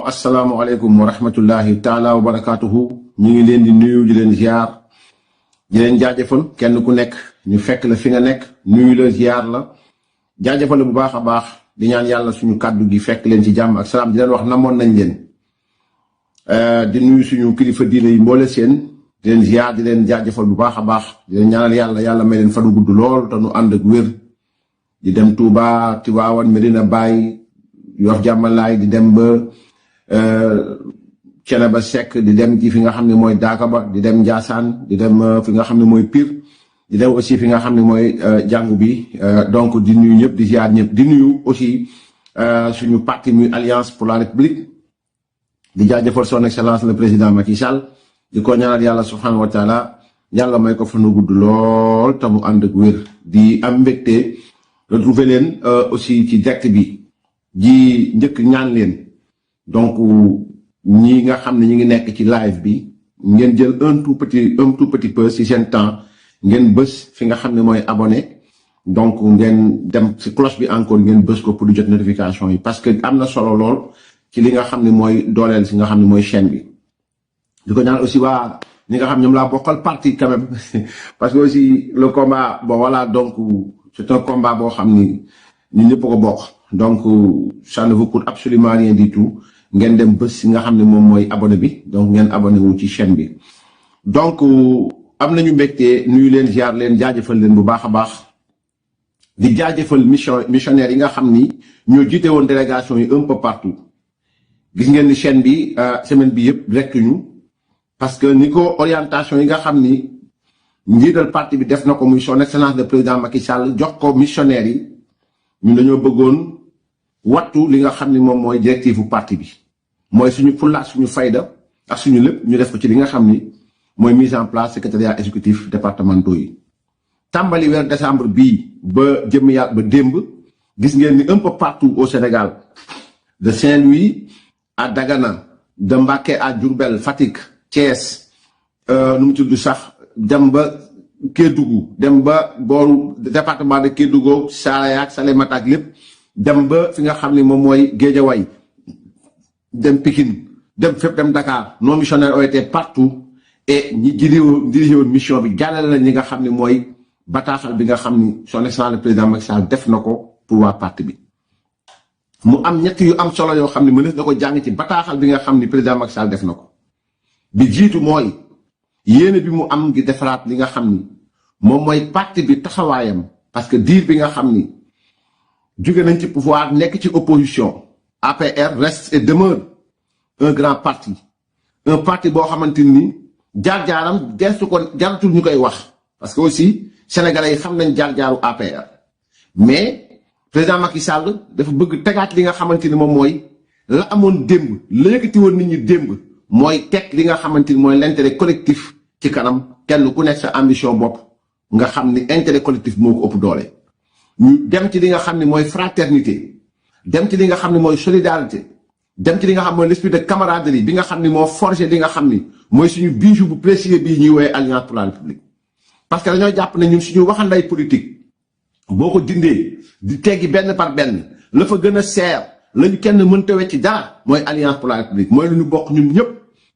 asalaamaaleykum wa rahmatullahi taala wa barakatuhu ñu ngi leen di nuyu di leen ziar di leen jaajëfal kenn ku nekk ñu fekk la fi nga nekk nuyu la ziar la jaajëfal bu baax a baax di ñaan yàlla suñu kàddu gi fekk leen ci jàmm ak salaam di leen wax namoon nañ leen di nuyu suñu kilifa diine yi mboole seen di leen ziar di leen jaajëfal bu baax a baax di leen ñaanal yàlla may leen fanu gudd lool te nu ànd ak wér di dem Touba Tivaouane Medina Baye Yoff Jàmmalaay di dem ba Thiénaba Seck di dem ci fi nga xam ne mooy Daakaba di dem Ndiassane di dem fi nga xam ne mooy Pire di dem aussi fi nga xam ne mooy jàngu bi donc di nuyu ñëpp di ziar ñëpp di nuyu aussi suñu parti muy Alliance pour la République di jaajëfal son excellence le président Macky Sall di ko ñaanal yàlla subhanahu wa taala yàlla may ko fanu gudd lool te mu ànd ak wér di am mbégte retrouver leen aussi ci direct bi ji njëkk ñaan leen donc ñi nga xam ne ñi ngi nekk ci live bi ngeen jël un tout petit peu ci seen temps ngeen bës fi nga xam ne mooy abonné donc ngeen dem ci cloche bi encore ngeen bës ko pour di jot notification yi parce que am na solo lool ci li nga xam ne mooy dooleel si nga xam ne mooy chaîne bi di ko ñaan aussi waa ñi nga xam ñoom laa bokkal parti quand même parce que aussi le combat bon voilà donc c'est un combat boo xam ni ñun ñëpp ko bokk donc ça ne vous coûte absolument rien du tout ngeen dem bés si nga xam ne moom mooy abonné bi donc ngeen abonné wu ci chaîne bi donc am nañu mbégte nuyu leen ziar leen jaajëfal leen bu baax a baax di jaajëfal missionnaire yi nga xam ni ñoo jiite woon délégation yi un peu partout gis ngeen ni chaîne bi semaine bi yëpp rekk ñu parce que ni ko orientation yi nga xam ni njiital parti bi def na ko muy son excellence le président Macky Sall jox ko missionnaire yi ñun dañoo bëggoon wattu li nga xam ni moom mooy directive bu parti bi mooy suñu fulla suñu fayda ak suñu lépp ñu def ko ci li nga xam ni mooy mise en place secrétariat exécutif départementaux yi tàmbali weer décembre bii ba jëm yàlla ba démb gis ngeen ni un peu partout au Sénégal de Saint-Louis à Dagana de Mbacké à Diourbel Fatick Thiès nu mu tudd sax dem ba Kédougou dem ba booru département de Kédougou Saraya ak Salémata ak lépp dem ba fi nga xam ne moom mooy Guédiawaye dem Pikine dem fépp dem Dakar nos missionnaires ont été partout et ñi dirigé woon mission bi jàllale la ñi nga xam ne mooy bataaxal bi nga xam ni son excellence le président Macky Sall def na ko pour waa parti bi mu am ñett yu am solo yoo xam ne mënees na ko jàng ci bataaxal bi nga xam ni président Macky Sall def na ko bi jiitu mooy yéene bi mu am ngi defaraat li nga xam ni moom mooy parti bi taxawaayam parce que diir bi nga xam ni jóge nañ ci pouvoir nekk ci opposition APR reste et demeure un grand parti un parti boo xamante ni jaar-jaaram deesu ko jaratul ñu koy wax parce que aussi sénégalais yi xam nañ jaar-jaaru APR mais président Macky Sall dafa bëgg tegaat li nga xamante ni moom mooy la amoon démb la yëkkati woon nit ñi démb mooy teg li nga xamante ni mooy l'intérêt collectif ci kanam kenn ku nekk sa ambition bopp nga xam ni intérêt collectif moo ko ëpp doole ñu dem ci li nga xam ne mooy fraternité dem ci li nga xam ne mooy solidarité dem ci li nga xam mooy l'esprit de camaraderie bi nga xam ni moo forgé li nga xam ni mooy suñu bijou bu précieux bii ñuy woowee Alliance pour la République parce que dañoo jàpp ne ñun suñu waxanday politique boo ko dindee di teggi benn par benn la fa gën a seer lañu kenn mënta wecc ci dara mooy Alliance pour la République mooy lu ñu bokk ñun ñëpp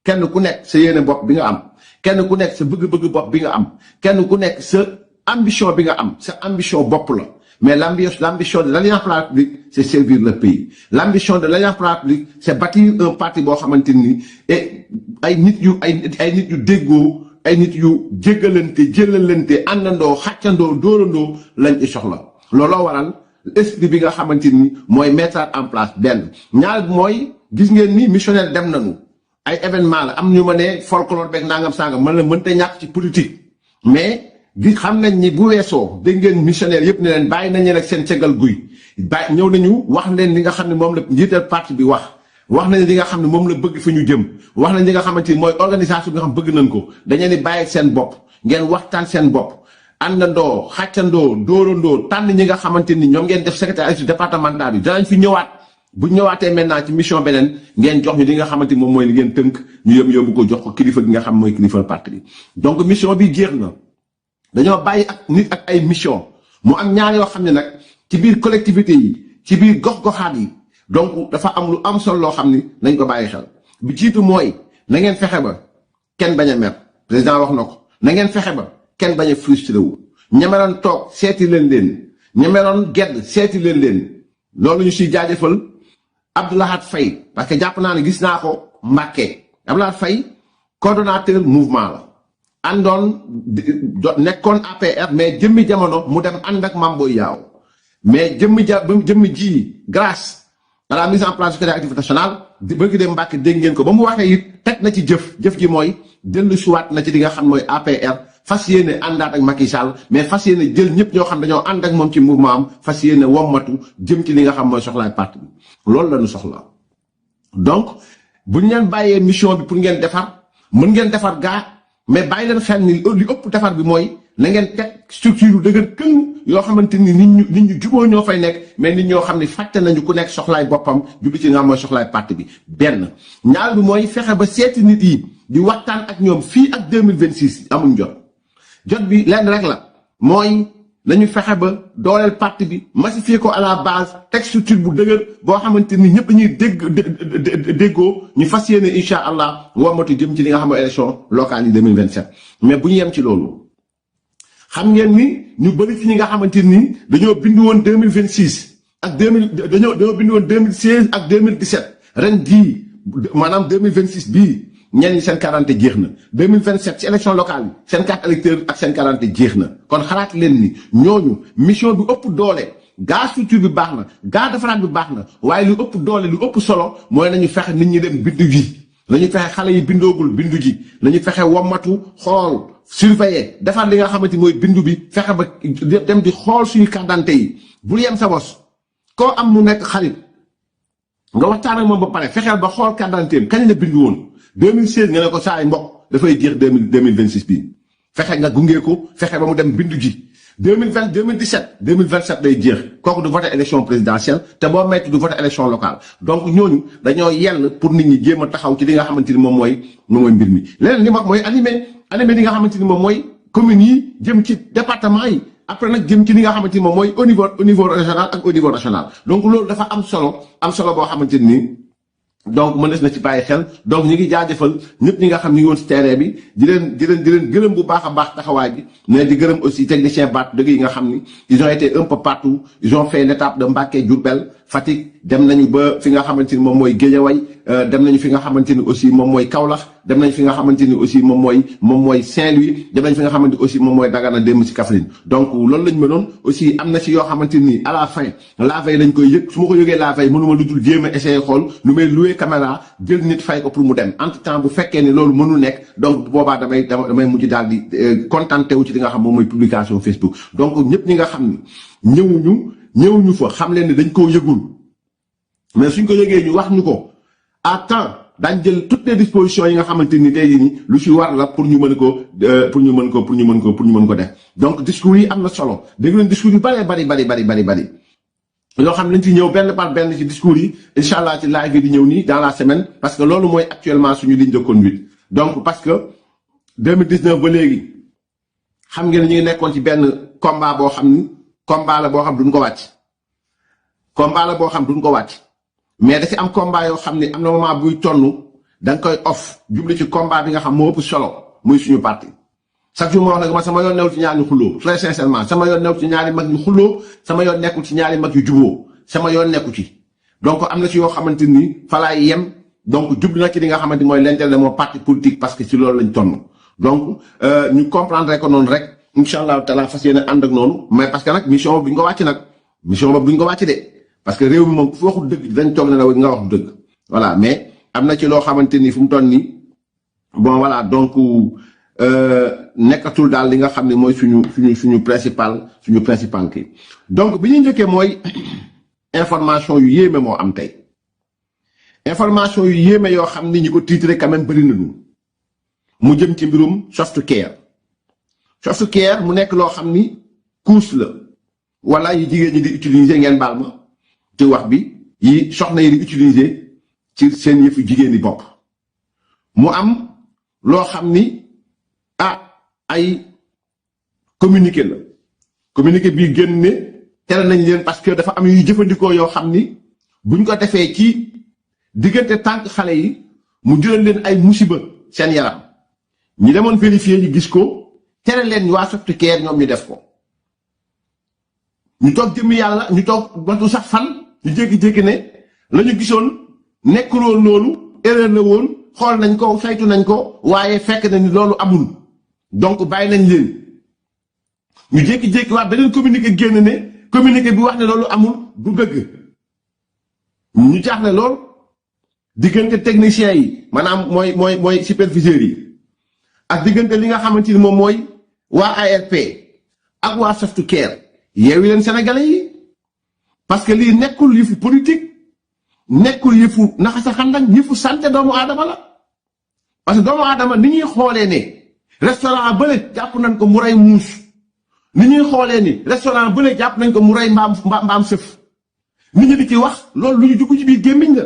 kenn ku nekk sa yéene bopp bi nga am kenn ku nekk sa bëgg-bëgg bopp bi nga am kenn ku nekk sa ambition bi nga am sa ambition bopp la mais l'ambition de l'Alliance pour la République c'est servir le pays l'ambition de l'Alliance pour la République c'est bâtir un parti boo xamante ni et ay nit yu déggoo ay nit yu jéggalante jëlalante àndandoo xàccandoo dóorandoo lañ ci soxla looloo waral esprit bi nga xamante ni mooy mettre en place benn ñaar mooy gis ngeen ni missionnaire dem nañu ay événement la am ñu ma ne folklore beeg nangam sangam man la mënta ñàkk ci politique mais gi xam nañ ni bu weesoo dégg ngeen missionnaire yëpp ne leen bàyyi nañ leen ak seen cegal guy bàyyi ñëw nañu wax leen li nga xam ne moom la njiital parti bi wax nañ li nga xam ne moom la bëgg fi ñu jëm wax nañ li nga xamante ni mooy organisation bi nga xam bëgg nañ ko dañu ni bàyyi seen bopp ngeen waxtaan seen bopp àndandoo xàccandoo dóorandoo tànn ñi nga xamante ni ñoom ngeen def secrétaire départemental bi danañ fi ñëwaat bu ñëwaatee maintenant ci mission beneen ngeen jox ñu li nga xamante ni moom mooy li ngeen tënk ñu yóbbu ko jox ko kilifa gi nga xam mooy kilifa parti bi donc mission bi jeex na dañoo bàyyi ak nit ak ay mission mu am ñaar yoo xam ne nag ci biir collectivité yi ci biir gox-goxaat yi donc dafa am lu am solo loo xam ni nañ ko bàyyi xel bi jiitu mooy na ngeen fexe ba kenn bañ a mer président wax na ko na ngeen fexe ba kenn bañ a frustré wu ñemeroon toog seeti leen ñemeroon gedd seeti leen loolu ñu siy jaajëfal Abdoulahat Faye parce que jàpp naa ne gis naa ko Mbàkke Abdoulahat Faye coordonnateur mouvement la àndoon nekkoon APR mais jëmmi jamono mu dem ànd ak Mame Boye Diao mais jëmmi ji grâce à la mise en place du secrétaire activité nationale bëgg dem Mbàkke dégg ngeen ko ba mu waxee it teg na ci jëf ji mooy dellu suwaat na ci li nga xam mooy APR fas yéene àndaat ak Macky Sall mais fas yéene jël ñëpp ñoo xam dañoo ànd ak moom ci mouvement am fas yéene wommatu jëm ci li nga xam mooy soxlaay parti bi loolu la ñu soxla donc bu ñu leen bàyyee mission bi pour ngeen defar mën ngeen defar gaa mais bàyyi leen xel ni li ëpp defar bi mooy na ngeen teg structure yu dëgër këng yoo xamante ni nit ñu juboo ñoo fay nekk mais nit ñoo xam ne fàtte nañu ku nekk soxlaay boppam jubli ci nga xam mooy soxlaay parti bi benn ñaar bi mooy fexe ba seeti nit yi di waxtaan ak ñoom fii ak 2026 amuñ jot bi lenn rek la mooy nañu fexe ba dooleel parti bi massifier ko à la base teg structure bu dëgër boo xamante ni ñëpp dañuy déggoo ñu fas yéene incha allah womatu jëm ci li nga xam ne élection locale yi 2027 mais bu ñu yem ci loolu xam ngeen ni ñu bëri ci ñi nga xamante ni dañoo bindu woon 2026 ak dañoo bindu woon 2016 ak 2017 ren jii maanaam 2026 bii ñenn ñi seen carte jeex na 2027 ci élection locale yi seen carte électeur ak seen carte jeex na kon xalaat leen ni ñooñu mission bi ëpp doole gaa structure bi baax na gaa defaraat bi baax na waaye lu ëpp doole lu ëpp solo mooy nañu fexe nit ñi dem bindu ji nañu fexe xale yi bindoogul bindu ji nañu fexe wommatu xool surveiller defar li nga xamante mooy bindu bi fexe ba dem di xool suñu carte d'identité yi bul yem sa bos koo am mu nekk xarit nga waxtaan ak moom ba pare fexeel ba xool carte d'identité kañ la bindu woon 2016 nga ne ko saa ay mbokk dafay jeex 2026 bii fexe nga gunge ko fexe ba mu dem bindu ji 2027 day jeex kooku du voter élection présidentielle te boo metti du voter élection locale donc ñooñu dañoo yell pour nit ñi jéem a taxaw ci li nga xamante ni moom mooy mbir mi. leneen li ma mooy animé li nga xamante ni moom mooy communes yi jëm ci département yi après nag jëm ci li nga xamante ni moom mooy au niveau régional ak au niveau national donc loolu dafa am solo boo xamante ni. donc mënees na ci bàyyi xel donc ñu ngi jaajëfal ñëpp ñi nga xam ñu ngi woon ci terrain bi di leen gërëm bu baax a baax taxawaay bi mais di gërëm aussi technicien baat dëgg yi nga xam ni ils ont été un peu partout ils ont fait l'étape de Mbacké Diourbel Fatick dem nañu ba fi nga xamante ni moom mooy Guédiawaye dem nañu fi nga xamante ni aussi moom mooy Kaolack dem nañu fi nga xamante ni aussi moom mooy Saint-Louis dem nañu fi nga xamante aussi moom mooy Dagana dem ci Kaffrine donc loolu lañ mënoon aussi am na ci yoo xamante ni à la fin la veille lañ koy yëg su ma ko yëgee la veille mënuma lu dul jéem a essayer xool lu may louer caméra jël nit fay ko pour mu dem entre temps bu fekkee ni loolu mënul nekk donc boobaa damay mujj daal di contenté wu ci li nga xam moom mooy publication Facebook donc ñëpp ñi nga xam ni ñëwuñu fa xam leen ni dañ koo yëgul mais suñ ko yëgee ñu wax ñu ko à temps daañ jël toutes les dispositions yi nga xamante ni tey jii ni lu ci war la pour ñu mën ko def donc discours yi am na solo dégg leen discours yu bari yoo xam ne lañ ci ñëw benn par benn ci discours yi incha allah ci live yi di ñëw nii dans la semaine parce que loolu mooy actuellement suñu ligne de conduite donc parce que 2019 ba léegi xam ngeen ñu ngi nekkoon ci benn combat boo xam ni combat la boo xam duñ ko wàcc mais da ci am combat yoo xam ni am na moment buy tonn da nga koy off jubli ci combat bi nga xam moo ëpp solo muy suñu parti chaque jour ma wax nag man sama yoon newul ci ñaari ñu xulloo très sincèrement sama yoon newul ci ñaari mag yu xulloo sama yoon nekkul ci ñaari mag yu juboo sama yoon nekku ci donc am na ci yoo xamante ni fa laay yem donc jublu na ci li nga xamante mooy l'intérêt de mon parti politique parce que ci loolu lañ tonn donc ñu comprendre ko noonu rek incha allah taala fas yéene ànd ak noonu mais parce que nag mission boobu duñ ko wàcc de parce que réew mi moom ku fi waxul dëgg dañ toog ne la nga wax dëgg voilà mais am na ci loo xamante ni fu mu toll nii bon voilà donc nekkatul daal li nga xam ne mooy suñu principal kii donc bi ñuy njëkkee mooy information yu yéeme moo am tey information yu yéeme yoo xam ni ñi ko titré quand même bëri nañu mu jëm ci mbirum softcare mu nekk loo xam ni couche la wala yi jigéen ñi di utiliser ngeen baal ma ci wax bi yi soxna yi di utiliser ci seen yëfu jigéen di bopp mu am loo xam ni ay communiqué bii génn ne tere nañ leen parce que dafa am yu jëfandikoo yoo xam ni buñ ko defee ci diggante tànk xale yi mu jural leen ay musiba seen yaram ñu demoon vérifier ñu gis ko tere leen waa Softcare ñoom ñu def ko ñu toog jëmmi yàlla ñu toog batu sax fan ñu jékki-jékki ne la ñu gisoon nekkuloon loolu erreur la woon xool nañ ko saytu nañ ko waaye fekk na ni loolu amul donc bàyyi nañ leen ñu jékki-jékki waa beneen communiqué génn ne communiqué bi wax ne loolu amul du dëgg ñu jaaxle lool diggante techniciens yi maanaam mooy superviseurs yi ak diggante li nga xamante ni moom mooy waa ARP ak waa Softcare yeewi leen sénégalais yi parce que lii nekkul yëfu politique nekkul yëfu naxasa xandak yëfu santé doomu aadama la parce que doomu aadama ni ñuy xoolee ne restaurant bële jàpp nañ ko mu rey muus ni ñuy xoolee ni restaurant bële jàpp nañ ko mu rey mbaam sëf nit ñi di ci wax loolu lu ñu dugg ci biir gémmiñ la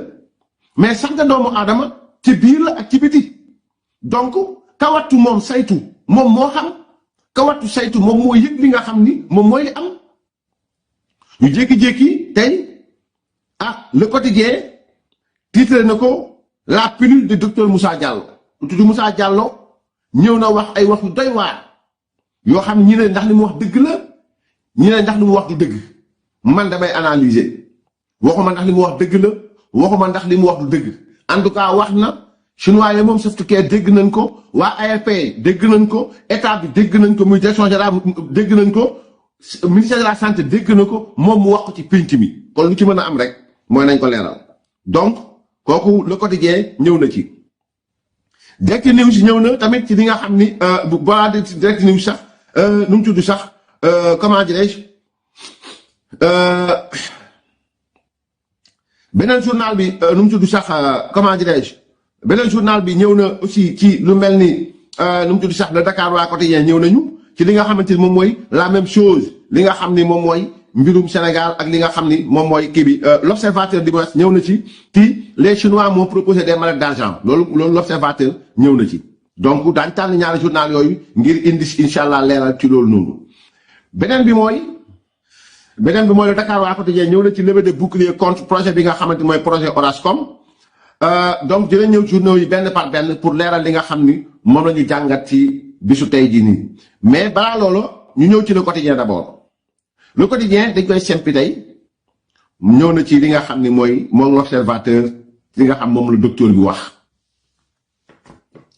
mais santé doomu aadama ci biir la ak ci biti donc kawattu moom saytu moom moo xam kawattu saytu moom moo yëg li nga xam ni moom mooy li am ñu jékki-jékki tey le quotidien titre na ko la pilule de docteur Moussa Diallo lu tudd Moussa Diallo ñëw na wax ay wax yu doy waar yoo xam ñi ne ndax li mu wax dëgg la ñi ne ndax li mu wax du dëgg man damay analyser waxuma ndax li mu wax dëgg la waxuma ndax li mu wax du dëgg en tout cas wax na chinois yi moom Softcare dégg nañ ko waa ARP dégg nañ ko état bi dégg nañ ko muy direction générale dégg nañ ko ministère de la santé dégg na ko moom mu wax ko ci pénc mi kon lu ci mën a am rek mooy nañ ko leeral donc kooku le quotidien ñëw na ci direct news ñëw na tamit ci li nga xam ni bu balaa direct news sax nu mu tudd sax comment dirais-je beneen journal bi nu mu tudd sax comment dirais-je beneen journal bi ñëw na aussi ci lu mel ni nu mu tudd sax le Dakar waa quotidien ñëw nañu ci li nga xamante ni moom mooy la même chose li nga xam ni moom mooy mbirum Sénégal ak li nga xam ni moom mooy kii bi l'observateur du moins ñëw na ci les Chinois m'ont proposé des mallettes d'argent loolu l'observateur ñëw na ci donc daañu tànn ñaari journal yooyu ngir indi incha allah leeral ci loolu noonu beneen bi mooy le Dakar waa quotidien ñëw na ci levée de bouclier contre projet bi nga xamante mooy projet Orascom donc dina ñëw journaux yi benn par benn pour leeral li nga xam ni moom la ñu jàngat ci bisu tey jii nii mais balaa loolu ñu ñëw ci le quotidien d'abord le quotidien dañ koy sempi tey ñëw na ci li nga xam ni mooy moom l'observateur li nga xam moom la docteur bi wax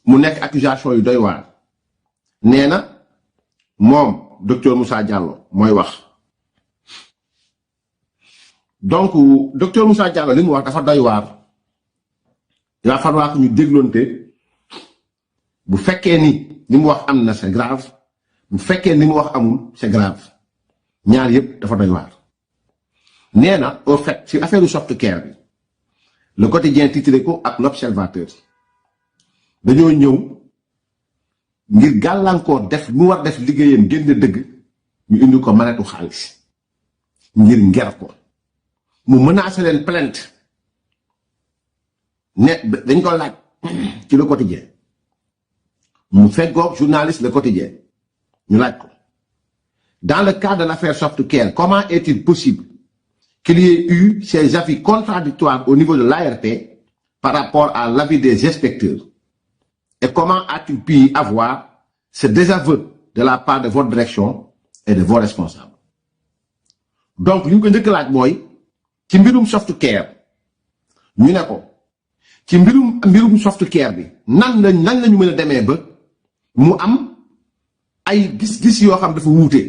mu nekk accusation yu doy waar nee na moom docteur Moussa Diallo mooy wax donc docteur Moussa Diallo li mu wax dafa doy waar yaa falloir que ñu dégloonte bu fekkee ni li mu wax am na c'est grave bu fekkee ni mu wax amul c'est grave ñaar yëpp dafa doy waar nee na au fait ci affaire Softcare bi le quotidien titré ko ak l'observateur dañoo ñëw ngir gàllankoor def mu war def liggéeyam génn dëgg ñu indi ko manetu xaalis ngir nger ko mu menacé leen plainte ne dañ ko laaj ci le quotidien mu feggoog journaliste le quotidien ñu laaj ko dans le cas de l'affaire Softcare comment est-il possible qu'il y ait eu ces avis contradictoires au niveau de l'ARP par rapport à l'avis des inspecteurs et comment a-t-il pu y avoir ce désaveu de la part de votre direction et de vos responsables donc li ñu ko njëkk laaj mooy ci mbirum Softcare ñu ne ko ci mbirum Softcare bi nan lañu mën a demee ba mu am ay gis-gis yoo xam dafa wuute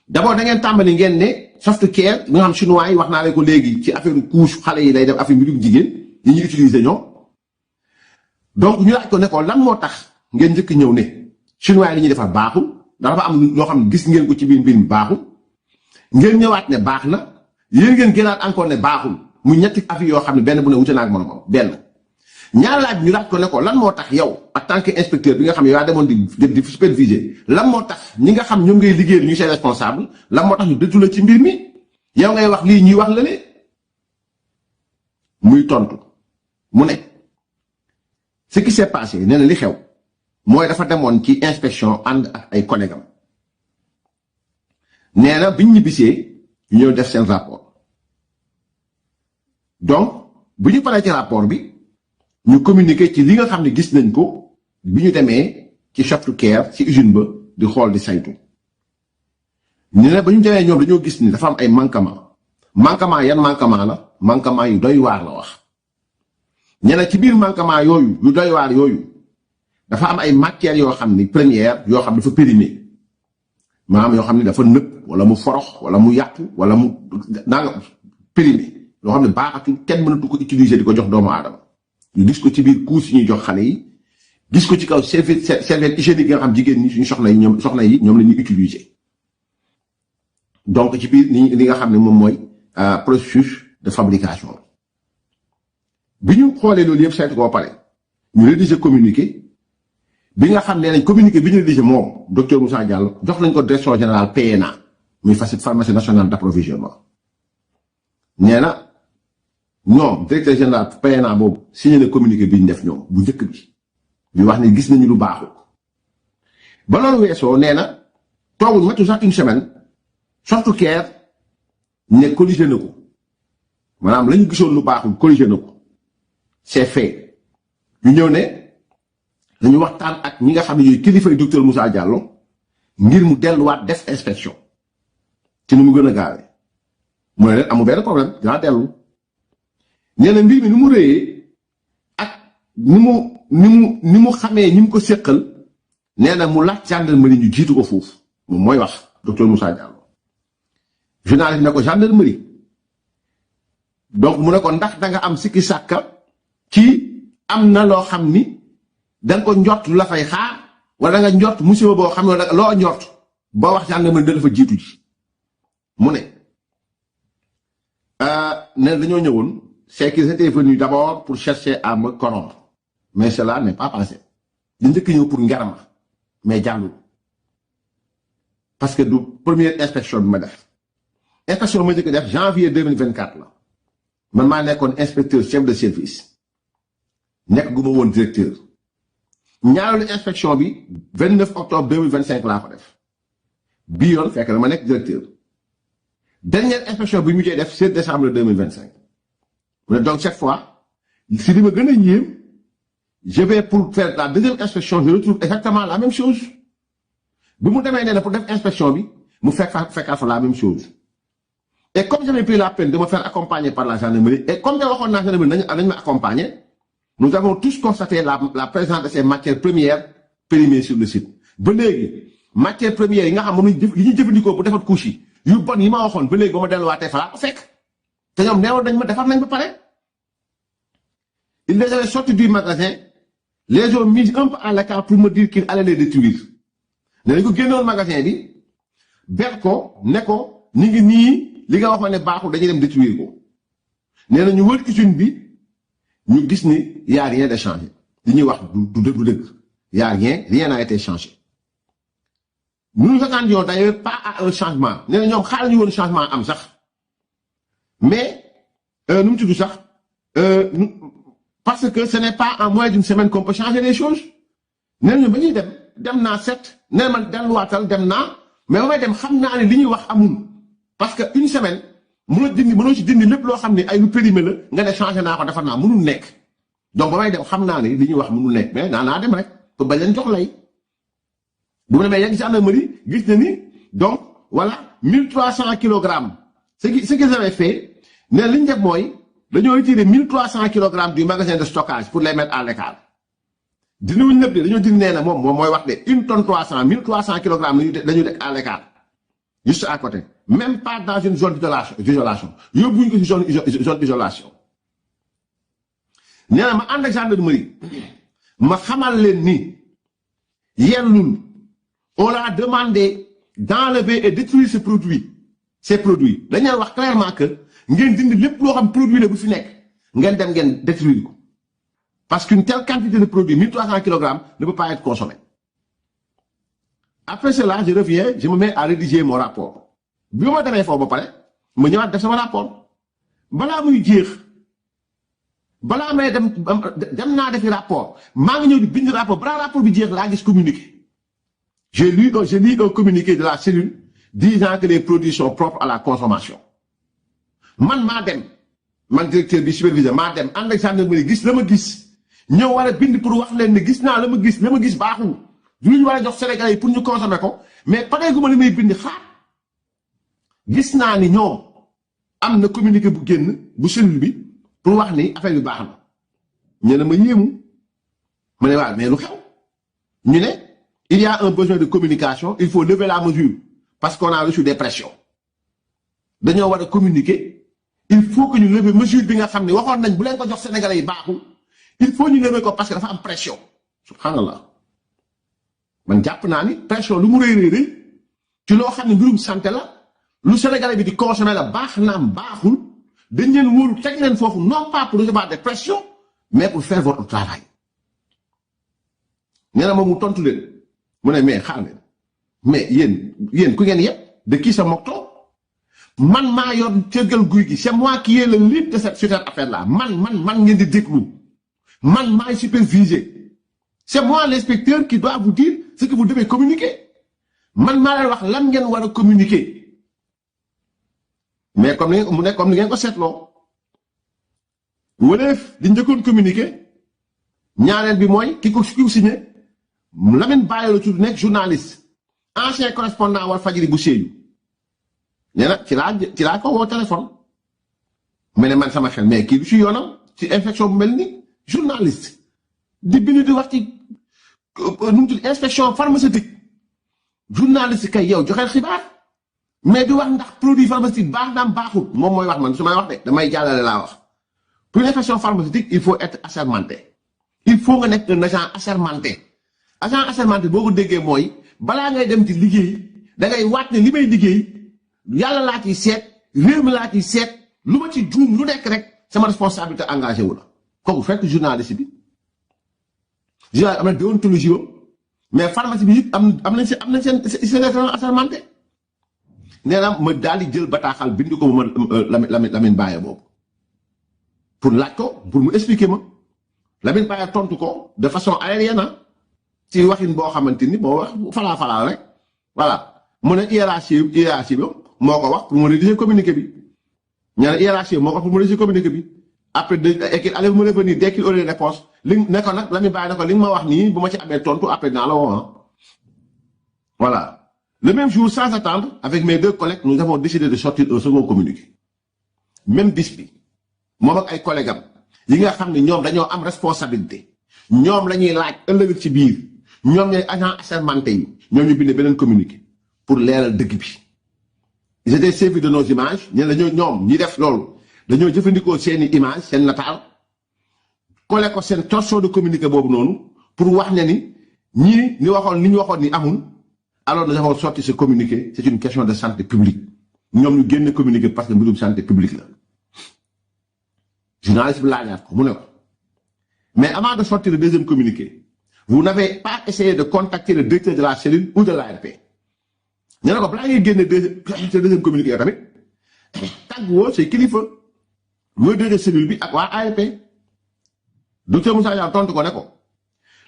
d'abord da ngeen tàmbali ngeen ne Softcare bi nga xam chinois yi wax naa leen ko léegi ci affaire couche xale yi lay def affaire mbirum jigéen yi ñuy utiliser ñoom donc ñu laaj ko ne ko lan moo tax ngeen njëkk ñëw ne chinois yi li ñuy defar baaxul dafa am loo xam ne gis ngeen ko ci biir mbir mi baaxul ngeen ñëwaat ne baax na yéen ngeen gënaat encore ne baaxul mu ñetti avis yoo xam ne benn bu ne wute naa ak moromam benn ñaar laaj ñu laaj ko ne ko lan moo tax yow en tant que inspecteur bi nga xam ne yaa demoon di superviser lan moo tax ñi nga xam ñoom ngay liggéey ñu say responsable lan moo tax ñu dëddu la ci mbir mi yow ngay wax lii ñuy wax la le muy tontu mu ne ce qui s'est passé nee na li xew mooy dafa demoon ci inspection ànd ak ay collègues am nee na biñ ñibbisee ñu ñëw def seen rapport donc bu ñu paree ci rapport bi ñu communiquer ci li nga xam ne gis nañ ko bi ñu demee ci Softcare ci usine ba di xool di saytu ñu ne ba ñu demee ñoom dañoo gis ni dafa am ay manquement yan manquement la manquement yu doy waar la wax ñene ci biir manquement yooyu yu doy waar yooyu dafa am ay matières yoo xam ni première yoo xam dafa périmé maanaam yoo xam ni dafa nëb wala mu forox wala mu yàqu wala mu nanga périmé loo xam ne baaxatul kenn mënatu ko utiliser di ko jox doomu aadama ñu gis ko ci biir couche yi ñuy jox xale yi gis ko ci kaw serviette hygiénique yi nga xam jigéen ñi suñu soxna yi ñoom la ñuy utiliser donc ci biir li nga xam ne moom mooy processus de fabrication bi ñu xoolee loolu yëpp saytu ko ba pare ñu rédiger communiqué bi nga xam ne nañ communiqué bi ñu rédiger moom docteur Moussa Diallo jox nañ ko direction générale PNA muy pharmacie nationale d'approvisionnement nee na ñoom directeur général PNA boobu signé na communiqué bi ñu def ñoom bu njëkk bi wax ne gis nañu lu baaxul ba loolu weesoo nee na toogul matu sax une semaine Softcare ne corrigé na ko maanaam la ñu gisoon lu baaxul corrigé na ko c'est fait ñu ñëw ne dañu waxtaan ak ñi nga xam ne yooyu kilifay docteur Moussa Diallo ngir mu delluwaat def inspection ci nu mu gën a gaawee mu ne leen amul benn problème dinaa dellu nee na mbir mi ni mu réyee ak ni mu xamee ñi mu ko séqal nee na mu laaj gendarmerie ñu jiitu ko foofu moom mooy wax docteur Moussa Diallo journaliste ne ko gendarmerie donc mu ne ko ndax da nga am sikki sàkka ci am na loo xam ni da nga ko njort lu la fay xaar wala da nga njort musiba boo xam ne loo njort ba wax gendarmerie da dafa jiitu ji mu ne dañoo ñëwoon c'est qu'ils étaient venus d'abord pour chercher à me corrompre mais cela n'est pas passé di njëkk ñëw pour ngerama mais jàllul parce que du première inspection bi ma def inspection ma njëkk def janvier 2024 la man maa nekkoon inspecteur chef de service nekk gu ma woon directeur ñaareelu inspection bi 29 octobre 2025 laa ko def bii yoon fekk na ma nekk directeur dernière inspection bi mujjee def 7 décembre 2025 donc cette fois si li ma gën a yéem je vais pour faire la deuxième inspection je retrouve exactement la même chose bi mu demee nee na pour def inspection bi mu fekkaat fa la même chose et comme j'avais pris la peine de me faire accompagner par la gendarmerie et comme waxoon naa gendarmerie nañ ma accompagner nous avons tous constaté la présence de ces matières premières périmées sur le site ba léegi matières premières yi nga xam moom li ñuy jëfandikoo bu defar couche yi yu bon yi ma waxoon ba léegi ba ma delluwaatee fa laa ko fekk te ñoom neewoon nañ ma defar nañ ba pare ils les avaient sortis du magasin les ont mis un peu à l'écart pour me dire qu'ils allaient les détruire ne nañ ko génnoon magasin bi ber ko ne ko ñu ngi nii li nga waxoon ne baaxul dañuy dem détruire ko nee na ñu wër usine bi ñu gis ni y a rien de changé li ñuy wax du dëgg y a rien n'a été changé nous nous attendions d'ailleurs pas à un changement nee na ñoom xaaral ñu woon changement am sax mais nu mu tudd sax parce que ce n'est pas en moins d'une semaine qu'on peut changer les choses nee na ñoom ba ñuy dem naa set nee na man delluwaatal dem naa mais ba may dem xam naa ne li ñuy wax amul parce que une semaine mënoo ci dindi lépp loo xam ne ay lu périmé la nga ne changé naa ko defar naa mënul nekk donc ba may dem xam naa ne li ñuy wax mënul nekk mais naa dem rek pour bañ leen jox lay bu mu demee yegg ci gendarmerie gis na ni donc voilà 1300 kilogrammes ce qu'ils avaient fait ne li ñu def mooy dañoo retiré 1300 kilogrammes du magasin de stockage pour les mettre à l'écart dindiwuñ lépp de dañoo dindi nee na moom mooy wax de 1 tonne 300 1300 kilogrammes lañu def à l'écart juste à côté même pas dans une zone d'isolation yóbbuñ ko ci zone d'isolation nee na ma ànd ak gendarmerie ma xamal leen ni yellul on l'a demandé d'enlever et détruire ces produits dañu wax clairement que ngeen dindi lépp loo xam produit la bu fi nekk ngeen dem ngeen détruire ko parce qu'une telle quantité de produit 1300 kilogrammes ne peut pas être consommée. Après cela je reviens je me mets à rédiger mon rapport bi ma demee foofu ba pare ma ñëwaat def sama rapport balaa muy jeex balaa may dem naa defi rapport maa ngi ñëw di bind rapport balaa rapport bi jeex laa gis communiqué j'ai lu un communiqué de la cellule disant que les produits sont propres à la consommation man maa dem man directeur bi superviseur maa dem ànd ak gendarmerie gis la ma gis ñëw war a bind pour wax leen ne gis naa la ma gis baaxul du ñu war a jox Sénégalais yi pour ñu consommer ko mais pareegu ma li may bind xaar gis naa ni ñoom am na communiqué bu génn bu cellule bi pour wax ni affaire bi baax na ñu ne ma yéemu ma ne waaw mais lu xew ñu ne il y a un besoin de communication il faut lever la mesure parce qu'on a reçu des pressions dañoo war a communiquer il faut que ñu lever mesure bi nga xam ne waxoon nañ bu leen ko jox Sénégalais yi baaxul il faut ñu lever ko parce que dafa am pression subhanallah man jàpp naa ni pression lu mu rëy ci loo xam ne mbirum santé la lu Sénégalais bi di consommer la baax naam baaxul dañ leen wóolu teg leen foofu non pas pour recevoir des pressions mais pour faire votre travail nee na moom mu tontu leen mu ne mais xaar leen mais yéen ku ngeen yëpp de qui sa mocto man maa yor cërgal guy gi c'est moi qui ai le lead de cette affaire là man ngeen di déglu man maay superviser c'est moi l'inspecteur qui doit vous dire ce que vous devez communiquer man maa leen wax lan ngeen war a communiquer mais comme ni mu ne comme ni ngeen ko seetloo wëleef di njëkkoon communiquer ñaareel bi mooy ki ko signé Lamine Bayo la tudd nekk journaliste ancien correspondant Walfadjri bu Sédhiou nee na ci laa ko woo téléphone mais ne man sama xel mais kii du ci yoonam ci infection bu mel ni journaliste di bind di wax ci nu mu tudd inspection pharmaceutique journaliste kay yow joxeel xibaar mais di wax ndax produit pharmaceutique baax naam baaxul moom mooy wax man su may wax de damay jàllale laa wax pour une infection pharmaceutique il faut être assermenté il faut nga nekk un agent assermenté agent assermenté boo ko déggee mooy balaa ngay dem ci liggéey da ngay waat ne li may liggéey yàlla laa ciy seet réew mi laa ciy seet lu ma ci juum lu nekk rek sama responsabilité engagé wu la kooku fekk journaliste bi am na déontologie wam mais pharmacie bi it am nañ seen assermenté nee na ma daal di jël bataaxal bind ko ma Lamine Baye boobu pour laaj ko pour mu expliquer ma Lamine Baye tontu ko de façon aérienne ci waxin boo xamante ni boo wax falaa rek voilà mu ne hiérarchie bi moo ko wax pour mu rédiger communiqué bi ñaar hiérarchie moo ko wax pour mu rédiger communiqué bi après qu'il allait me revenir dès qu'il aurait réponse li ne ko nag Lamine Baye ne ko li nga ma wax nii bu ma ci amee tontu après dinaa la woo voilà. Le même jour, sans attendre, avec mes deux collègues, nous avons décidé de sortir un second communiqué. Même bis bi moom ak ay collègues am yi nga xam ne ñoom dañoo am responsabilité ñoom la ñuy laaj ëllëg ci biir ñoom ñooy agent assermenté yi ñoom ñu bind beneen communiqué pour leeral dëgg bi. Ils étaient servis de nos images ñoom ñi def loolu dañoo jëfandikoo seeni image seen nataal collé ko seen torsion de communiqué boobu noonu pour wax ne ni ñii ni ñu waxoon ni amul. Alors nous avons sorti ce communiqué, c'est une question de santé publique. Nous avons gagné communiqué parce que nous sommes santé publique. Journaliste, mais avant de sortir le deuxième communiqué, vous n'avez pas essayé de contacter le directeur de la cellule ou de l'ARP. Nous avons gagné le deuxième communiqué. C'est qu'il faut le directeur de la cellule et l'ARP. Docteur Moussa Yanton,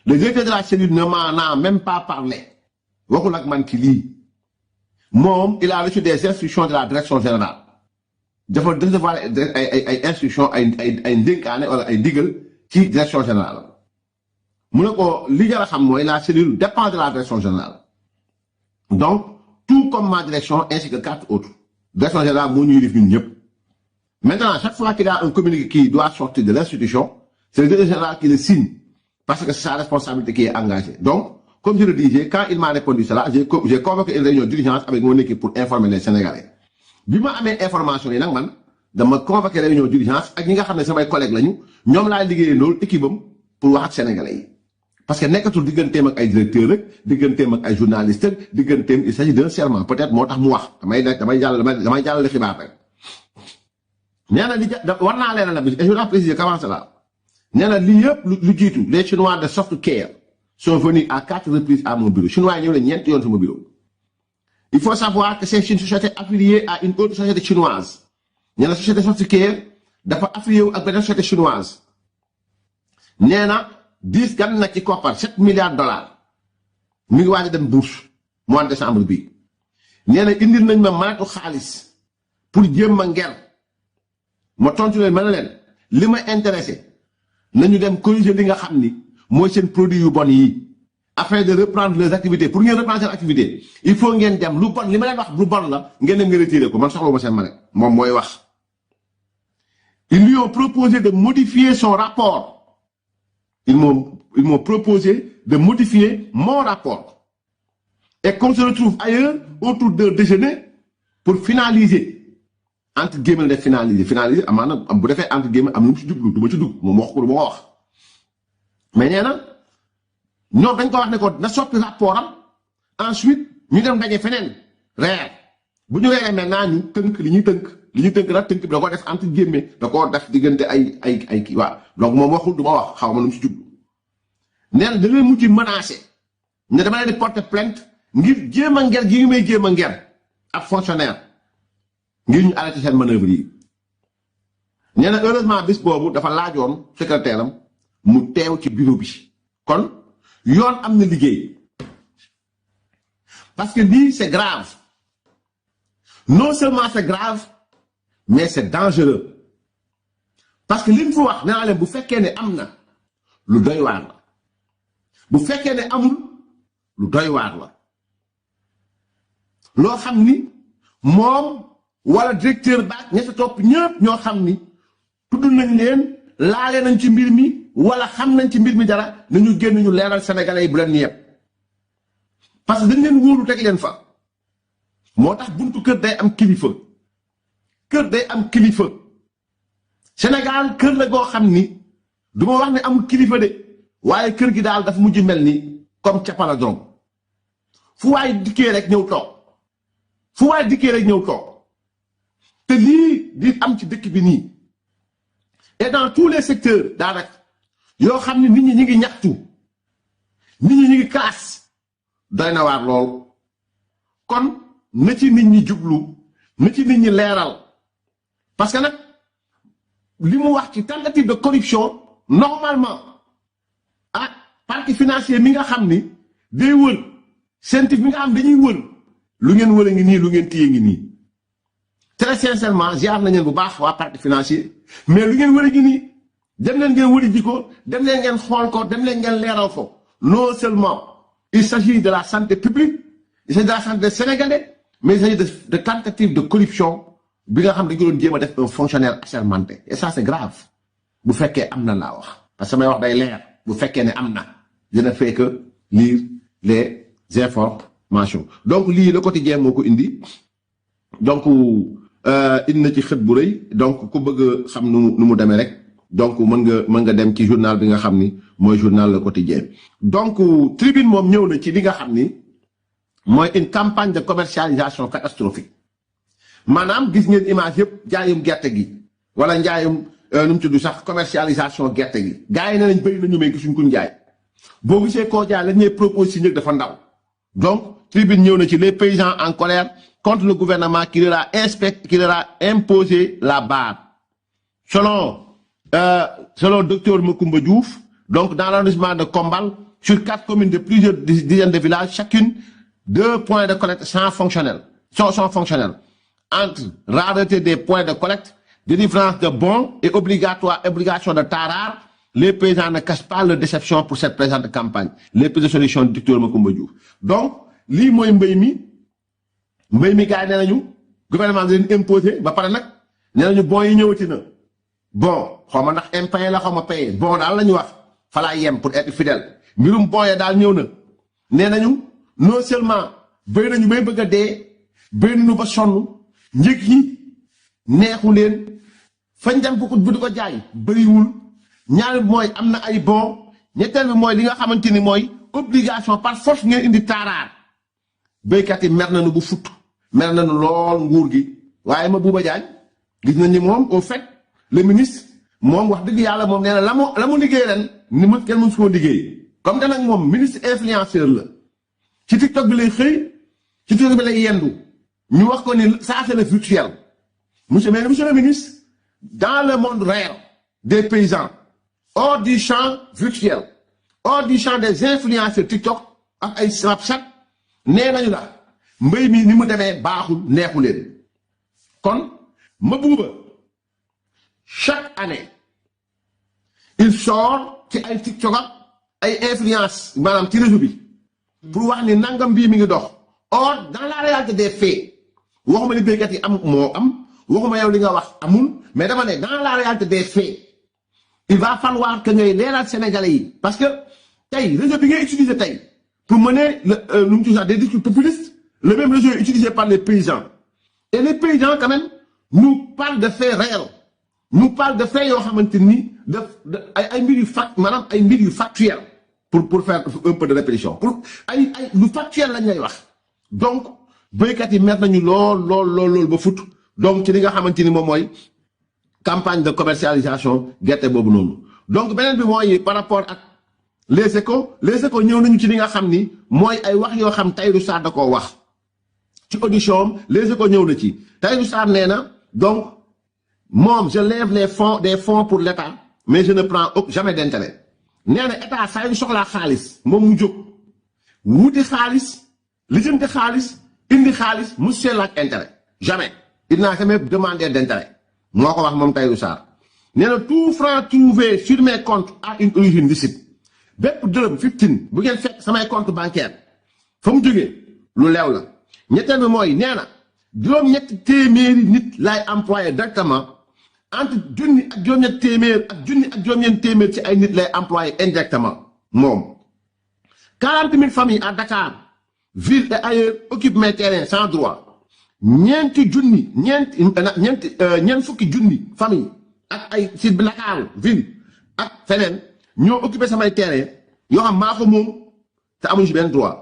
le directeur de la cellule ne m'en a même pas parlé. waxul ak man ci lii moom il a reçu des instructions de la direction générale dafa recevoir ay instructions ay ndénkaane wala ay digal ci direction générale mu ne ko li jar a xam mooy la cellule dépend de la direction générale donc tout comme ma direction ainsi que 4 autres direction générale moo ñuy def ñun ñëpp maintenant chaque fois qu'il y a un communiqué qui doit sortir de l'institution c'est le directeur général qui le signe parce que c'est sa responsabilité qui est engagée donc comme je le disais, quand il m'a répondu cela, j'ai convoqué une réunion d'urgence avec mon équipe pour informer les Sénégalais. Bi ma amee information yi nag man dama convoqué réunion d'urgence ak ñi nga xam ne samay collègues lañu ñoom laa liggéeyee loolu équipe am pour wax ak Sénégalais yi. Parce que nekkatul digganteem ak ay directeurs rek digganteem ak ay journalistes rek digganteem il s'agit d'un serment peut-être moo tax mu wax damay jàllale xibaar rek. nee na war naa leen a bi et je dois préciser comment cela nee na lii yëpp lu jiitu les Chinois de Softcare sont venus à 4 reprises à mon bureau. Chinois ñëw na ñeenti yoon sama bureau. Il faut savoir que c'est une société affiliée à une autre société chinoise. nee na société Softcare dafa affilié wu ak beneen société chinoise. nee na 10 gan na ci koppar 7 milliards $. mi ngi waaj a dem bourse mois de décembre bii. nee na indil nañ ma malatu xaalis pour jéem ma nger ma tontu leen ma ne leen li ma intéressé nañu dem corriger li nga xam ni mooy seen produit yu bon yi afin de reprendre les activités pour ngeen reprendre seen activité il faut ngeen dem lu bon li ma leen wax lu bon la ngeen dem ngeen retiré ko man soxla ma seen ma ne moom mooy wax. Ils lui ont proposé de modifier son rapport. Ils m'ont proposé de modifier mon rapport. Et qu'on se retrouve ailleurs autour d'un déjeuner pour finaliser. Entre guillemets, de finaliser. Finaliser, amana, am bu defé entre guillemets am lu ci djublu duma ci dug mom wax ko duma wax. Mais néna ñom dañ ko wax né ko na soppi rapport am ensuite ñu dem dajé fenen reer. Bu ñu reeré maintenant ñu teunk li ñu teunk nag tënk bi da ko def entre guillemets da ko def diggante ay kii waaw donc moom waxul du ma wax xaw ma lu mu si jublu nee na da ngay mujj menacé ne dama leen di porter plainte ngir jéem a nger gi ngi may jéem a nger ab fonctionnaire ngir ñu arrêté seen manœuvre yi nee na heureusement bis boobu dafa laajoon secrétaire am mu teew ci bureau bi kon yoon am na liggéey parce que lii c'est grave non seulement c'est grave mais c'est dangereux parce que li mu fi wax nee naa leen bu fekkee ne am na lu doy waar la bu fekkee ne amul lu doy waar la loo xam ni moom wala directeur baak ña sa topp ñëpp ñoo xam ni tudd nañ leen laale nañ ci mbir mi wala xam nañ ci mbir mi dara nañu génn ñu leeral sénégalais yi bu leen yépp parce que dañ leen wóolu teg leen fa moo tax buntu kër day am kilifa. kër day am kilifa Sénégal kër la goo xam ni du ma wax ne amul kilifa de waaye kër gi daal dafa mujj mel ni comme capala dong fu waay dikkee rek ñëw toog fu waay dikkee rek ñëw toog te lii di am ci dëkk bi nii et dans tous les secteurs daanaka yoo xam ni nit ñi ñu ngi ñaxtu nit ñi ñu ngi kaas doy na waar lool kon na ci nit ñi jublu na ci nit ñi leeral. Parce que nag li mu wax ci tentative de corruption normalement ah partie financier mi nga xam ni day wër scientifique mi nga xam dañuy wër lu ngeen wër a ngi nii lu ngeen téye ngi nii très sincèrement ziar nañu bu baax waa partie financier mais lu ngeen wër a ngi nii dem leen ngeen wëri ji ko dem leen ngeen xool ko dem leen ngeen leeral ko non seulement il s'agit de la santé publique il s'agit de la santé des Sénégalais mais il s'agit de tentative de corruption. Bi nga xam dañu doon jéem a def un fonctionnaire assermenté et ça c'est grave bu fekkee am na laa wax parce que may wax day leer bu fekkee ne am na je ne fais que lire les informations donc lii Le Quotidien moo ko indi donc indi na ci xët bu rëy donc ku bëgg xam nu mu demee rek donc mën nga dem ci journal bi nga xam ni mooy journal Le Quotidien donc Tribune moom ñëw na ci li nga xam ni mooy une campagne de commercialisation catastrophique maanaam gis ngeen image yëpp jaayum gerte gi wala njaayum nu mu tudd sax commercialisation gerte gi gars yi ne nañ bëri nañu may gisuñ ko njaay boo gisee koo jaay la ñuy propose si njëg dafa ndaw donc Tribune ñëw na ci les paysans en colère contre le gouvernement qui leur a imposé la barre selon docteur Macoumba Diouf donc dans l'arrondissement de Kombal sur 4 communes de plusieurs dizaines de villages chacune 2 points de collecte sont fonctionnels entre rareté des points de collecte, délivrance de bons et obligation de tarare, les paysans ne cachent pas leur déception pour cette présente campagne. Les prises de solution du docteur Macoumba Diouf. Donc, lii mooy mbéy mi gars yi nee nañu gouvernement di leen imposé ba pare nag nee nañu bon yi ñëwati na bon xaw ma ndax impayé la xaw ma payé bon daal la ñu wax fa laa yem pour être fidèle mbirum bon ya daal ñëw na nee nañu non seulement béy nañu bay bëgg a dee béy nañu ba sonn. njëg yi neexu leen fañ dem ko bu di ko jaay bëriwul ñaar bi mooy am na ay bon ñetteel bi mooy li nga xamante ni mooy obligation par force ngeen indi taaraar béykat yi mer nañu bu futt mer nañu lool nguur gi waaye Mabouba Diagne gis nañ ni moom au fait le ministre moom wax dëgg yàlla moom nee na la mu liggéey ren ni mu kenn mësu koo liggéey comme te nag moom ministre influenceur la ci TikTok bi lay xëy ci TikTok bi lay yendu ñu wax ko ni ça c'est le virtuel monsieur le ministre dans le monde réel des paysans hors du champ virtuel hors du champ des influenceurs TikTok ak ay Snapchat nee nañu la mbéy mi ni mu demee baaxul neexu leen kon Mabouba chaque année il sort ci ay TikTok ak ay influence maanaam ci réseau bi pour wax ni nangam bii mi ngi dox. Or dans la réalité des faits waxuma li béykat yi am moo am waxuma yow li nga wax amul mais dama ne dans la réalité des faits il va falloir que ngay leeral Sénégalais yi parce que tey réseau bi ngay utiliser tey pour mener des discours populistes le même réseau est utilisé par les paysans et les paysans quand même nous parlent de faits réels nous parlent de faits yoo xamante ni ay mbir yu maanaam ay mbir yu factuel pour faire un peu de répétition pour ay lu factuel lañ lay wax donc béykat yi mer nañu lool ba fut donc ci li nga xamante ni moom mooy campagne de commercialisation gerte boobu noonu donc beneen bi mooy par rapport ak les échos ñëw nañu ci li nga xam ni mooy ay wax yoo xam Tahirou Sarr da koo wax ci audition les échos ñëw na ci Tahirou Sarr nee na donc moom je lève des fonds pour l'État mais je ne prends jamais d'intérêt nee na état saa yu soxlaa xaalis moom mu jóg wuti xaalis lijjanti xaalis indi xaalis mu seetlu ak intérêt jamais il n'a jamais demandé d'intérêt moo ko wax moom Tahirou Sarr nee na tout franc trouvé sur mes comptes a une origine licite bépp dërëm 15 bu ngeen fekk samay compte bancaire fa mu jógee lu leew la ñetteel bi mooy nee na juróom-ñetti téeméeri nit laay employé directement entre junni ak juróom-ñetti téeméer ak junni ak juróom-ñeenti téeméer ci ay nit lay employé indirectement moom 40 000 familles à Dakar ville et ailleurs occupent mes terrains sans droit ñeent fukki junni famille ak ay si Dakar ville ak feneen ñoo occupé samay terrain yoo xam maa ko moom te amuñu si benn droit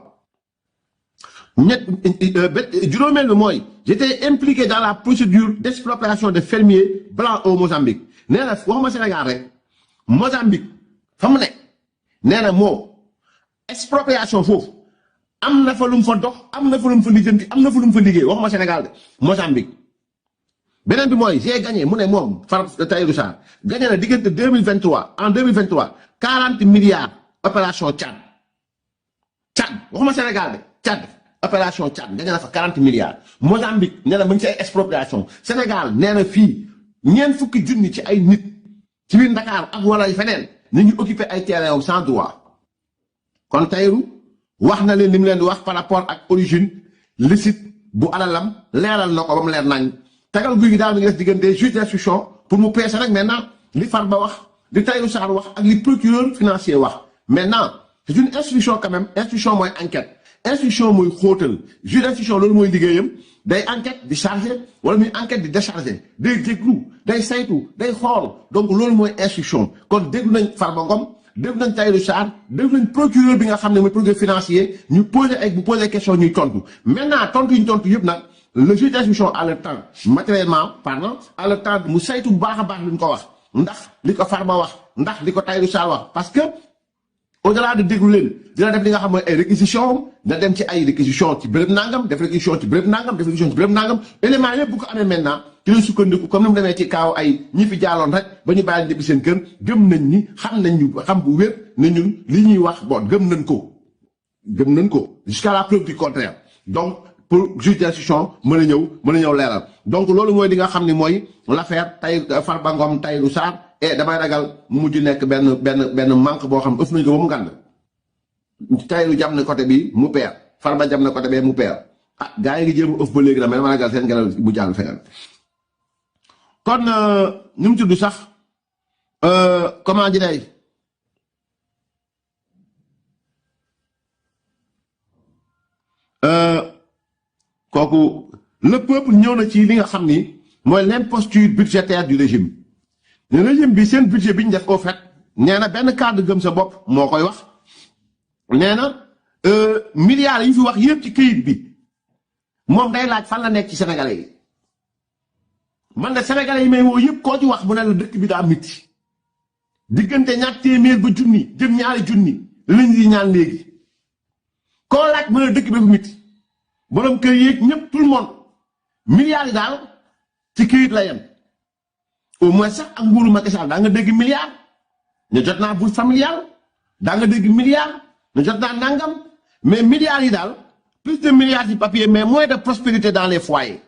juróomeel bi mooy j'étais impliqué dans la procédure d'expropriation de fermiers blancs au Mozambique nee na waxuma Sénégal rek Mozambique fa mu ne nee na moo expropriation foofu am na fa lu mu fa dox am na fa lu mu fa lijjanti am na fa lu mu fa liggéey waxuma Sénégal de Mozambique beneen bi mooy j'ai gagné mu ne moom Tahirou Sarr gagné na diggante 2023 en 2023 40 milliards opération Tchad waxuma Sénégal de Tchad opération Tchad gagné na fa 40 milliards Mozambique nee na mu ngi ci ay expropriation Sénégal nee na fii ñeent fukki junni ci ay nit ci biir Dakar ak wala feneen ñu ngi occupé ay terrain sans droit kon Tahirou wax na leen li mu leen di wax par rapport ak origine licite bu alalam leeral na ko ba mu leer nañ tagal guy gi daal mi ngi def diggante juge d'instruction pour mu peese nag maintenant li Farba wax li Tahirou Sarr wax ak li procureur financier wax maintenant c'est une instruction quand même instruction mooy enquête instruction mooy xóotal juge d'instruction loolu mooy liggéeyam day enquête di chargé wala muy enquête di déchargé day déglu day saytu day xool donc loolu mooy instruction kon déglu nañ Farba Ngom déglu nañ Tahirou Sarr déglu nañ procureur bi nga xam ne mooy procureur financier ñu posé question ñuy tontu maintenant tontu yi ñu tontu yëpp nag le juge d'instruction a le temps matériellement parlant a le temps mu saytu bu baax a baax li ñu ko wax ndax li ko Farba wax ndax li ko Tahirou Sarr wax parce que au-delà de déglu leen dina def li nga xam mooy ay réquisition na dem ci ay réquisition ci béréb nangam def réquisition ci béréb nangam def réquisition ci béréb nangam élément yëpp bu ko amee maintenant ci la sukkandiku comme ni mu demee ci kaaw ay ñi fi jaaloon rek ba ñu bàyyi depuis seen kër gëm nañ ni xam nañ ñu xam bu wér ne ñun li ñuy wax bon gëm nañ ko jusqu'à la preuve du contraire donc pour juge d'instruction mën a ñëw leeral donc loolu mooy li nga xam ni mooy l'affaire Farba Ngom Tahirou Sarr et damay ragal mu mujj nekk benn manque boo xam ëff nañ ko ba mu ngànd Tahirou jam na côté bi mu peer Farba jam na côté bee mu peer ah gars yi ngi jéem a ëff ba léegi nag mais dama ragal seen ngelaw bu jàll feneen kon ñu mu tudd sax comment dirais kooku le peuple ñëw na ci li nga xam ni mooy l'imposture budgétaire du régime le régime bi seen budget bi ñu def au fait nee na benn cadre gëm sa bopp moo koy wax nee na milliards yi fi wax yëpp ci këyit bi moom day laaj fan la nekk ci sénégalais yi man de sénégalais yi may woo yëpp koo ci wax mu ne la dëkk bi daa miti diggante ñaar téeméer ba junni jëm ñaari junni lañ di ñaan léegi koo laaj mu ne dëkk bi fu miti borom kër yeeg ñëpp tout le monde milliards yi daal ci këyit la yem au moins sax ak nguuru Macky Sall daa nga dégg milliards ñu jot naa bourse familiale daa nga dégg milliards ñu jot naa nangam mais milliards yi daal plus de milliards ci papier mais moins de prospérité dans les foyers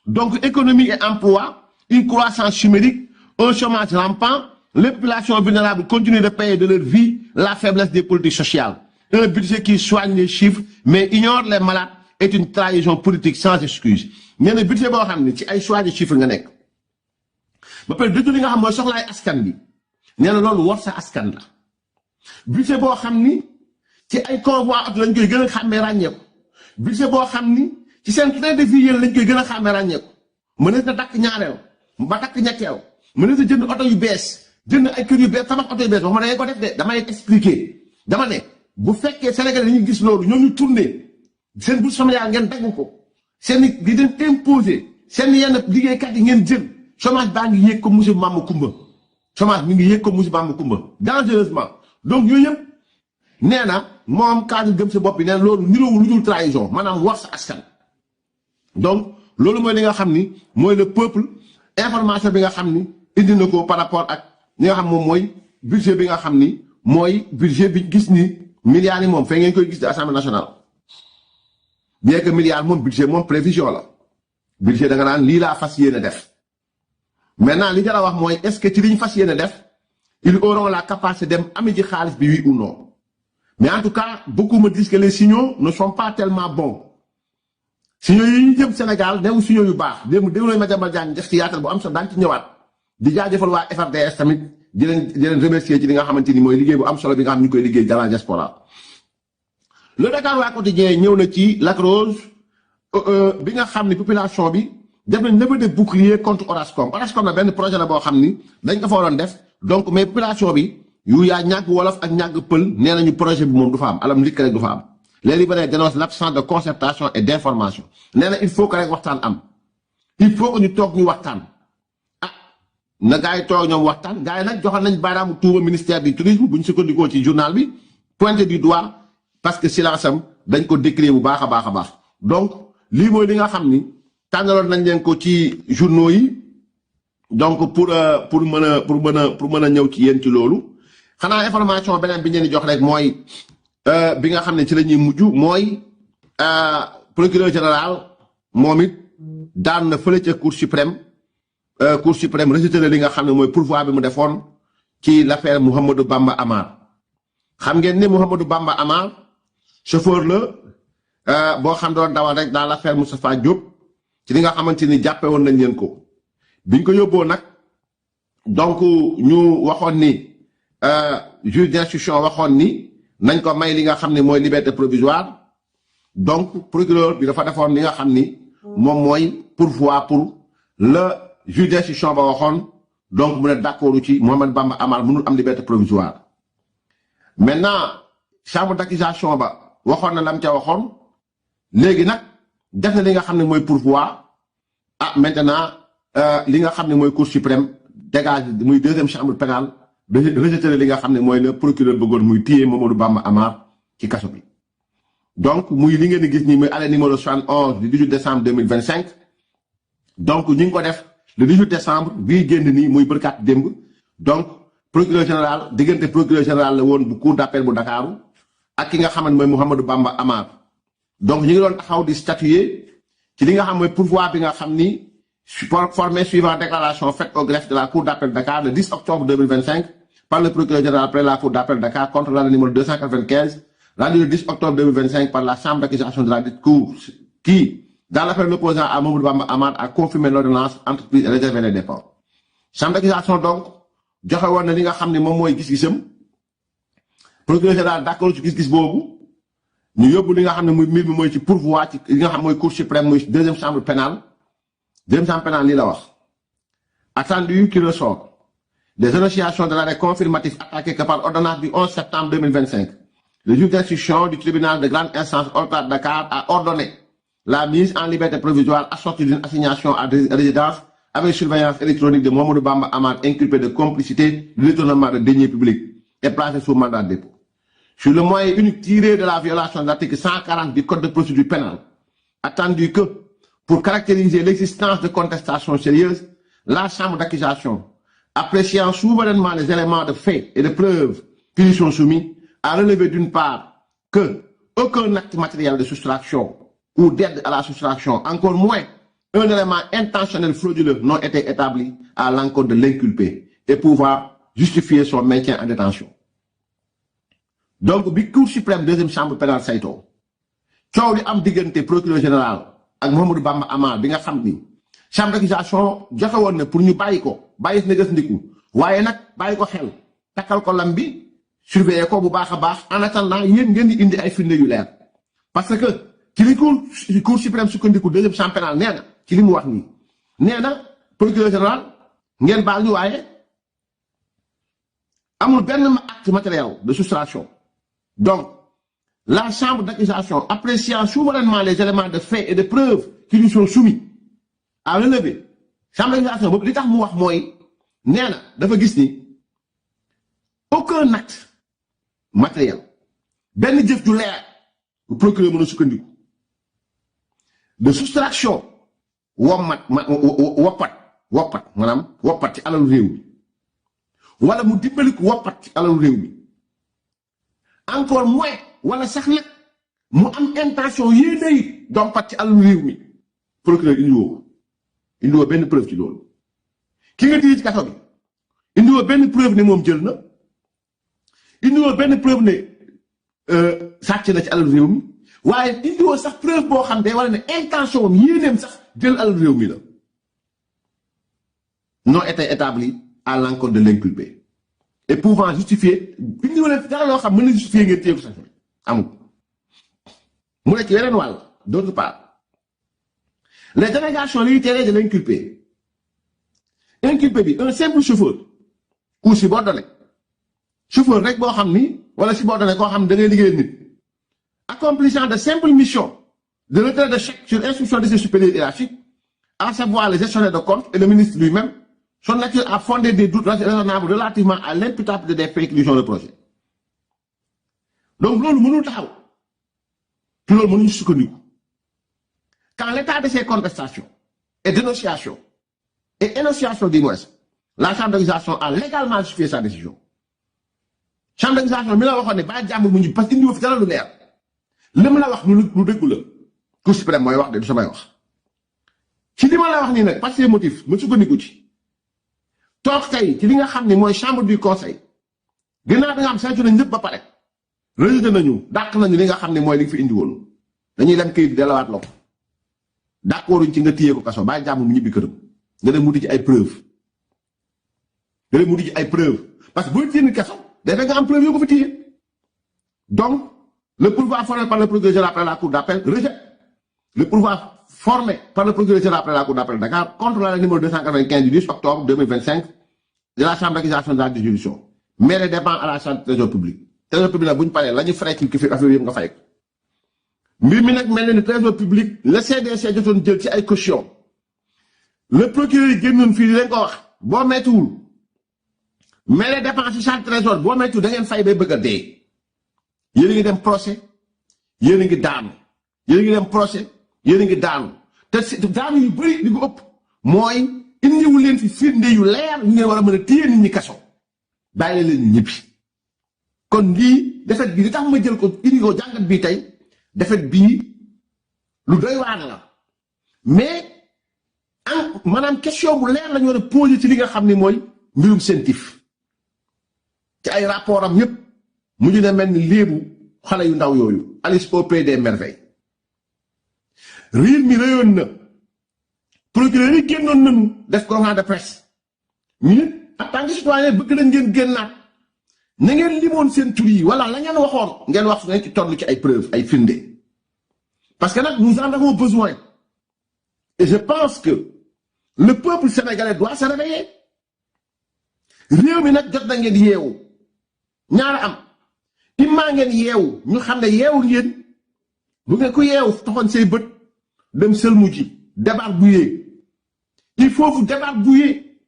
donc économie et emploi une croissance chimérique un chômage rampant, les populations vulnérables continuent de payer de leur vie la faiblesse des politiques sociales. Un budget qui soigne les chiffres, mais ignore les malades est une trahison politique sans excuse. Mais le budget boo xam ni ci ay choix de chiffres nga nekk ba pare dëgg li nga xam mooy soxlaay askan bi nee na loolu war sa askan la budget boo xam ni ci ay convoi ak lañ koy gën a xàmmee ràññeeku budget boo xam ni ci seen train de vie yéen lañ koy gën a xàmmee ràññeeku mënees na takk ñaareel ba takk ñetteel mënees na jënd oto yu bees jënd ay kër yu bees tabax oto yu bees wax ma ne ko def de damay expliquer dama ne bu fekkee Sénégal dañuy gis loolu ñoo ñu tourné seen bourse familiale ngeen dagg ko seen di leen imposé seen yenn liggéeykat yi ngeen jël chômage baa ngi yéeg ko monsieur Mama Kumba chômage mi ngi yéeg ko monsieur Mama Kumba dangereusement donc yooyu yëpp nee na moom cadre gëm sa bopp bi nee na loolu niroowul lu dul trahison maanaam war sa askan. donc loolu mooy li nga xam ni mooy le peuple information bi nga xam ni indi na ko par rapport ak li nga xam moom mooy budget bi nga xam ni mooy budget bi gis ni milliards yi moom fee ngeen koy gis de assemblée nationale. bien que milliard moom budget moom prévision la budget da nga naan lii laa fas yéene def maintenant li jar a wax mooy est-ce que ci li ñu fas yéene def ils auront la capacité dem ami ji xaalis bi oui ou non mais en tout cas beaucoup me disent que les signaux ne sont pas tellement bons signaux yi ñu jëm Sénégal newu signaux yu baax démb déglu nañu Madiambal Diagne def ci yaatal bu am solo daan ci ñëwaat di jaajëfal waa FRDS tamit di leen remercier ci li nga xamante ni mooy liggéey bu am solo bi nga xam ñu koy liggéey dans la diaspora. Le Dakar waa quotidien ñëw na ci Lac Rose bi nga xam ni population bi def nañ levée de bouclier contre Orascom na benn projet la boo xam ni dañ ko fa waroon def donc mais population bi yu yaa ñàkk wolof ak ñàkk pël nee nañu projet bi moom du fa am alam likk rek du fa am les libéraux dénoncent l'absence de concertation et d'information nee na il faut que rek waxtaan am il faut que ñu toog ñu waxtaan ah na gars yi toog ñoom waxtaan gars yi nag joxal nañ baaraamu tuuba ministère du tourisme bu ñu sukkandikoo ci journal bi pointé du doigt parce que silence am dañ ko décrire bu baax a baax a baax donc lii mooy li nga xam ni tànnaloon nañ leen ko ci journaux yi donc pour mën a ñëw ci yéen ci loolu xanaa information beneen bi ñu leen di jox rek mooy bi nga xam ne ci la ñuy mujj mooy procureur général moom it daan na fële ca cour suprême rejeté na li nga xam ne mooy pourvoi bi mu defoon ci l'affaire Mouhamadou Bamba Amar xam ngeen ne Mouhamadou Bamba Amar chauffeur la boo xam doon dawal rek dans l'affaire Moustapha Diop ci li nga xamante ni jàppe woon nañ leen ko biñ ko yóbboo nag donc ñu waxoon ni juge d'instruction waxoon ni nañ ko may li nga xam ne mooy liberté provisoire donc procureur bi dafa defoon li nga xam ni moom mooy pourvoi pour le juge d'instruction ba waxoon donc mu ne d'accord ci Mouhamadou Bamba Amar mënul am liberté provisoire maintenant chambre d'accusation ba waxoon na lam ca waxoon léegi nag def na li nga xam ne mooy pourvoi maintenant li nga xam ne mooy cour suprême dégage muy deuxième chambre pénale rejeté li nga xam ne mooy le procureur bëggoon muy téye Mamadou Bamba Amar ci kaso bi donc muy li ngeen di gis nii muy arrêt numéro 71 du 18 décembre 2025 donc ñu ngi ko def le 18 décembre bii génn nii muy bërkaat démb donc procureur général diggante procureur général la woon bu cour d'appel bu Dakar ak ki nga xam ne mooy Mouhamadou Bamba Amar donc ñu ngi doon taxaw di statuer ci li nga xam mooy pourvoi bi nga xam ni formé suivant déclaration faite au greffe de la cour d'appel de Dakar le 10 octobre 2025 par le procureur général près la cour d'appel de Dakar contre l'arrêt numéro 295 rendu le 10 octobre 2025 par la chambre d'accusation de la dite cour qui, dans l'affaire l'opposant à Mamadou Bamba Amar, a confirmé l'ordonnance entreprise et réservé les dépôts. Chambre d'accusation donc joxe woon na li nga xam ne moom mooy gis-gisam procureur général d'accord ci gis-gis boobu ñu yóbbu li nga xam ne muy mbir mi mooy ci pourvoi ci li nga xam mooy cour suprême muy deuxième chambre pénale lii la wax attendu qui ressort des énonciations de l'arrêt confirmatif attaqué que par ordonnance du 11 septembre 2025 le juge d'instruction du tribunal de grande instance hors de Dakar a ordonné la mise en liberté provisoire assortie d'une assignation à résidence avec surveillance électronique de Mamadou Bamba Amar inculpé de complicité de détournement de deniers publics et placé sous mandat de dépôt. Sur le moyen unique tiré de la violation de l'article 140 du Code de procédure pénale, attendu que, pour caractériser l'existence de contestations sérieuses, la chambre d'accusation, appréciant souverainement les éléments de fait et de preuves qui lui sont soumis, a relevé d'une part que aucun acte matériel de soustraction ou d'aide à la soustraction, encore moins un élément intentionnel frauduleux n'ont été établis à l'encontre de l'inculpé et pouvoir justifier son maintien en détention. Donc, bi Cour suprême deuxième chambre pénale sayto coow li am diggante procureur général ak Mamadou Bamba Amar bi nga xam ni chambre d'accusation joxe woon na pour ñu bàyyi ko bàyyi si neges ndiku waaye nag bàyyi ko xel takkal ko lam bi surveiller ko bu baax a baax en attendant yéen ngeen di indi ay firnde yu leer parce que ci li Cour suprême sukkandiku deuxième chambre pénale nee na ci li mu wax nii nee na procureur général ngeen baal ñu waaye amul benn acte matériel de soustraction. Donc, la chambre d'accusation, appréciant souverainement les éléments de fait et de preuve qui lui sont soumis, a relevé. Chambre d'accusation, li tax mu wax mooy nee na dafa gis ni aucun acte matériel benn jëf ju leer bu procureur mën a sukkandiku de soustraction woppat maanaam woppat ci alalu réew mi wala mu dimbali ko woppat ci alalu réew mi encore moins wala sax nag mu am intention yéene yi dompat ci alalu réew mi procureur indiwoo benn preuve ci loolu ki nga téye ci kaso bi indiwoo benn preuve ne moom jël na indiwoo benn preuve ne sàcc na ci alalu réew mi waaye indiwoo sax preuve boo xam ne wala ne intention am yéeneem sax jël alalu réew mi la n'ont été établis à l'encontre de l'inculpé et pouvant justifier indi wala dara loo xam mën na justifier ngeen téye ko sax amul mu ne ci yeneen wàll d'autre part les dénégations littéraires de l'inculpé bi un simple chauffeur ou subordonné chauffeur rek boo xam ni wala subordonné koo xam ne da ngay liggéeyal nit accomplissant de simples missions de retrait de chèque sur instruction de ses supérieurs hiérarchiques à savoir le gestionnaire de compte et le ministre lui-même. Son nature a fondé des doutes raisonnables relativement à l'imputabilité des faits qui lui sont reprochés. Donc, loolu mënul taxaw te loolu mënuñu sukkandiku quand l'état de ces contestations et dénonciations et énonciations du moins la chambre d'accusation a légalement justifié sa décision. Chambre d'accusation mi la waxoon ne bàyyi jàmbur mu ñu parce que indi fi dara lu leer li mu la wax lu dëggu la Cour suprême mooy wax de du samay wax ci li ma la wax nii nag parce que motif mu sukkandiku ci. toog tey ci li nga xam ne mooy chambre du conseil gannaaw da nga am saytu nañ ñëpp ba pare rejeté nañu dàq nañu li nga xam ne mooy li nga fi indi woon dañuy dem këyit delawaat la ko d'accorduñ ci nga téye ko kaso bàyyi jàmm mu ñibbi këram nga dem wuti ci ay preuve parce que boo téye kaso dafay nga am preuve yoo ko fi téye donc le pouvoir formé par le procureur général après la cour d'appel rejette le pouvoir formé par le procureur général après la cour d'appel de Dakar contre la numéro 295 du 10 octobre 2025 de la chambre d'accusation de la juridiction mais les dépenses à la chambre du trésor public nag bu ñu paree la ñu frais ci ki fi affaire yëpp nga fay ko mbir mi nag mel na ni trésor public le CDC jotoon jël ci ay caution le procureur yi génnoon fii leen ko wax boo mettiwul mais les dépenses ci chambre trésor boo mettiwul da ngeen fay bay bëgg a dee yéen a ngi dem procès yéen a ngi daanu yéen a ngi dem procès yéen a ngi daanu te daanu yu bëri li ko ëpp mooy indiwu leen fi firnde yu leer yu ngeen war a mën a téye nit ñi kaso bàyyi leen ñibbi kon lii defet bi li tax ma jël ko indi ko jàngat bii tey defet bii lu doy waar la mais maanaam question bu leer la ñu war a poser ci li nga xam ne mooy mbirum CENTIF ci ay rapport am yépp mujj na mel ni léebu xale yu ndaw yooyu Alice au pays des merveilles riir mi réyoon na procureur yi génnoon nañu def conférence de presse ñu en tant que citoyen bëgg nañ ngeen génnaat na ngeen limoon seen tur yi wala la ngeen waxoon ngeen wax su ngeen ci toll ci ay preuves ay firnde parce que nag nous en avons besoin et je pense que le peuple sénégalais doit se réveiller réew mi nag jot na ngeen yeewu ñaara am immaa ngeen yeewu ñu xam ne yeewu ngeen bu ngeen ko yeewu taxoon say bët dem sëlmu ji débarbouiller il faut vous débarbouiller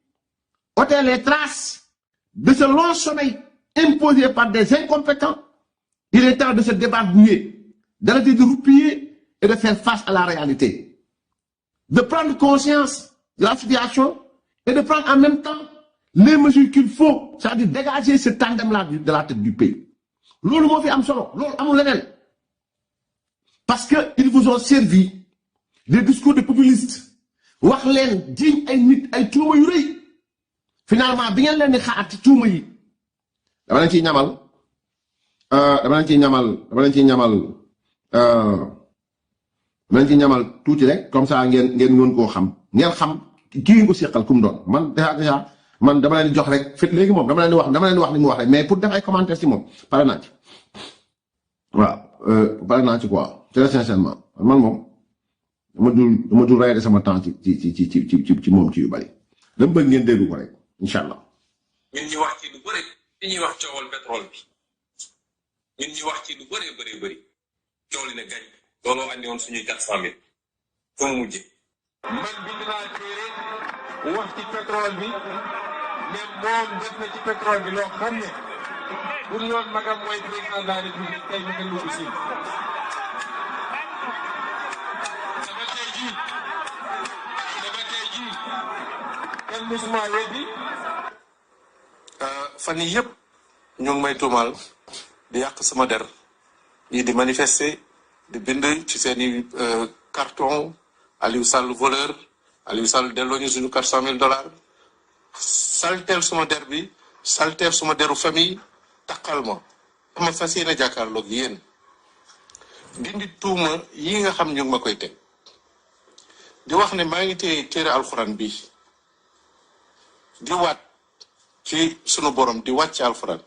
ôter les traces de ce long sommeil imposé par des incompétents. Il est temps de se débarbouiller, d'arrêter de roupiller et de faire face à la réalité, de prendre conscience de la situation et de prendre en même temps les mesures qu'il faut, c'est-à-dire dégager ce tandem-là de la tête du pays. Loolu moo fi am solo, loolu amul leneen. Parce que ils vous ont servi des discours de populistes, wax leen jiiñ ay nit ay tuuma yu rëy finalement bi ngeen leen di xaar ci tuuma yi dama leen ciy ñamal tuuti rek comme ça ngeen mën koo xam ngeen xam kii ngeen ko seqal ku mu doon man déjà man dama leen di jox rek fit léegi moom dama leen di wax ni mu wax rek mais pour def ay commentaires ci moom pare naa ci waaw pare naa ci quoi très sincèrement man moom dama dul rayé sama temps ci moom ci yu bari dama bëgg ngeen dégg ko rek incha allah. ñun ñu wax ci lu bëri li ñuy wax coowal pétrole bi ñun ñu wax ci lu bëri coow li ne gañ looloo andi woon suñuy 400 000 fu mu mujjee. man bind naa téere wax ci pétrole bi ne moom def na ci pétrole bi loo xam ne pour yoon magam mooy président de la république tey ñu ngi lu aussi. dama tey jii kenn musuma weddi. fan yii yëpp ñu ngi may tuumaal di yàq sama der ñii di manifester di bind ci seeni carton Aliou Sall voleur Aliou Sall delloo ñu suñu $400,000 salteel suma der bi salteel suma deru famille takkal ma fas yéene jàkkaarloog yéen dindi tuuma yi nga xam ñu ngi ma koy teg di wax ne maa ngi téere alxuraan bi di waat ci sunu borom di wàcc alxuraan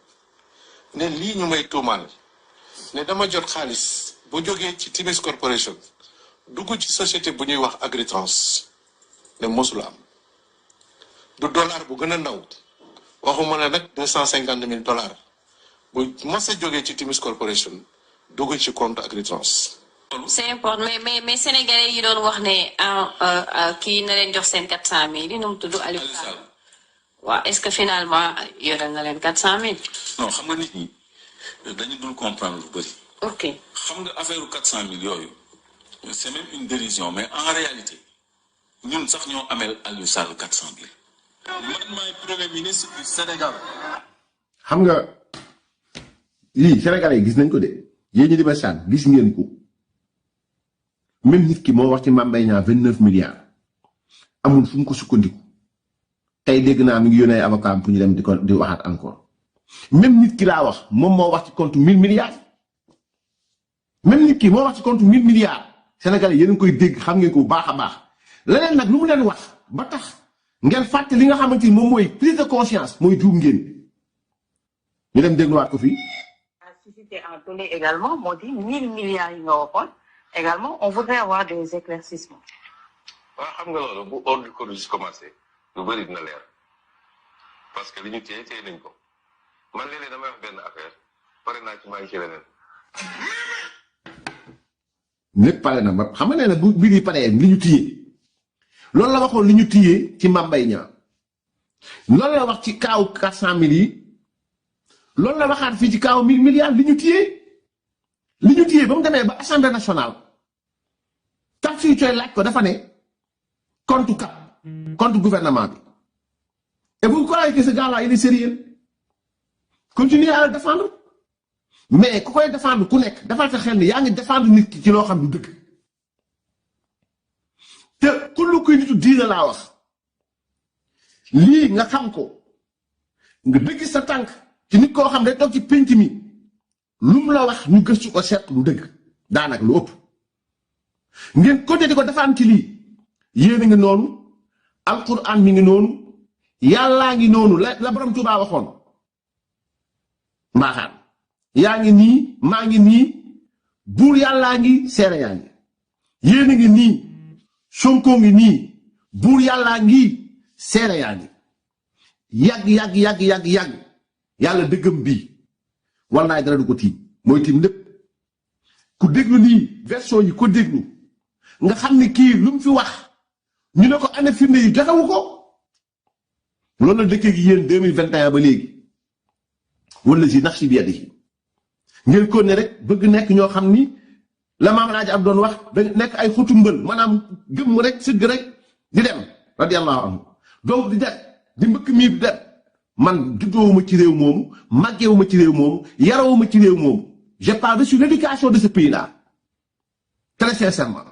ne lii ñu may tuumaal ne dama jot xaalis bu jógee ci Timis Corporation dugg ci société bu ñuy wax Agritrans ne mosula am du dollar bu gën a ndaw waxuma ne nag $250,000 bu mos a jógee ci Timis Corporation dugg ci compte Agritrans. c'est important mais sénégalais yi doon wax ne kii na leen jox seen 400,000 li nu mu tudd Aliou Sall waaw est-ce que finalement yoral na leen 400,000. non xam nga nit ñi dañu dul comprendre lu bëri. ok xam nga affaire 400,000 yooyu c'est même une dérision mais en réalité ñun sax ñoo amel Aliou Sall 400,000. man maay premier ministre du Sénégal. xam nga lii Sénégalais yi gis nañ ko de yéen ñi di ba sànn gis ngeen ko même nit ki moo wax ci Mame Mbaye Niang 29 milliards amul fu mu ko sukkandiku tey dégg naa mi ngi yónnee avocat pour ñu dem di waxaat encore même nit ki laa wax moom moo wax ci compte 1000 milliards même nit ki moo wax ci compte 1000 milliards Sénégalais yéen a ngi koy dégg xam ngeen ko bu baax a baax leneen nag lu mu leen wax ba tax ngeen fàtte li nga xamante ni moom mooy prise de conscience mooy juum ngeen ñu dem dégluwaat ko fii. C'était en donné également, m'ont dit 1000 milliards d'euros. Également, on voudrait avoir des éclaircissements. waaw xam nga loolu bu ordre du corps commencé lu bëri dina leer parce que li ñu téye nañ ko man léeg-léeg damay wax benn affaire pare naa ci maa ngi ci leneen. lépp pare na ba xam nga ne bu mbir yi paree li ñu téye loolu la waxoon li ñu téye ci Mame Mbaye Niang loolu la wax ci kaaw 400,000 yi loolu la waxaat fii ci kaaw 1000 milliards li ñu téye ba mu demee ba assemblée nationale tax fii cooy laaj ko dafa ne compte cap compte gouvernement bi et vous croyez que ce gars-là il est sérieux continuez à le défendre mais ku koy défendre ku nekk dafa sa xel ni yaa ngi défendre nit ki ci loo xam du dëgg te kullu kuy nitu diina laa wax lii nga xam ko nga dëgg sa tànk ci nit koo xam ne toog ci pénc mi lu mu la wax ñu gëstu ko seet lu dëgg daanaka lu ëpp ngeen côté di ko defaan ci lii yéen a ngi noonu alquran mi ngi noonu yàllaa ngi noonu la borom Tuubaa waxoon mbaaxaan yaa ngi nii maa ngi nii buur yàllaa ngi seere yaa ngi yéen a ngi nii Sonko ngi nii buur yàllaa ngi seere yaa ngi yàgg yàlla dëggam bii wallaay dara du ko tiim mooy tiim lépp ku déglu nii version yi ko déglu nga xam ne kii lu mu fi wax ñu ne ko ana firnde yi joxewu ko loolu la dëkkee gi yéen 2021 ba léegi wala si nax si biir yi ngeen ko ne rek bëgg nekk ñoo xam ni la maam Alaaji ab doon wax da nekk ay xutu mbël maanaam gëm rek sëgg rek di dem radiyallahu anhu donc di dem di mbëkk mii di dem man juddoowuma ci réew moomu màggeewuma ci réew moomu yarawuma ci réew moomu j'ai pas reçu l'éducation de ce pays là très sincèrement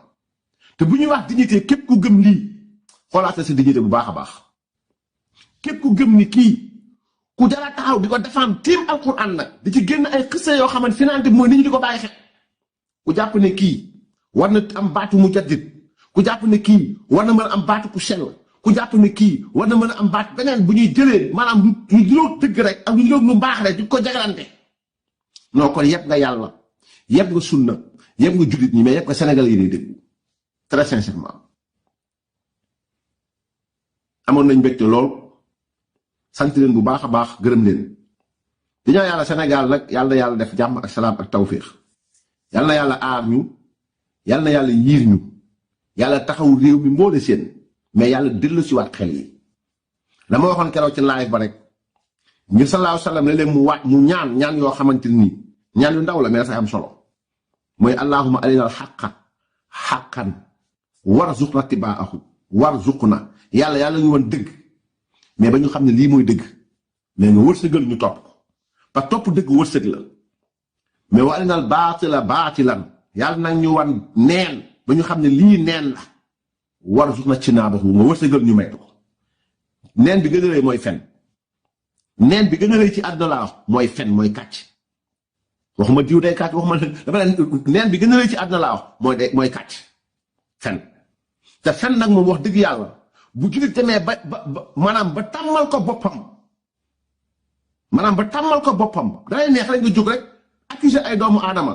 te bu ñuy wax dignité képp ku gëm lii xoolaatal sa dignité bu baax a baax képp ku gëm ni kii ku jara taxaw di ko défendre tiim alquran nag di ci génn ay xissa yoo xamante finante mooy nit ñi di ko bàyyi xel ku jàpp ne kii war na am baatu mu jaddit ku jàpp ne kii war na mën a am baatu ku sell ku jàpp ne kii war na mën a am baat beneen bu ñuy jëlee maanaam lu juróog dëgg rek ak lu juróog lu baax rek di ko jagalante non kon yëpp nga yàlla yëpp nga sunna yëpp nga jullit ñi mais yëpp nga Sénégal yi day dégg très sincèrement amoon nañ mbégte lool sant leen bu baax a baax gërëm leen di ñaan yàlla Sénégal nag yàlla na yàlla def jàmm ak salaam ak tawféex yàlla na yàlla aar ñu yàlla na yàlla yiir ñu yàlla taxaw réew mi mboole seen mais yàlla dellu si waat xel yi dama waxoon keroog ci live ba rek ngir sallallahu alayhi wa sallam léeg-léeg mu waat mu ñaan yoo xamante ni ñaan yu ndaw la mais dafay am solo mooy allahumma arinal xaqa xaqan warzuqna tibaahu warzuqna yàlla ñu woon dëgg mais ba ñu xam ne lii mooy dëgg mais nga wërsëgal ñu topp ko parce que topp dëgg wërsëg la mais wa arinal baatila baatilan yàlla nag ñu wan neen ba ñu xam ne lii neen la warzuqna ijtinaabahu nga wërsëgal ñu maytu ko neen bi gën a rëy mooy fen neen bi gën a rëy ci àdduna laa mooy fen mooy kàcc waxuma diw day kàcc waxuma dafa neen bi gën a rëy ci àdduna laa mooy kàcc fen te fen nag moom wax dëgg yàlla bu jullit demee ba maanaam ba tàmmal ko boppam dalay neex rek nga jóg rek accuser ay doomu aadama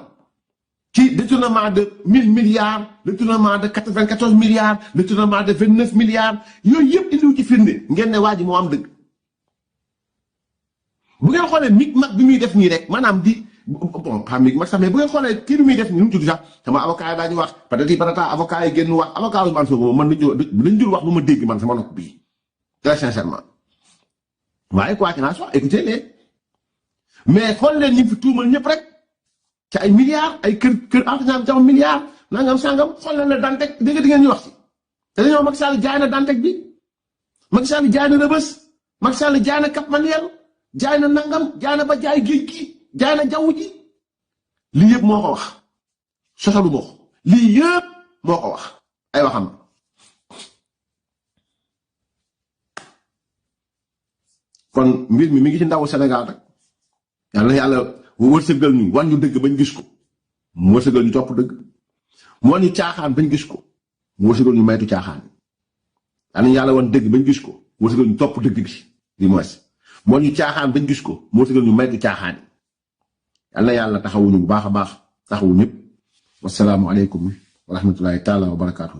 ci détournement de 1000 milliards détournement de 94 milliards détournement de 29 milliards yooyu yëpp indiwu ci firnde ngeen ne waa ji moo am dëgg bu ngeen xoolee mig mag bi muy def nii rek maanaam di bon xam mig mag sax mais bu ngeen xoolee kii bi muy def nii nu mu tudd sax sama avocat yi daañu wax peut-être patata avocat yi génn wax avocat Ousmane Sonko man dañ jur wax lu ma dégg man sama nopp bii très sincèrement waaye quoi qu'il en soit écoutez les mais xool leen ñi fi tuumal ñëpp rek ci ay milliards ay kër enseignant jam milliards nangam sangam xool leen la Dantec dégg di ngeen ñu wax ci te dañoo Macky Sall jaay na Dantec bi Macky Sall jaay na Rebeuss Macky Sall jaay na Cap Manuel jaay na nangam jaay na ba jaay géej gi jaay na jaww ji lii yëpp moo ko wax sosalu moo ko lii yëpp moo ko wax ay waxam kon mbir mi ngi ci ndawu Sénégal rek yàlla wërsëgal ñu wan ñu dëgg bañ gis ko mu wërsëgal ñu topp dëgg mu wan ñu caaxaan bañ gis ko mu wërsëgal ñu maytu caaxaan yàlla wan dëgg bañ gis ko mu wërsëgal ñu topp dëgg bi di moins moo ñu caaxaan bañ gis ko mu wërsëgal ñu maytu caaxaan yàlla taxawuñu bu baax a baax taxawu ñëpp wasalaamu aleykum wa rahmatullahi taala wa barakaatu.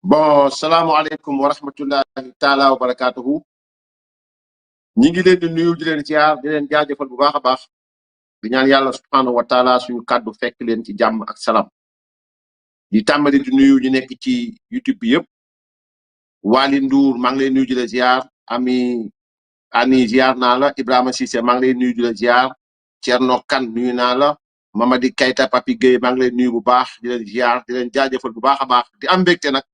bon salaamualeykum wa rahmatullahi taala wa barakaatuhu ñi ngi leen di nuyu di leen ziar di leen jaajëfal bu baax a baax di ñaan yàlla subhanahu wa taala suñu kàddu fekk leen ci jàmm ak salaam di tàmbali di nuyu ñu nekk ci YouTube bi yëpp Waly Ndour maa ngi lay nuyu di la ziar Ani ziar naa la Ibrahima Cissé maa ngi lay nuyu di la ziar Thierno Kane nuyu naa la Mamadi Kayta Papi Gueye maa ngi lay nuyu bu baax di leen ziar di leen jaajëfal bu baax a baax di am mbégte nag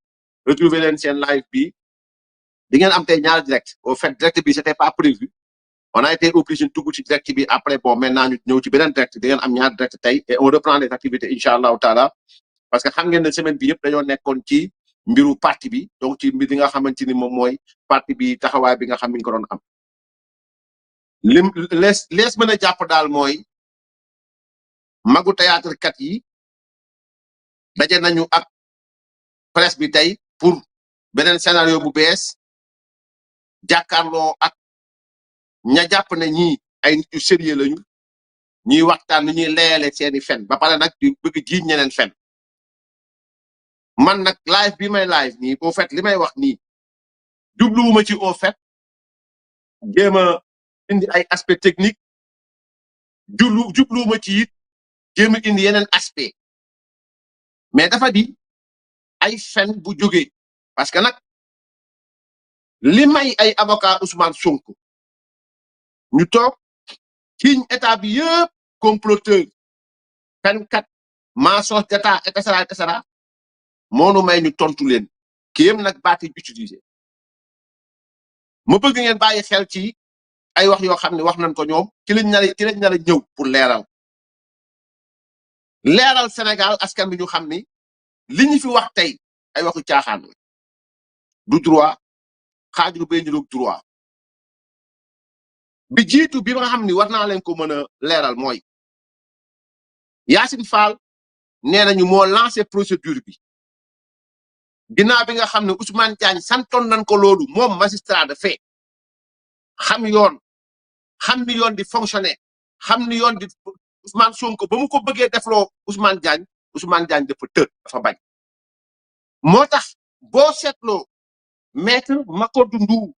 retrouver leen seen live bi di ngeen am tey ñaar direct au fait direct bi c'était pas prévu on a été obligé de dugg ci direct bi après bon maintenant ñu ñëw ci beneen direct di ngeen am ñaar direct tey et on reprend les activités incha allahu taala parce que xam ngeen ne semaine bi yëpp dañoo nekkoon ci mbiru parti bi donc ci mbir li nga xamante ni moom mooy parti bi taxawaay bi nga xam ni ñu ko doon am lees mën a jàpp daal mooy magu théâtre kat yi daje nañu ak presse bi tey pour beneen scénario bu bees jàkkaarloo ak ña jàpp ne ñii ay nit yu sérieux lañu ñuy waxtaan ni ñuy leeyale seeni fen ba pare nag di bëgg jiiñ ñeneen fen man nag live bi may live nii au fait li may wax nii jubluwuma ci au fait jéem a indi ay aspect technique jubluwuma ci it jéem a indi yeneen aspect mais dafa di ay fen bu jógee parce que nag li may ay avocat Ousmane Sonko ñu toog ciñ état bi yëpp comploteur fenkat mensonge d'état et cetera moonu may ñu tontu leen kéem nag baati utiliser ma bëgg ngeen bàyyi xel ci ay wax yoo xam ne wax nañ ko ñoom ci lañ nar a ñëw pour leeral Sénégal askan bi ñu xam ni li ñu fi wax tey ay waxu caaxaan du droit xaajul bay niroog droit bi jiitu bi nga xam ni war naa leen ko mën a leeral mooy Yacine Fall nee nañu moo lancé procédure bi ginnaaw bi nga xam ne Ousmane Diagne santoon nañ ko loolu moom magistrat de fait xam yoon xam ni yoon di fonctionner xam ni yoon di Ousmane Sonko ba mu ko bëggee defloo Ousmane Diagne dafa tër dafa bañ moo tax boo seetloo maître Macodou Ndour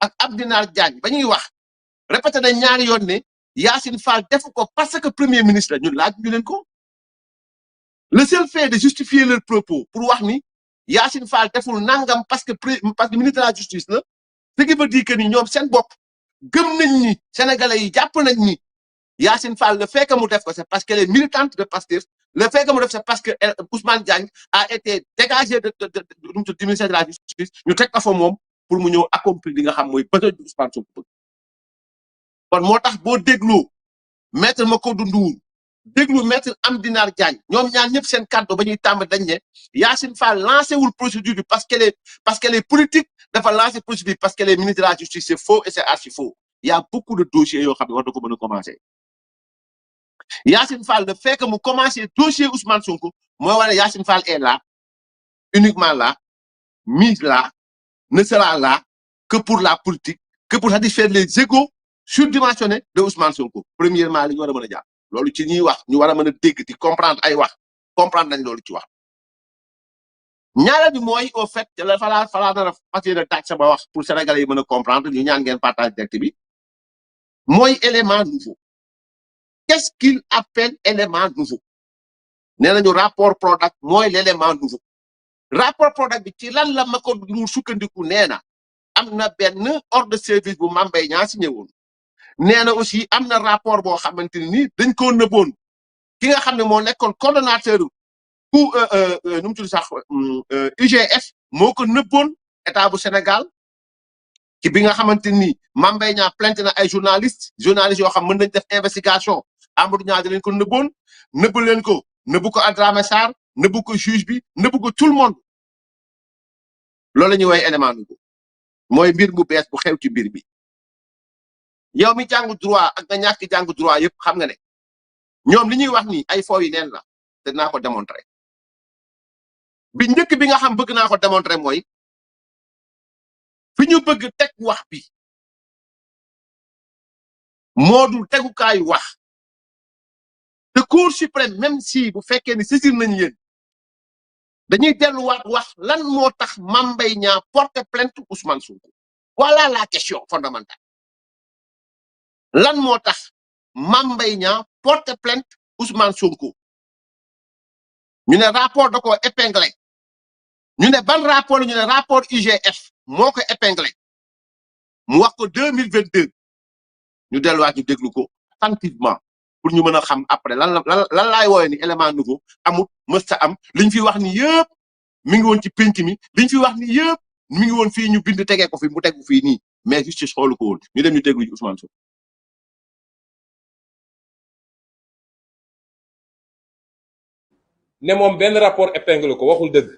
ak Abdinar Diagne ba ñuy wax répété na ñaari yoon ne Yacine Fall defu ko parce que premier ministre la ñun laaj ñu leen ko le seul fait de justifier leur propos pour wax ni Yacine Fall deful nangam parce que ministre de la justice la ce qui veut dire que ni ñoom seen bopp gëm nañ ni sénégalais yi jàpp nañ ni Yacine Fall le fait que mu def ko c'est parce qu'elle est militante de Pastef le fait que mu def c'est parce que Ousmane Diagne a été dégagé du ministère de la justice ñu teg ko fa moom pour mu ñëw accomplir li nga xam mooy besoin de Ousmane Sonko kon moo tax boo dégloo maître Macodou Ndour déglu maître Abdinar Diagne ñoom ñaar ñëpp seen kàddu ba ñuy tàmbali dañ ne Yacine Fall lancé wul procédure bi parce qu'elle est politique dafa lancé procédure parce qu'elle est ministre de la justice c'est faux et c'est archi faux il y a beaucoup de dossiers yoo xam ne war na ko mën a commencer Yacine Fall le fait que mu commencer dossier Ousmane Sonko mooy wane Yacine Fall est là uniquement là mise là ne sera là que pour la politique que pour satisfaire les égos surdimensionnés de Ousmane Sonko premièrement li ñu war a mën a jàpp loolu ci ñuy wax ñu war a mën a dégg di comprendre ay wax comprendre nañ loolu ci wax ñaareel bi mooy au fait la falaa dara fas yéene taaj sama wax pour sénégalais yi mën a comprendre ñu ñaan ngeen partage direct bi mooy élément nouveau qu'est-ce qu'il appelle élément nouveau nee nañu rapport Prodac mooy l'élément nouveau rapport Prodac bi ci lan la ma ko lu sukkandiku nee na am na benn ordre de service bu Mame Mbaye Niang signé woon nee na aussi am na rapport boo xamante ni dañ koo nëbboon ki nga xam ne moo nekkoon coordonnateur bu nu mu tudd sax UGF moo ko nëbboon état bu Sénégal ci bi nga xamante ni Mame Mbaye Niang plainte na ay journalistes yoo xam mën nañ def investigation Amadou Niang da leen ko nëbboon nëbb leen ko nëbbu ko Adramé Sarr nëbbu ko juge bi nëbbu ko tout le monde loolu la ñuy woowee élément nouveau mooy mbir mu bees bu xew ci mbir bi yow mi jàng droit ak nga ñàkk jàng droit yëpp xam nga ne ñoom li ñuy wax ni ay fo yi neen la te naa ko démontrer bi njëkk bi nga xam bëgg naa ko démontrer mooy fi ñu bëgg teg wax bi moo dul tegukaayu wax te cour suprême même si bu fekkee ni saisir nañ leen dañuy delluwaat wax lan moo tax Mame Mbaye Niang porte plainte Ousmane Sonko voilà la question fondamentale lan moo tax Mame Mbaye Niang porte plainte Ousmane Sonko ñu ne rapport da ko épinglé ñu ne ban rapport ñu ne rapport IGF moo ko épinglé mu wax ko 2022 ñu delluwaat ñu déglu ko attentivement pour ñu mën a xam après lan laay wooye ni élément nouveau amut mësta am liñ fi wax ni yëpp mi ngi woon ci pénc mi liñ fi wax ni yëpp mi ngi woon fii ñu bind tegee ko fi mu tegu fii nii mais justice xoolu ko woon ñu dem ñu déglu ci Ousmane Sonko. ne moom benn rapport épingle ko waxul dëgg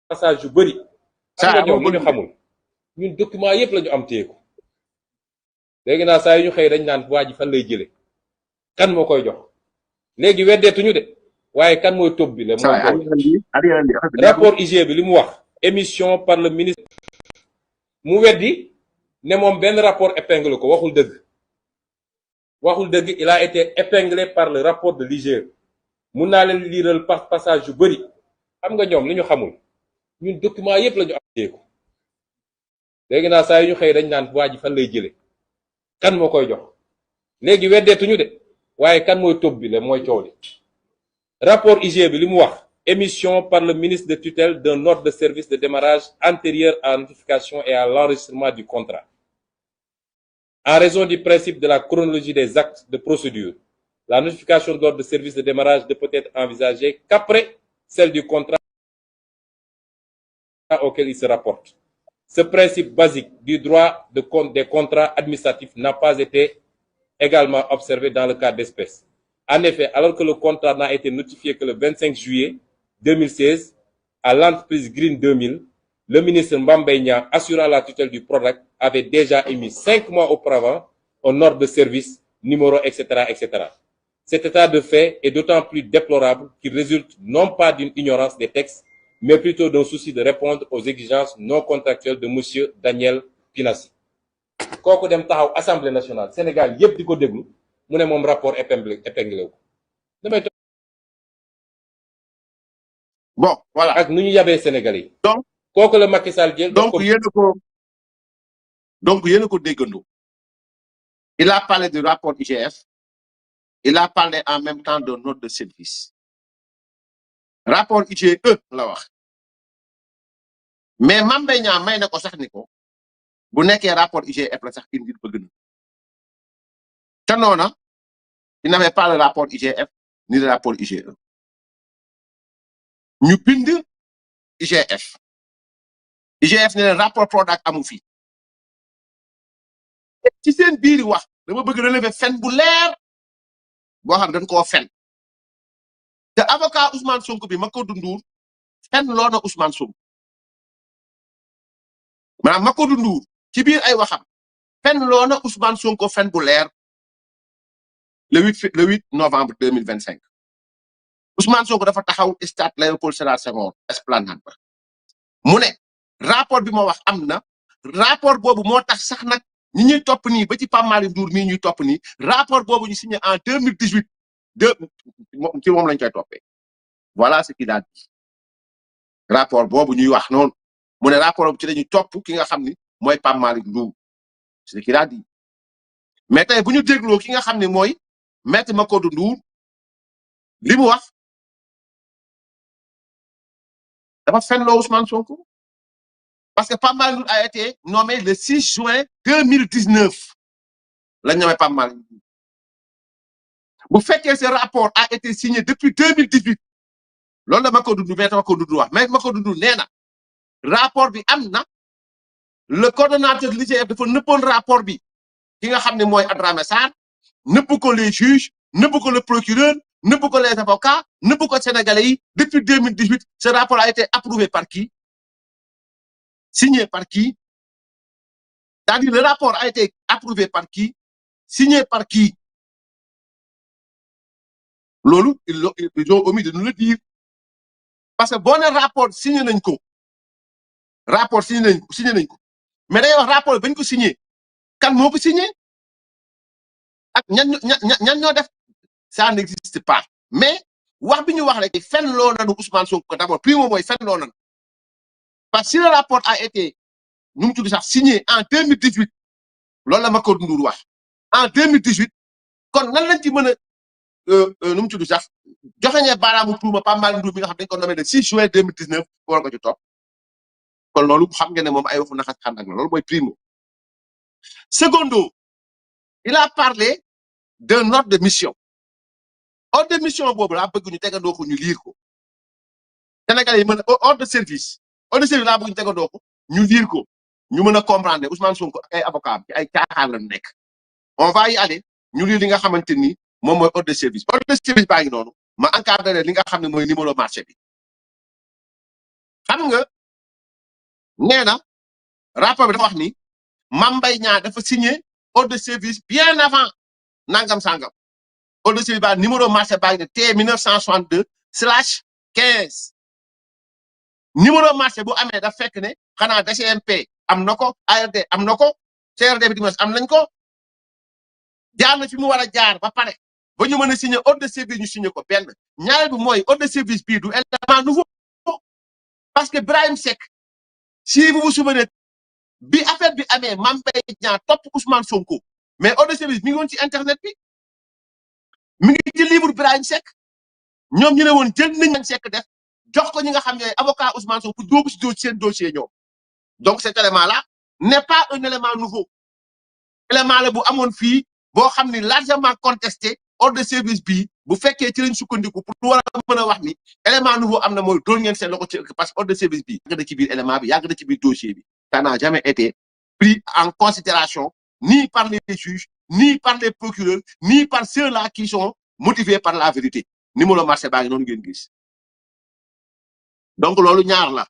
passage yu bëri xam nga ñoom li ñu xamul ñun document yëpp la ñu am téyeku léegi naa saa yu ñu xëy dañ naan waa ji fan lay jële kan moo koy jox léegi weddeetuñu de waaye kan mooy topp bi le rapport IG bi li mu wax émission par le ministre mu weddi ne moom benn rapport épingle ko waxul dëgg il a été épinglé par le rapport de l'IGE mun naa leen liiral passage yu bëri xam nga ñoom li ñu xamul ñun document yëpp la ñu am téyeku léegi naa saa yu ñu xëy dañ naan waa ji fan lay jële kan moo koy jox léegi weddeetuñu de waaye kan mooy topp bi le mooy coow li rapport IG bi li mu wax émission par le ministre de tutelle d'un ordre de service de démarrage antérieur à la notification et à l'enregistrement du contrat. En raison du principe de la chronologie des actes de procédure, la notification d'ordre de service de démarrage ne peut être envisagée qu'après celle du contrat auquel il se rapporte. Ce principe basique du droit des contrats administratifs n'a pas été également observé dans le cas d'espèce. En effet, alors que le contrat n'a été notifié que le 25 juillet 2016 à l'entreprise Green 2000, le ministre Mbaye Niang, assurant la tutelle du PRODAC, avait déjà émis 5 mois auparavant un ordre de service, numéro, etc., etc. Cet état de fait est d'autant plus déplorable qu'il résulte non pas d'une ignorance des textes, mais plutôt d'un souci de répondre aux exigences non contractuelles de monsieur Daniel Pinassi. kooku dem taxaw Assemblée nationale Sénégal yépp di ko déglu mu ne moom rapport épinglé ko damay toog bon voilà ak nu ñu yabee Sénégalais yi. donc kooku la Macky Sall jël. donc yéen a ko déggandoo. Il a parlé du rapport IGF. Il a parlé en même temps de note de service. Rapport IGE la wax. Mais Mame Mbaye Niang may na ko sax ni ko bu nekkee rapport IGF la sax indi bëgg na. Te noona il n'avait pas le rapport IGF ni le rapport IGE. Ñu bind IGF. IGF ne leen rapport PRODAC amu fi. Ci seen biir wax dama bëgg relever fen bu leer boo xam dañ koo fen. Te avocat Ousmane Sonko bi Makodou Ndour fen loo na Ousmane Sonko. Maanaam Makodou Ndour ci biir ay waxam fen loo na Ousmane Sonko fen bu leer le 8 novembre 2025. Ousmane Sonko dafa taxaw stade Léopold Sédar Senghor Esplanade ba mu ne rapport bi ma wax am na rapport boobu moo tax sax nag ñi ñuy topp nii ba ci Pape Malick Ndour mii ñuy topp nii rapport boobu ñu signé en 2018 ci moom lañ koy toppee. Voilà ce qu'il a dit. Rapport boobu ñuy wax noonu mu ne rapport boobu ci lañuy topp ki nga xam ni mooy Pape Malick Ndour c'est ce qu'il a dit. Mais tey bu ñu dégloo ki nga xam ne mooy Maître Makodou Ndour li mu wax dafa fenloo Ousmane Sonko parce que Pape Malick Ndour a été nommé le 6 juin 2019 la nommé Pape Malick Ndour. Bu fekkee ce rapport a été signé depuis 2018 loolu la Makodou Ndour Maître Makodou Ndour wax mais Makodou Ndour nee na rapport bi am na le coordonnateur de l'IGF dafa nëppoon rapport bi ki nga xam ne mooy Adramé Sarr nëpp ko les juges nëpp ko le procureur nëpp ko les avocats nëpp ko Sénégalais yi depuis 2018 ce rapport a été approuvé par qui? Signé par qui? C'est-à-dire le rapport a été approuvé par qui? Signé par qui? Loolu ils ont omis de nous le dire parce que bon rapport signé nañ ko rapport signé nañ ko mais day wax rapport bañ ko signé kan moo ko signé ak ñan ñoo def ça n'existe pas mais wax bi ñu wax rek fen loo nañu Ousmane Sonko d'abord primo mooy fen loo nañu parce que si le rapport a été nu mu tudd sax signé en 2018 loolu la Makodou Ndour wax en 2018 kon nan lañ ci mën a nu mu tudd sax joxeñee baaraamu tuuma Pape Malick Ndour bi nga xam dañ ko nommé le 6 juin 2019 war ko ci topp kon loolu xam ngeen ne moom ay waxu naxas xandak la loolu mooy primo. Secondo, il a parlé d'un ordre de mission. Ordre de mission boobu laa bëgg ñu tegandoo ko ñu lire ko Sénégalais yi mën a ordre de service laa bëgg ñu tegandoo ko ñu lire ko ñu mën a comprendre Ousmane Sonko ak ay avocat ci ay caaxaan la nekk. On va y aller ñu lire li nga xamante ni moom mooy ordre de service baa ngi noonu ma encadré li nga xam ne mooy numéro marché bi. xam nga nee na rapport bi dafa wax ni Mame Mbaye Niang dafa signé ordre de service bien avant nangam sangam ordre de service ba numéro marché baa ngi ne T 1962/15 numéro marché bu amee daf fekk ne xanaa DCMP am na ko ARD am na ko CRD bi dimanche am nañ ko jaar na fi mu war a jaar ba pare ba ñu mën a signé ordre de service ñu signé ko benn ñaareel bi mooy ordre de service bii du élément nouveau parce que Birahim Seck si vous vous souvenez bi affaire bi amee Mame Mbaye Niang topp Ousmane Sonko mais ordre de service mi ngi woon ci internet bi mi ngi ci livre Birahim Seck ñoom ñu ne woon jël nañ Seck def jox ko ñi nga xam ne avocat Ousmane Sonko pour doobu si seen dossier ñoom donc cet élément là n'est pas un élément nouveau élément la bu amoon fii boo xam ni largement contesté ordre de service bii bu fekkee ci lañ sukkandiku pour war a mën a wax ni élément nouveau am na mooy doon ngeen seen loxo ci parce que ordre de service bii yàgg na ci biir élément bi yàgg na ci biir dossier bi ça n'a jamais été pris en considération ni par les juges ni par les procureurs ni par ceux-là qui sont motivé par la vérité numéro marché baa ngi noonu ngeen gis donc loolu ñaar la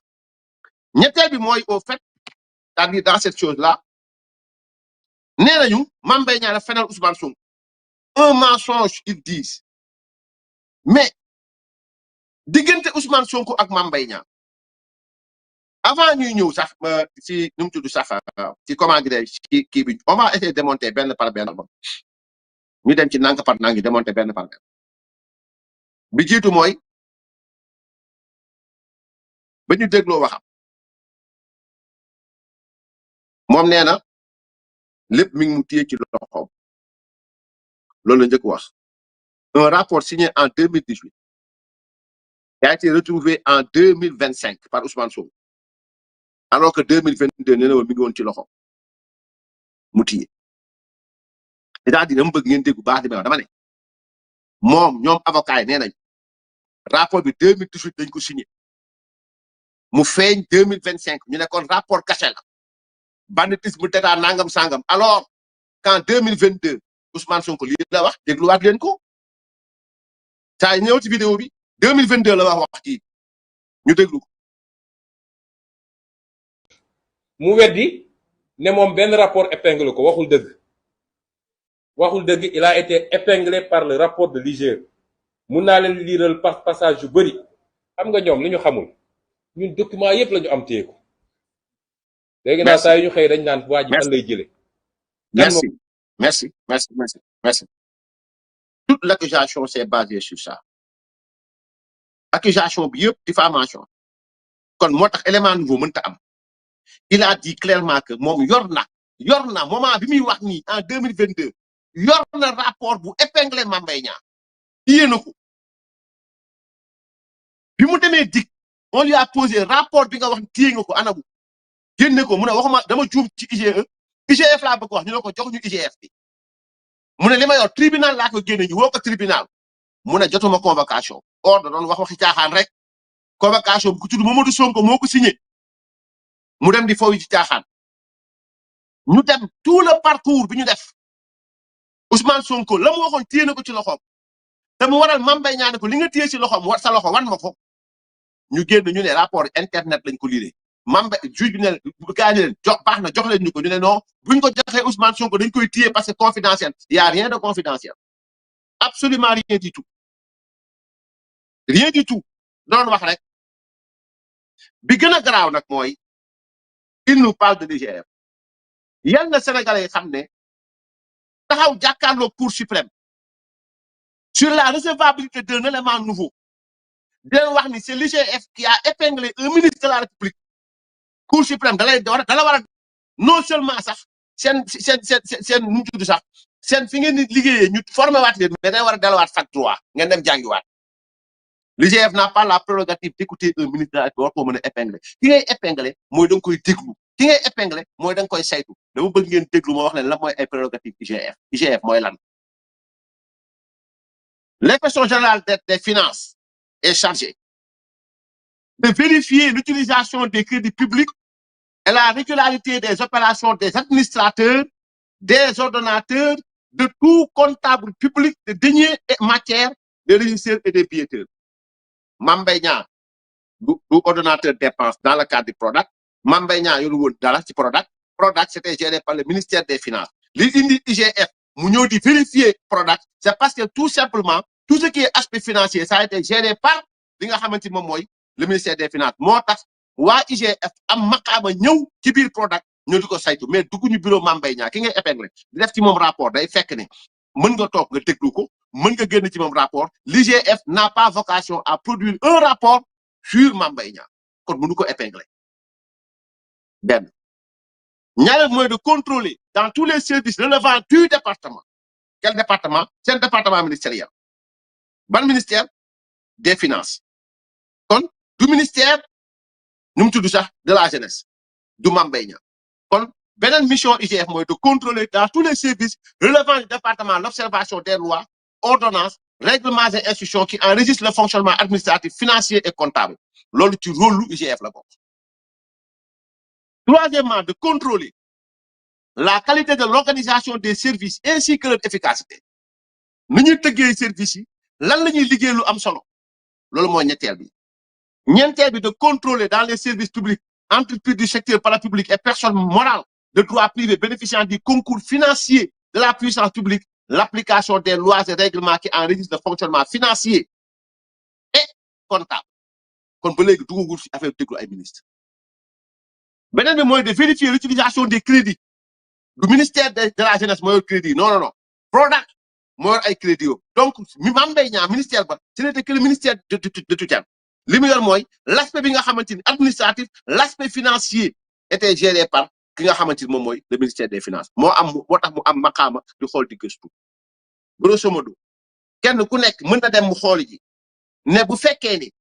ñetteel bi mooy au fait c'est-à-dire dans cette chose là nee nañu Mame Mbaye Niang dafa fenal Ousmane Sonko un mensonge ils disent mais diggante Ousmane Sonko ak Mame Mbaye Niang avant ñuy ñëw sax ci nu mu tudd sax ci comment dire ci kii bi on va essayer de démonter benn par benn ñu dem ci nank par nank démonter benn par benn bi jiitu mooy ba ñu dégloo waxam moom nee na lépp mi ngi mu téye ci loxoom loolu la njëkk wax un rapport signé en 2018 qui a été retrouvé en 2025 par Ousmane Sonko alors que 2022 nee na woon mi ngi woon ci loxoom mu téye c'est-à-dire dama bëgg ngeen dégg bu baax di dama ne moom ñoom avocat yi nee nañ rapport bi 2018 dañ ko signé mu feeñ 2025 ñu ne kon rapport caché la banditisme d'état nangam sangam alors qu'en 2022 Ousmane Sonko lii la wax dégluwaat leen ko saa ñëw ci vidéo bi 2022 la wax ci ñu déglu ko. mu weddi ne moom benn rapport épinglé ko waxul dëgg il a été épinglé par le rapport de l'IGE mun naa leen liiral passage yu bëri xam nga ñoom li ñu xamul ñun document yépp la ñu am téye ko léegi naa saa yu ñu xëy dañ naan waa ji fan lay jële merci toute l'accusation s'est basée sur ça accusation bi yëpp diffamation kon moo tax élément nouveau mënta am il a dit clairement que moom yor na moment bi muy wax nii en 2022 yor na rapport bu épinglé Mame Mbaye Niang téye na ko bi mu demee dik on lui a posé rapport bi nga wax téye nga ko anabu génne ko mu ne waxuma dama juum ci IGF laa bëgg wax ñu ne ko jox ñu IGF bi mu ne li ma yor tribunal laa ko génne ñu woo ko tribunal mu ne jotuma convocation ordre doon wax waxi caaxaan rek convocation bu ko tudd Mamadou Sonko moo ko signé mu dem di foofu ci caaxaan ñu dem tout le parcours bi ñu def Ousmane Sonko la mu waxoon téye na ko ci loxoom te mu waral Mame Mbaye Niang ne ko li nga téye ci loxoom war sa loxo wan ma ko ñu génn ñu ne rapport internet lañ ko lire Mame Mbaye juge bi ne gaa ñu leen jox baax na jox leen ñu ko ñu ne non buñ ko joxee Ousmane Sonko dañ koy téye parce que confidentiel y a rien de confidentiel absolument rien du tout doon wax rek bi gën a garaaw nag mooy il nous parle de l'IGF yal na Sénégalais yi xam ne taxaw jàkkaarloo Cour suprême sur la recevabilité d'un élément nouveau den wax ni c'est l'IGF qui a épinglé un ministre de la République Cour suprême dala war a non seulement sax seen nu mu tudd sax seen fi ngeen di liggéeyee ñu formé waat leen mais day war a dalawaat fac droit ngeen dem jàngiwaat l'IGF n'a pas la prérogative d'écouter un ministre de la République war koo mën a épingler ki ngay épingler mooy da nga koy déglu ki ngay épingler mooy da nga koy saytu dama bëgg ngeen déglu ma wax leen lan mooy ay prérogative IGF mooy lan. L'inspection générale des finances est chargée de vérifier l'utilisation des crédits publics et la régularité des opérations des administrateurs, des ordonnateurs, de tout comptable public de deniers et matières, des régisseurs et des billetteurs. Mame Mbaye Niang du ordonnateur dépenses dans le cadre du Prodac. Mame Mbaye Niang yoru woon dara ci Prodac. Prodac c'était géré par le ministère des Finances. Li indi IGF mu ñëw di vérifier Prodac, c'est parce que tout simplement tout ce qui est aspect financier ça a été géré par li nga xamante moom mooy le ministère des Finances. moo tax waa IGF am maqaama ñëw ci biir Prodac ñoo di ko saytu mais dugguñu bureau Mame Mbaye Niang ki ngay épinglé di def ci moom rapport day fekk ne mën nga toog nga déglu ko mën nga génn ci moom rapport l'IGF n'a pas vocation à produire un rapport sur Mame Mbaye Niang kon mënu ko épingler benn ñaareel mooy de contrôler dans tous les services relevant du département. Quel département? C'est un département ministériel. Ban ministère? Des Finances. Kon du ministère nu mu tudd sax de la jeunesse du Mame Mbaye Niang kon beneen mission IGF mooy de contrôler dans tous les services relevant du département l'observation des lois, ordonnances, règlements et institutions qui enregistrent le fonctionnement administratif, financier et comptable. Loolu ci rôle lu IGF la bokk. Troisièmement, de contrôler la qualité de l'organisation des services ainsi que leur efficacité. nu ñuy tëggee service yi lan la ñuy liggéey lu am solo loolu mooy ñetteel bi. ñeenteel bi de contrôler dans les services publics entreprises du secteur parapublic et personnes morales de droit privé bénéficiant du concours financier de la puissance publique l'application des lois et règlements qui enregistrent le fonctionnement financier et comptable kon ba léegi dugagul ci affaire déglu ay ministre beneen bi mooy de vérifier l'utilisation des crédits du ministère de la jeunesse mooy crédit non Prodac mooy ay crédits donc Mame Mbaye Niang ministère ba ce n'était que le ministère de tutelle li mu yor mooy l'aspect bi nga xamante ni administratif l'aspect financier était géré par ki nga xamante ni moom mooy le ministère des finances moo tax mu am maqaama di xool di gëstu grosso modo kenn ku nekk mën na dem mu xool ji ne bu fekkee ni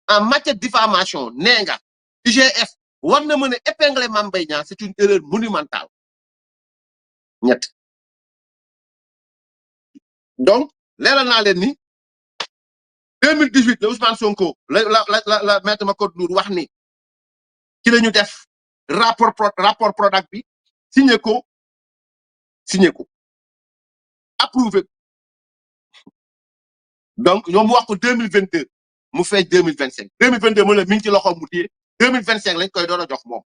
en matière de diffamation nee nga IGF war na mën a épingler Mame Mbaye Niang c'est une erreur monumentale ñett donc leeral naa leen ni 2018 le Ousmane Sonko la maître Macodou Ndour wax ni ci la ñu def rapport Prodac bi signé ko approuvé donc ñoom mu wax ko 2022 mu feeñ 2025 2022 mu ne mi ngi ci loxoom mu téye 2025 lañ koy doon a jox moom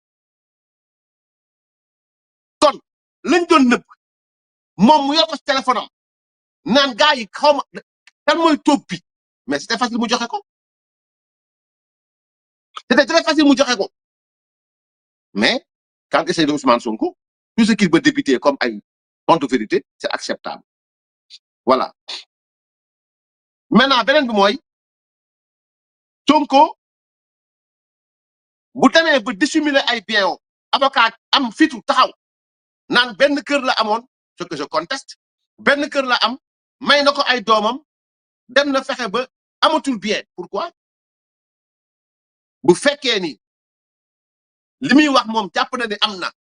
kon lañ doon nëbb moom mu yor ko téléphone am naan gars yi xaw ma kan mooy topp bi mais c'était facile mu joxe ko c'était très facile mu joxe ko mais quand il s'agit de Ousmane Sonko tout ce qu'il peut débiter comme ay contre-vérité c'est acceptable voilà maintenant beneen bi mooy Sonko bu demee ba dissimuler ay biens avocat am fitu taxaw naan benn kër la amoon ce que je conteste benn kër la am may na ko ay doomam dem na fexe ba amatul bien pourquoi bu fekkee ni li muy wax moom jàpp na ni am na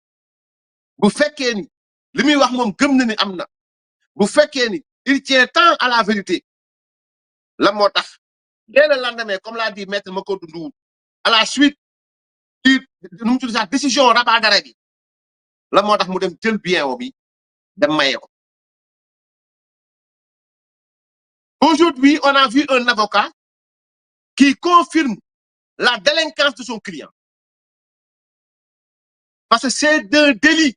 bu fekkee ni li muy wax moom gëm na ni am na bu fekkee ni il tient tant à la vérité la moo tax dès le lendemain comme l'a dit maître Macodou Ndour à la suite nu mu tudd sax décision rabat d'arrêt bi la moo tax mu dem jël bien bi dem maye ko aujourd'hui on a vu un avocat qui confirme la délinquance de son client parce que c'est un délit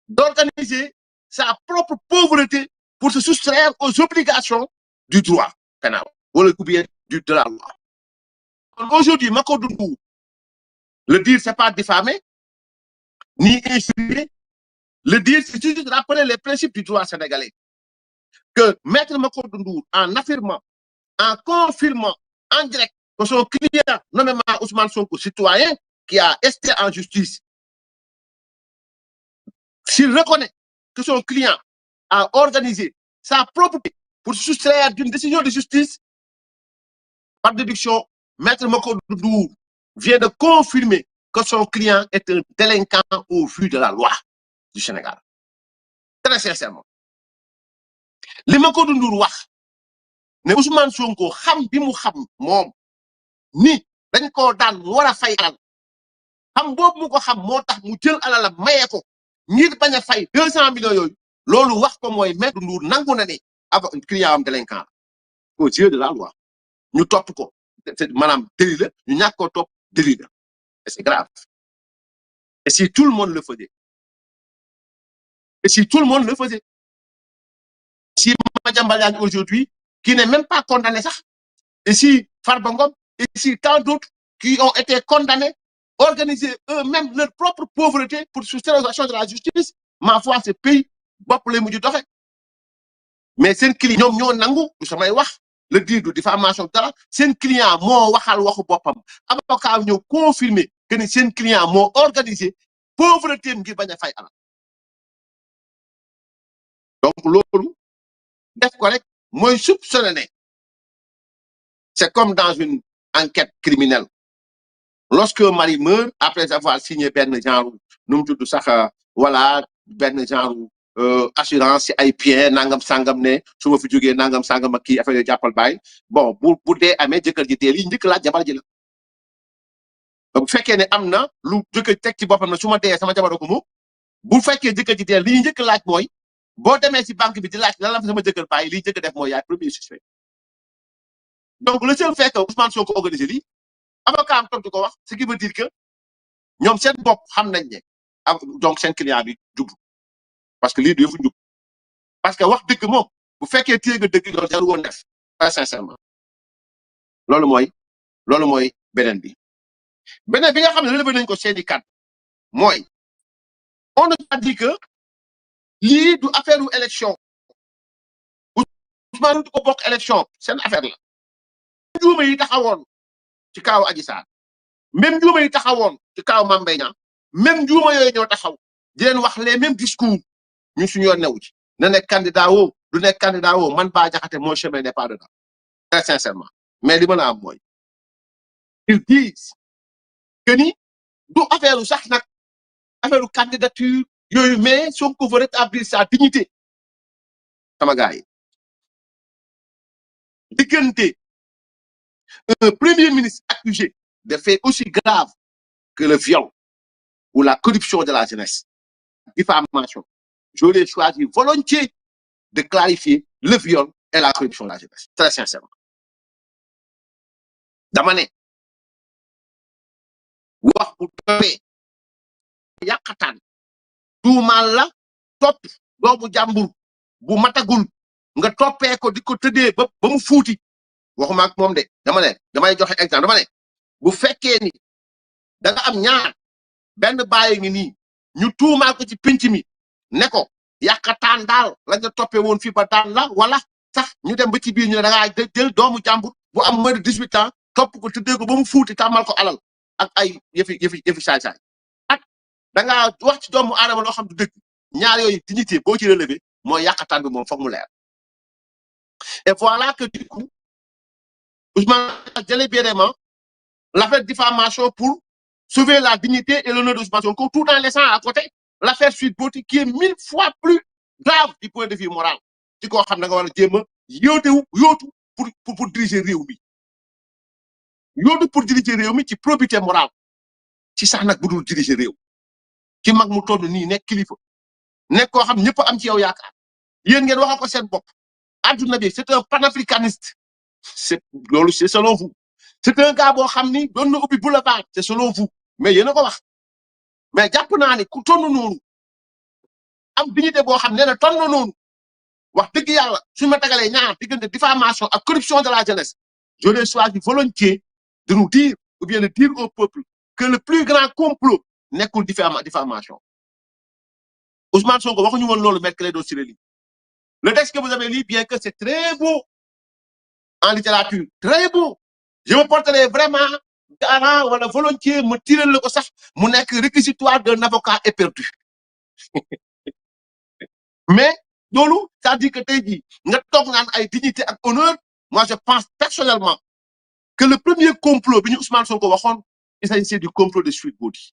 d'organiser sa propre pauvreté pour se soustraire aux obligations du droit pénal ou bien de la loi. Aujourd'hui, Macodou Ndour, le dire c'est pas diffamer ni insulter, le dire c'est juste rappeler les principes du droit sénégalais que maître Macodou Ndour en affirmant, en confirmant en direct que son client, nommément Ousmane Sonko, citoyen, qui a été en justice, s'il reconnaît que son client a organisé sa propriété pour se soustraire d'une décision de justice, par déduction, maître Macodou Ndour vient de confirmer que son client est un délinquant au vu de la loi du Sénégal. Très sincèrement. li Macodou Ndour wax ne Ousmane Sonko xam bi mu xam moom ni dañ koo daan mu war a fay alal xam boobu mu ko xam moo tax mu jël alalam maye ko ngir bañ a fay 200 millions yooyu loolu wax ko mooy maître Ndour nangu na ne client am délinquant aux yeux de la loi ñu topp ko maanaam délit la ñu ñàkk koo topp délit la et c'est grave et si tout le monde le faisait si Madiambal Diagne aujourd'hui qui n'est même pas condamné sax et si Farba Ngom et si tant d'autres qui ont été condamnés organiser eux-mêmes leur propre pauvreté pour soustraire aux actions de la justice ma foi ce pays bopp lay mujj doxe mais seen client ñoom ñoo nangu du samay wax le dire du diffamation dara seen client moo waxal waxu boppam avocat ñëw confirmer que ni seen client moo organisé pauvreté ngir bañ a fay alal donc loolu def ko rek mooy soupçonné. C'est comme dans une enquête criminelle. Lorsque un mari meurt, après avoir signé ben genre, nous tout ça, voilà, ben genre, assurance, ay bien, nangam sangam ne, suma fi jógee nangam sangam ak kii affaire jàppal baay. Bon, bu dee amee jëkkër ji dee lii njëkk laaj jabar ji la. Bu fekkee ne am na lu jëkkër teg ci boppam na su ma dee sama jabar ko mu bu fekkee jëkkër ji dee lii njëkk laaj mooy boo demee ci banque bi di laaj lan la fa sama jëkkër bàyyi liy jëkk def mooy yaay premier suspect. Donc le seul fait que Ousmane Sonko organisé lii avocat am tontu ko wax ce qui veut dire que ñoom seen bopp xam nañ ne donc seen client bi jublu parce que lii du yëfu njub parce que wax dëgg moom bu fekkee téye nga dëgg yoon jarul woon def très sincèrement loolu mooy beneen bi nga xam ne relevé nañ ko seeni kàddu mooy on nous a dit que lii du affaire u élection Ousmane du ko bokk élection seen affaire la njuuma yi taxawoon ci kaaw Adji Sarr même njuuma yi taxawoon ci kaaw Mame Mbaye Niang même njuuma yooyu ñoo taxaw di leen wax les mêmes discours ñun suñu yoon newu ci na nekk candidat woo du nekk candidat woo man Bah Diakhaté mon chemin n'est pas dedans très sincèrement mais li ma la am mooy ils disent que ni du affaire u sax nag affaire u candidature yooyu mais Sonko veut rétablir sa dignité sama gars yi diggante un premier ministre accusé de faits aussi graves que le viol ou la corruption de la jeunesse, diffamation. J'aurais choisi volontiers de clarifier le viol et la corruption de la jeunesse. Très sincèrement. dama ne wax bu topee yàqataan tuumaal la topp doomu jàmbur bu matagul nga toppee ko di ko tëddee ba mu fuuti waxuma ak moom de dama ne damay joxe exemple dama ne bu fekkee ni da nga am ñaar benn bàyyi ngi nii ñu tuumaal ko ci pinc mi ne ko yàqataan daal la nga toppee woon fii ba daan la wala sax ñu dem ba ci biir ñu ne da ngaa jël doomu jàmbur bu am moins de 18 ans topp ko tëddee ko ba mu fuuti tàmmal ko alal ak ay yëfi saay-saay ak da ngaa wax ci doomu aadama loo xam du dëgg ñaar yooyu dignité boo ci relevé mooy yàqataan bi moom foog mu leer et voilà que du coup Ousmane a délibérément l'affaire diffamation pour sauver la dignité et l'honneur de Ousmane Sonko tout en laissant à côté l'affaire Sweet Beauty qui est 1000 fois plus grave du point de vue moral ci koo xam da nga war a jéem a yóotu pour diriger réew mi yóotu pour diriger réew mi ci probité morale ci sax nag bu dul diriger réew ci mag mu toll nii nekk kilifa nekk koo xam ñëpp am ci yow yaakaar yéen ngeen waxal ko seen bopp adduna bi c'est un panafricaniste c'est loolu c'est selon vous c'est un gars boo xam ni doon na ubbi boulevard c'est selon vous mais yéen a ko wax mais jàpp naa ne ku tonn noonu am dignité boo xam ne na tonn noonu wax dëgg yàlla su ma tagalee ñaar diggante diffamation ak corruption de la jeunesse j'aurais choisi volontiers de nous dire ou bien de dire au peuple que le plus grand complot nekkul diffamation Ousmane Sonko waxuñu woon loolu Maître Clédor Ciré Ly le texte que vous avez lu bien que c'est très beau en littérature très beau je me porterai vraiment garant wala volontiers me tirer le ko sax mu nekk réquisitoire d'un avocat éperdu mais loolu c'est-à-dire que tey jii nga toog naan ay dignité ak honneur moi je pense personnellement que le premier complot bi ñu Ousmane Sonko waxoon il s'agissait du complot de Sweet Beauty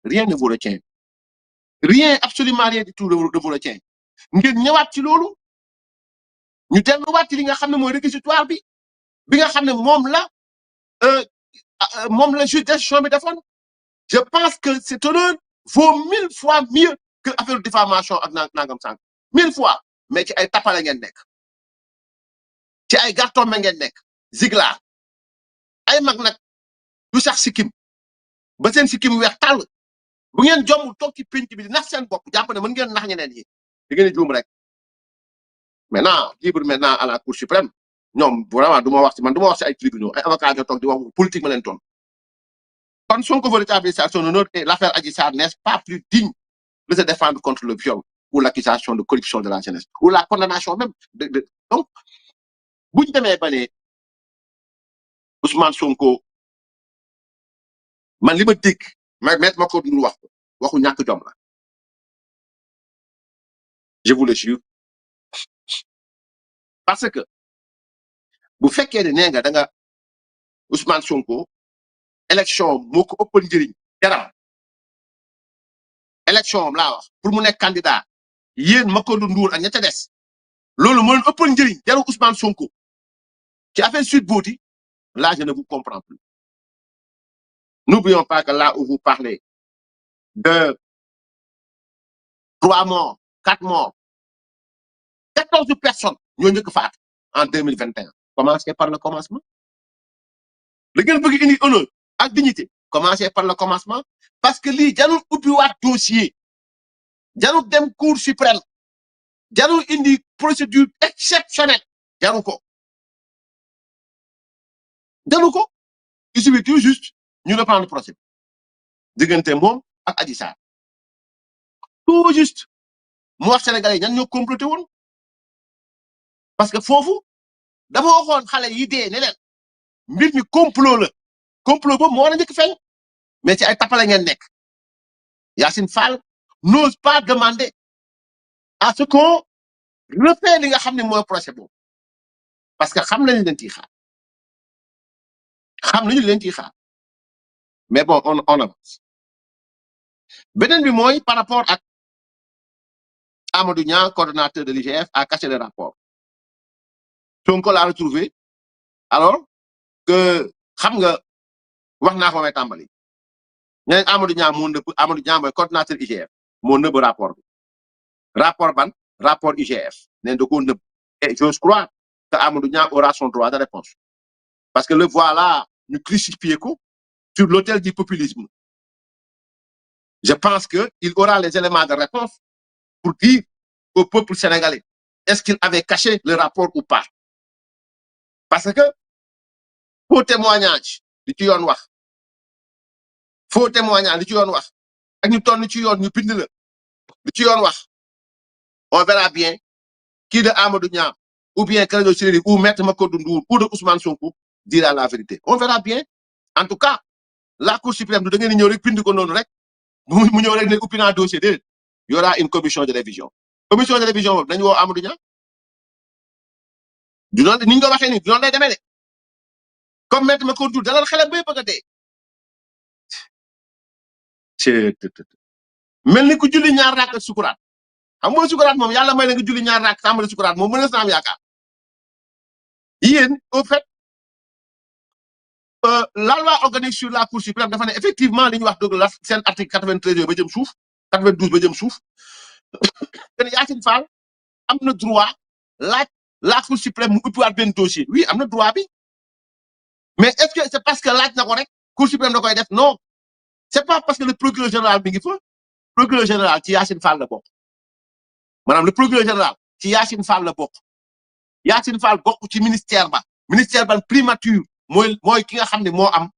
rien ne vous retient rien absolument rien du tout ne vous retient ngeen ñëwaat ci loolu ñu delluwaat ci li nga xam ne mooy réquisitoire bi nga xam ne moom la juge d'instruction bi defoon je pense que cet honneur vaut 1000 fois mieux que affaire de diffamation ak nangam sànq 1000 fois mais ci ay tapale ngeen nekk ci ay gartombe ngeen nekk zigla ay mag nag du sax sikkim ba seen sikkim weex tàll bu ngeen jommul toog ci pénc bi di nax seen bopp jàpp ne mën ngeen nax ñeneen yi di ngeen juum rek maintenant libre maintenant à la cour suprême ñoom vraiment du ma wax ci man du ma wax ci ay tribunaux ay avocats ñoo toog di wax politique ma leen toon kon Sonko veut rétablir son honneur et l'affaire Adji Sarr n'est pas plus digne de se défendre contre le viol ou l'accusation de corruption de la jeunesse ou la condamnation même donc bu ñu demee ba ne Ousmane Sonko man li ma dégg maître ma ko dul wax waxu ñàkk jom la je vous le jure parce que bu fekkee ne nee nga da nga Ousmane Sonko élection moo ko ëppal njëriñ yaram élection am laa wax pour mu nekk candidat yéen Makodou Ndour ak ña ca des loolu moo leen ëppal njëriñ jaru Ousmane Sonko ci affaire Sweet Beauty là je ne vous comprends plus n'oublions pas que là où vous parlez de 3 morts 4 morts 14 personnes ñoo njëkk faatu en 2021 commencez par le commencement da ngeen bëgg indi honneur ak dignité commencez par le commencement parce que lii jarul ubbiwaat dossier jarul dem cour suprême jarul indi procédure exceptionnelle jaru ko il suffit tout juste ñu reprendre procès diggante moom ak Adji Sarr tout juste mu wax Sénégalais ñan ñoo comploté woon parce que foofu dafa waxoon xale yi dee ne leen mbir mi complot la complot boobu moo war a njëkk feeñ mais ci ay tapale ngeen nekk Yacine Fall n'ose pas demander à ce qu'on refait li nga xam ne mooy procès boobu parce que xam nañu leen ciy xaar mais bon on avance beneen bi mooy par rapport ak Amadou Niang coordonnateur de l'IGF a caché le rapport Sonko l'a retrouvé alors que xam nga wax naa ko may tàmbali ñeneen Amadou Niang moo nëbb Amadou Niang mooy coordonnateur IGF moo nëbb rapport bi rapport ban rapport IGF neen da koo nëbb et j'ose croire que Amadou Niang aura son droit de réponse parce que le voilà ñu crucifié ko sur l'autel du populisme je pense que il aura les éléments de réponse pour dire au peuple sénégalais est-ce qu'il avait caché le rapport ou pas parce que faux témoignage li ci yoon wax faux témoignage li ci yoon wax ak ñu toll ci yoon ñu bind la li ci yoon wax on verra bien qui de Amadou Niang ou bien Clédor Ciré Ly ou Maître Makodou Ndour ou de Ousmane Sonko dira la vérité on verra bien en tout cas la Cour suprême du da ngeen ñëw rek bind ko noonu rek mu ñëw rek ne uppi naa dossier déedéet y aura une commission de révision boobu dañu woo Amadou Niang du noonu ni ñu ko waxee nii du noonu lay demee de comme Maître Makodou Ndour dalal xelam bay bëgg a dee mel ni ku julli ñaar raak ak sukuraat xam nga sukuraat moom yàlla may na nga julli ñaar raak tàmbali sukuraat moom mën na am yaakaar yéen au fait la loi organique sur la Cour suprême dafa ne effectivement li ñu wax dëgg la seen article 93 yooyu ba jëm suuf 92 ba jëm suuf te Yacine Fall am na droit laaj la Cour suprême mu uppiwaat benn dossier oui am na droit bi mais est-ce que c'est parce que laaj na ko rek Cour suprême da koy def non c'est pas parce que le procureur général mi ngi fa procureur général ci Yacine Fall la bokk maanaam le procureur général ci Yacine Fall la bokk Yacine Fall bokk ci ministère ban primature mooy ki nga xam ne moo am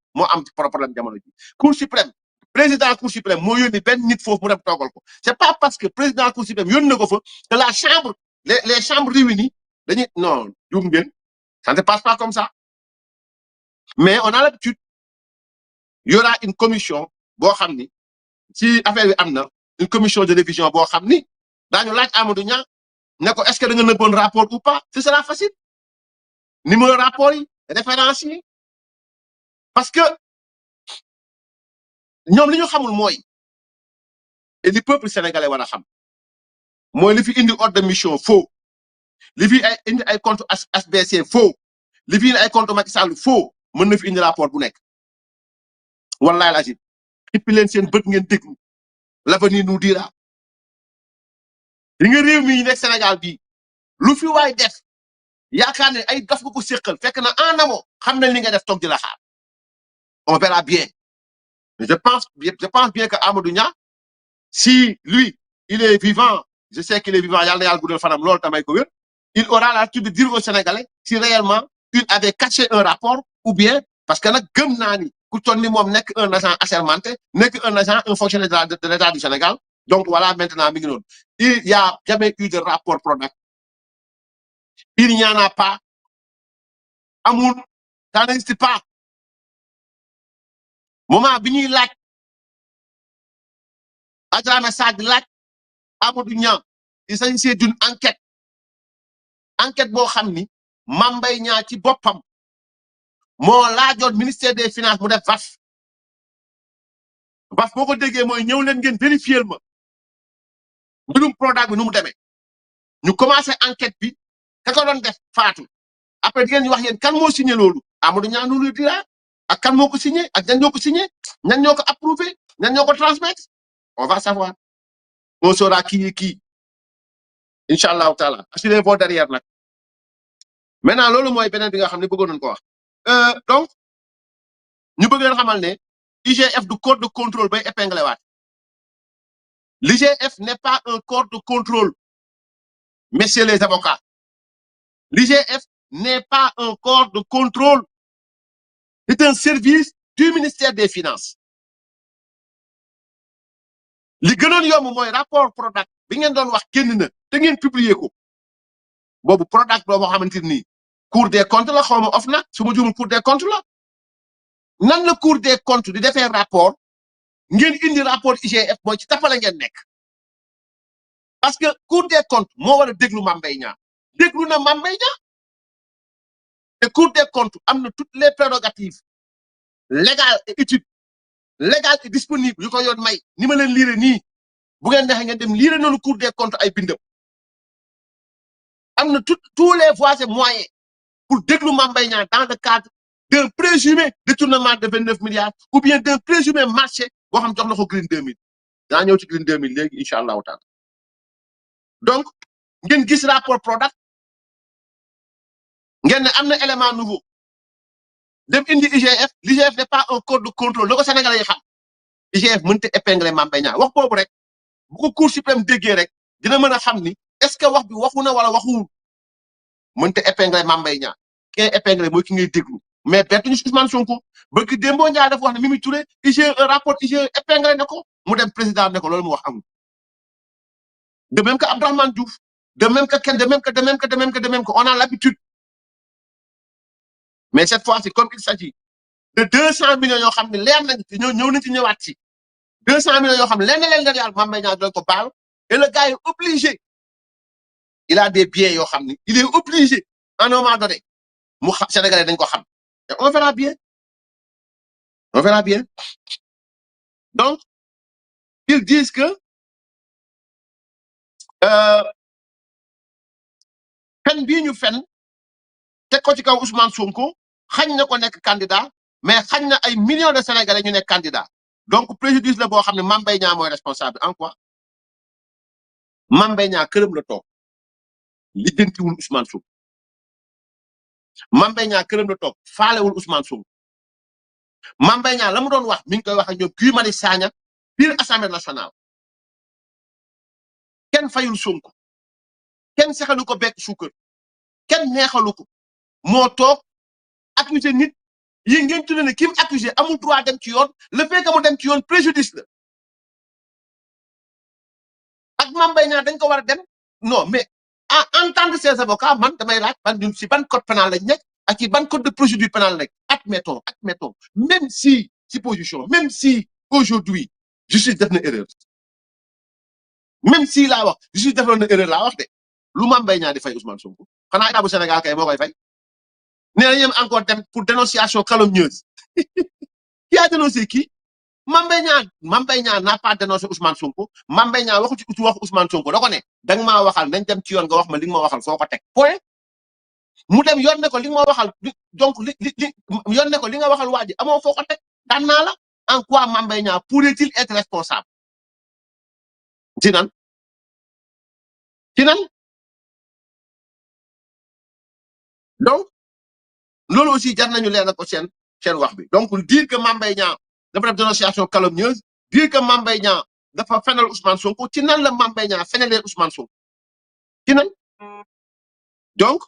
problème jamono ji Cour suprême président Cour suprême moo yónni benn nit foofu mu dem toogal ko c'est pas parce que président Cour suprême yónni na ko fa que la chambre les chambres réunies dañuy non juum ngeen ça ne passe pas comme ça mais on a l'habitude y aura une commission boo xam ni si affaire bi am na une commission de révision boo xam ni daañu laaj Amadou Niang ne ko est-ce que da nga nëbboon rapport ou pas ce sera facile numéro rapport yi référence yi parce que ñoom li ñu xamul mooy et li peuple sénégalais war a xam mooy li fi indi ordre de mission faux li fi indi ay compte HBC faux li fi indi ay compte Macky Sall faux mën na fi indi rapport bu nekk wallahi la xippi leen seen bët ngeen déglu l'avenir nous dira li nga réew mi nekk Sénégal bi lu fi waay def yaakaar ne ay daf nga ko séqal fekk na en amont xam nañ li nga def toog di la xaar on verra bien mais je pense bien que Amadou Niang si lui il est vivant je sais qu'il est vivant yàlla na yàlla guddal fanam loolu tamay ko wér il aura l'habitude de dire aux Sénégalais si réellement il avait caché un rapport ou bien parce que nag gëm naa ni ku toll ni moom nekk un agent assermenté nekk un agent un fonctionnaire de l'État du Sénégal donc voilà maintenant mi ngi noonu il y a jamais eu de rapport Prodac il n'y en a pas amul ça n'existe pas moment bi ñuy laaj Adramé Sadji laaj Amadou Niang il s'agissait d'une enquête boo xam ni Mame Mbaye Niang ci boppam moo laajoon ministère des finances mu def VAF boo ko déggee mooy ñëw leen ngeen vérifier ma mbirum Prodac bi nu mu demee ñu commencé enquête bi ka ko doon def faatu après di ngeen ñu wax yéen kan moo signé loolu Amadou Niang nu lu dira ak kan moo ko signé ak ñan ñoo ko signé ñan ñoo ko approuvé ñan ñoo ko transmettre on va savoir on saura qui est qui inshallah taala assurez-vous derrière nag maintenant loolu mooy beneen bi nga xam ne bëggoon nañ ko wax donc ñu bëgg leen xamal ne IGF du corps de contrôle bay épinglé waat l'IGF n'est pas un corps de contrôle messieurs les avocats l'IGF n'est pas un corps de contrôle c'est un service du ministère des Finances li gënoon yomb mooy rapport Prodac bi ngeen doon wax génn na te ngeen publier ko boobu Prodac boo xamante ni Cour des comptes la xaw ma OFNAC su ma juumul Cour des comptes la nan la Cour des comptes di defee rapport ngeen indi rapport IGF mooy ci tapale ngeen nekk parce que Cour des comptes moo war a déglu Mame Mbaye Niang déglu na Mame Mbaye Niang te Cour des comptes am na toutes les prérogatives légales et utiles légales et disponibles yu ko yoon may ni ma leen liire nii bu ngeen neexee ngeen dem liire noonu Cour des comptes ay bindam am na tous les voies et moyens pour déglu Mame Mbaye Niang dans le cadre d'un présumé détournement de 29 milliards ou bien d'un présumé marché boo xam jox na ko Green 2000 daa ñëw ci Green 2000 léegi incha allahu taala donc ngeen gis rapport Prodac ngeen ne am na élément nouveau dem indi IGF l'IGF n'est pas un corps de contrôle la ko Sénégalais yi xam IGF mënut a épingler Mame Mbaye Niang wax boobu rek bu ko Cour suprême déggee rek dina mën a xam ni est-ce que wax bi waxu na wala waxuwul mënut a épingler Mame Mbaye Niang ki ngay épingler mooy ki ngay déglu mais bettuñu Ousmane Sonko ba ki Dembo Ndiaye dafa wax ne Mimi Touré IGE rapport IGE épinglé na ko mu dem président ne ko loolu mu wax amul de même que Abdourahmane Diouf de même que on a l'habitude mais cette fois-ci comme il s'agit de 200 millions yoo xam ne leer nañ ci ñëw nañ ci ñëwaat ci 200 millions yoo xam ne lenn leen nga yàlla Mame Mbaye Niang doon ko baal et le gars est obligé il a des biens yoo xam ne il est obligé à un moment donné mu xam Sénégalais dañ ko xam et on verra bien donc ils disent que fen bii ñu fen teg ko ci kaw Ousmane Sonko xañ na ko nekk candidat mais xañ na ay millions de Sénégalais ñu nekk candidat donc préjudice la boo xam ne Mame Mbaye Niang mooy responsable en quoi Mame Mbaye Niang këram la toog lijjantiwul Ousmane Sonko Mame Mbaye Niang këram la toog faalewul Ousmane Sonko Mame Mbaye Niang la mu doon wax mi ngi koy wax ak ñoom Guy Marius Sagna biir Assemblée nationale kenn fayul Sonko kenn sexalu ko bekk suukar kenn neexalu ko moo toog accusé nit yi ngeen tuddee ne ki mu accusé amul droit dem ci yoon le fait que mu dem ci yoon préjudice la ak Mame Mbaye Niang dañ ko war a dem non mais à entendre ces avocats man damay laaj ban ñun si ban code pénal lañ nekk ak ci ban code de procédure pénale nekk admettons même si supposition même si aujourd'hui justice def na erreur même si laa wax justice defoon na erreur laa wax de lu Mame Mbaye Niang di fay Ousmane Sonko xanaa état bu Sénégal kay moo koy fay nee na ñoom encore dem pour dénonciation calomnieuse qui a dénoncé qui Mame Mbaye Niang n'a pas dénoncé Ousmane Sonko Mame Mbaye Niang waxu ci wax Ousmane Sonko da ko ne da nga maa waxal nañ dem ci yoon nga wax ma li nga ma waxal foo ko teg point mu dem yoon ne ko li nga ma waxal donc yoon ne ko li nga waxal waa ji amoo foo ko teg daan naa la en quoi Mame Mbaye Niang pourrait-il être responsable ci nan donc loolu aussi jar nañu leer na ko seen wax bi donc dire que Mame Mbaye Niang dafa def dénonciation calomnieuse dire que Mame Mbaye Niang dafa fenal Ousmane Sonko ci nan la Mame Mbaye Niang fenalee Ousmane Sonko ci nan donc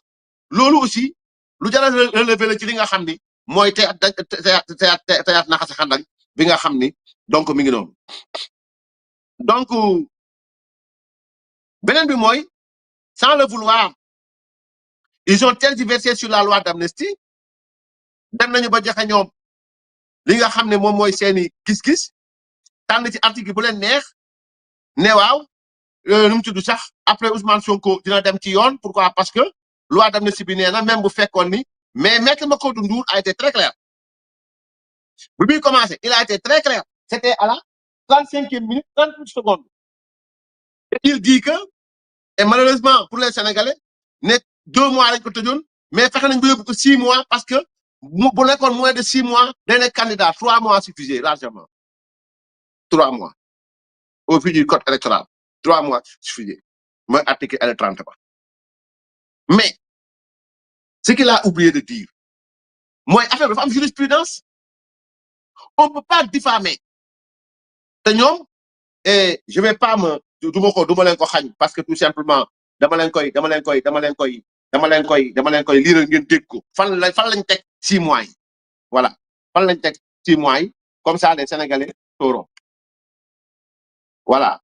loolu aussi lu jar a relever la ci li nga xam ni mooy teyaat naxa sa xandak bi nga xam ni donc mi ngi noonu donc beneen bi mooy sans le vouloir ils ont tergiversé sur la loi d'amnistie dem nañu ba joxe ñoom li nga xam ne moom mooy seeni gis-gis tànn ci article bu leen neex ne waaw nu mu tudd sax après Ousmane Sonko dina dem ci yoon pourquoi parce que loi d'amnistie bi nee na même bu fekkoon ni mais Maître Macodou Ndour a été très clair bu muy commencé il a été très clair c'était à la 35e minute 38 secondes et il dit que et malheureusement pour les Sénégalais ne 2 mois lañ ko tëjoon mais fexe nañ ba yóbbu ko 6 mois parce que bu nekkoon moins de 6 mois day nekk candidat 3 mois suffisait largement 3 mois au vu du code électoral 3 mois suffisait mooy article L30 ba mais ce qu'il a oublié de dire mooy affaire dafa am jurisprudence on peut pas diffamer te ñoom et je vais pas me duma leen ko xañ parce que tout simplement dama leen koy liiral ngeen dégg ko fan lañ teg 6 mois yi voilà fan lañ teg 6 mois yi comme ça les Sénégalais sauront voilà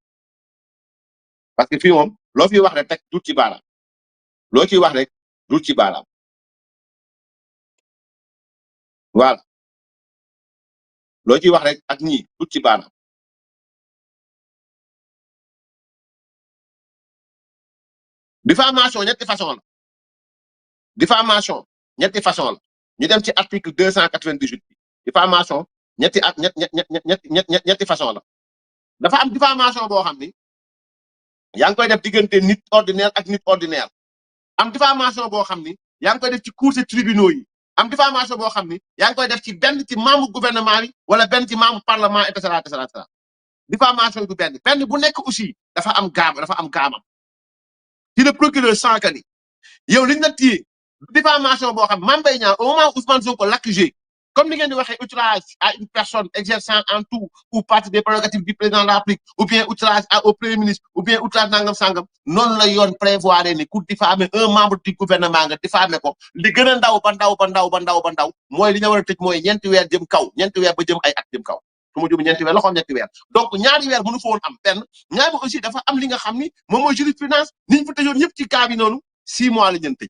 parce que fii moom loo fi wax rek teg dut ci baaraam loo ciy wax rek dut ci baaraam voilà loo ciy wax rek ak ñii dut ci baaraam diffamation ñetti façon la diffamation ñetti façon la ñu dem ci article 298 bi diffamation ñetti façon la dafa am diffamation boo xam ni yaa ngi koy def diggante nit ordinaire ak nit ordinaire am diffamation boo xam ni yaa ngi koy def ci cours et tribunaux yi am diffamation boo xam ni yaa ngi koy def ci benn ci membre gouvernement bi wala benn ci membre parlement et cetera et cetera diffamation du benn bu nekk aussi dafa am gaamam ci le procureur Sankani yow liñ la téye diffamation boo xam Mame Mbaye Niang au moment où Ousmane Sonko l'accusé comme ni ngeen di waxee outrage à une personne exerçant en tout ou partie des prérogatives du président de la République ou bien outrage au premier ministre ou bien outrage nangam sangam noonu la yoon prévoir ni ku diffamer un membre du gouvernement nga diffamer ko li gën a ndaw ba ndaw mooy li nga war a tëj mooy ñeenti weer jëm kaw ñeenti weer ba jëm ay at jëm kaw su ma jëm ñeenti weer loxoom ñetti weer donc ñaari weer mënu fa woon am benn ñaari aussi dafa am li nga xam ni moom mooy jurisprudence niñ fa tëjoon ñëpp ci cas bi noonu 6 mois la ñu tëj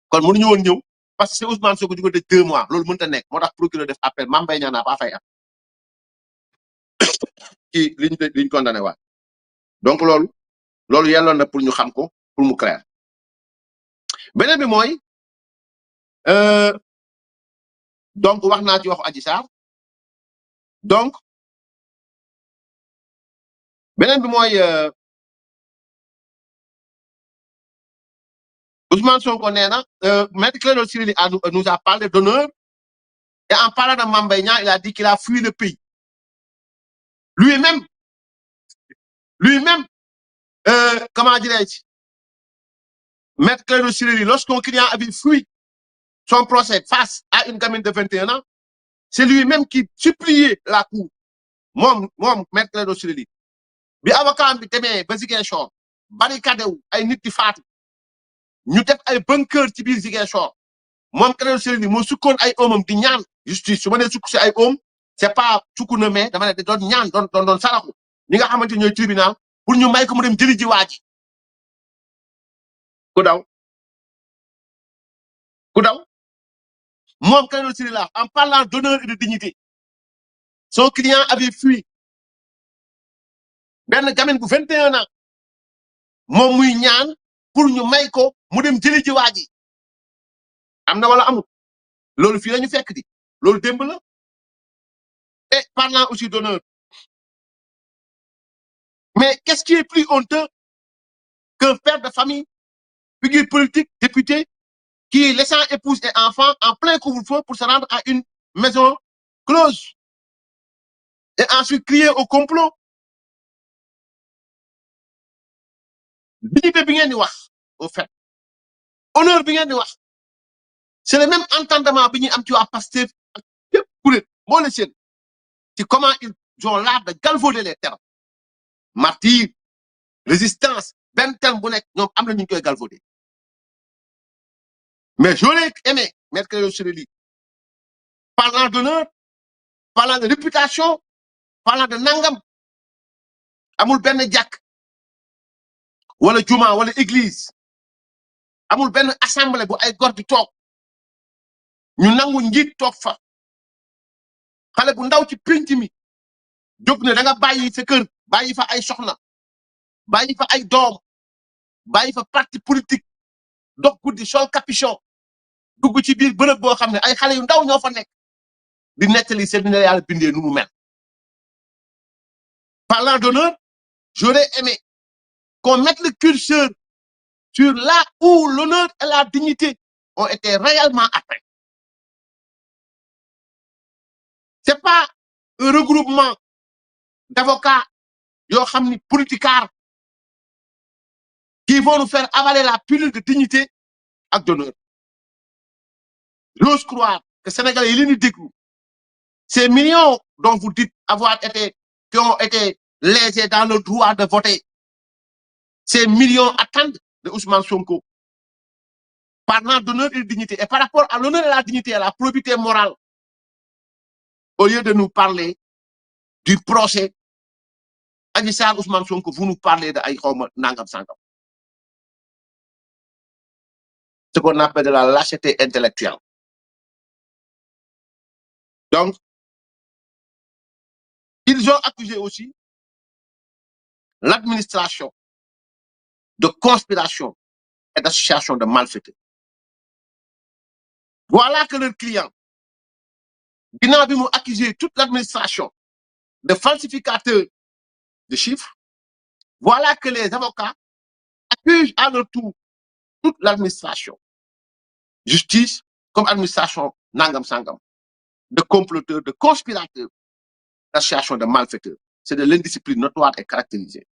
kon mënuñu woon ñëw parce que c'est Ousmane Sonko di ko tëj 2 mois loolu mënut a nekk moo tax procureur def appel Mame Mbaye Niang naa ba fay am ci liñ condamné waat donc loolu yelloon na pour ñu xam ko pour mu clair beneen bi mooy donc wax naa ci waxu Adji Sarr donc beneen bi mooy Ousmane Sonko nee na Maître Clédor Ciré Ly nous a parlé d'honneur et en parlant de Mame Mbaye Niang il a dit qu'il a fui le pays lui-même comment dirais-je Maître Clédor Ciré Ly lorsqu'un client avait fui son procès face à une gamine de 21 ans c'est lui-même qui suppliait la cour moom Maître Clédor Ciré Ly bi avocat bi demee ba Ziguinchor barricade wu ay nit di faatu ñu def ay bunker ci biir Ziguinchor moom Clédor Ciré Ly moo sukkoon ay oomam di ñaan justice su ma nee sukk si ay oom c'est pas sukku na mais dama ne doon ñaan doon saraxu ñi nga xamante ñooy tribunal pour ñu may ko mu dem jëli ji waa ji ku daw moom Clédor Ciré Ly en parlant d'honneur et de dignité son client avait fui benn gamine bu 21 ans moom muy ñaan pour ñu may ko mu dem jëli ji waa ji am na wala amul loolu fii la ñu fekk di loolu démb la et parlant aussi d'honneur mais qu'est-ce qui est plus honteux qu'un père de famille figure politique député qui laissant épouse et enfant en plein couvre-feu pour se rendre à une maison close et ensuite crier au complot dignité bi ngeen di wax au fait honneur bi ngeen di wax c'est le même entendement bi ñuy am ci waa Pastef ak képp kuréel moo la seen ci comment ils ont l'art de galvauder les termes martyr résistance benn terme bu nekk ñoom am na ñu koy galvauder mais j'aurais aimé Maître Clédor Ciré Ly parlant d'honneur parlant de réputation parlant de nangam amul benn jàkk wala juma wala église amul benn assemblée bu ay góor di toog ñu nangu njiit toog fa xale bu ndaw ci pénc mi jóg ne da nga bàyyi sa kër bàyyi fa ay soxna bàyyi fa ay doom bàyyi fa parti politique dox guddi sol capuchon dugg ci biir bërëb boo xam ne ay xale yu ndaw ñoo fa nekk di nettali seen ne yàlla bindee nu mu mel parlant d'honneur j'aurais aimé qu'on mette le curseur sur là où l'honneur et la dignité ont été réellement atteints. C'est pas un regroupement d'avocats yoo xam ni politicard qui vont nous faire avaler la pilule de dignité et d'honneur. J'ose croire que Sénégalais, il est dégoût. Ces millions dont vous dites avoir été, qui ont été lésés dans le droit de voter, ces millions attendent de Ousmane Sonko. Parlant d'honneur et de dignité. Et par rapport à l'honneur et la dignité, à la probité morale, au lieu de nous parler du procès, Adji Sarr, Ousmane Sonko, vous nous parlez de Aïkhoma Nangam Sangam. Ce qu'on appelle de la lâcheté intellectuelle. Donc, ils ont accusé aussi l'administration de conspiration et d'association de malfaiteurs. Voilà que leurs clients, Guinée ont accusé toute l'administration de falsificateurs de chiffres. Voilà que les avocats accusent à leur tour toute l'administration, justice comme administration Nangam Sangam, de comploteurs, de conspirateurs, d'association de malfaiteurs. C'est de l'indiscipline notoire et caractérisée.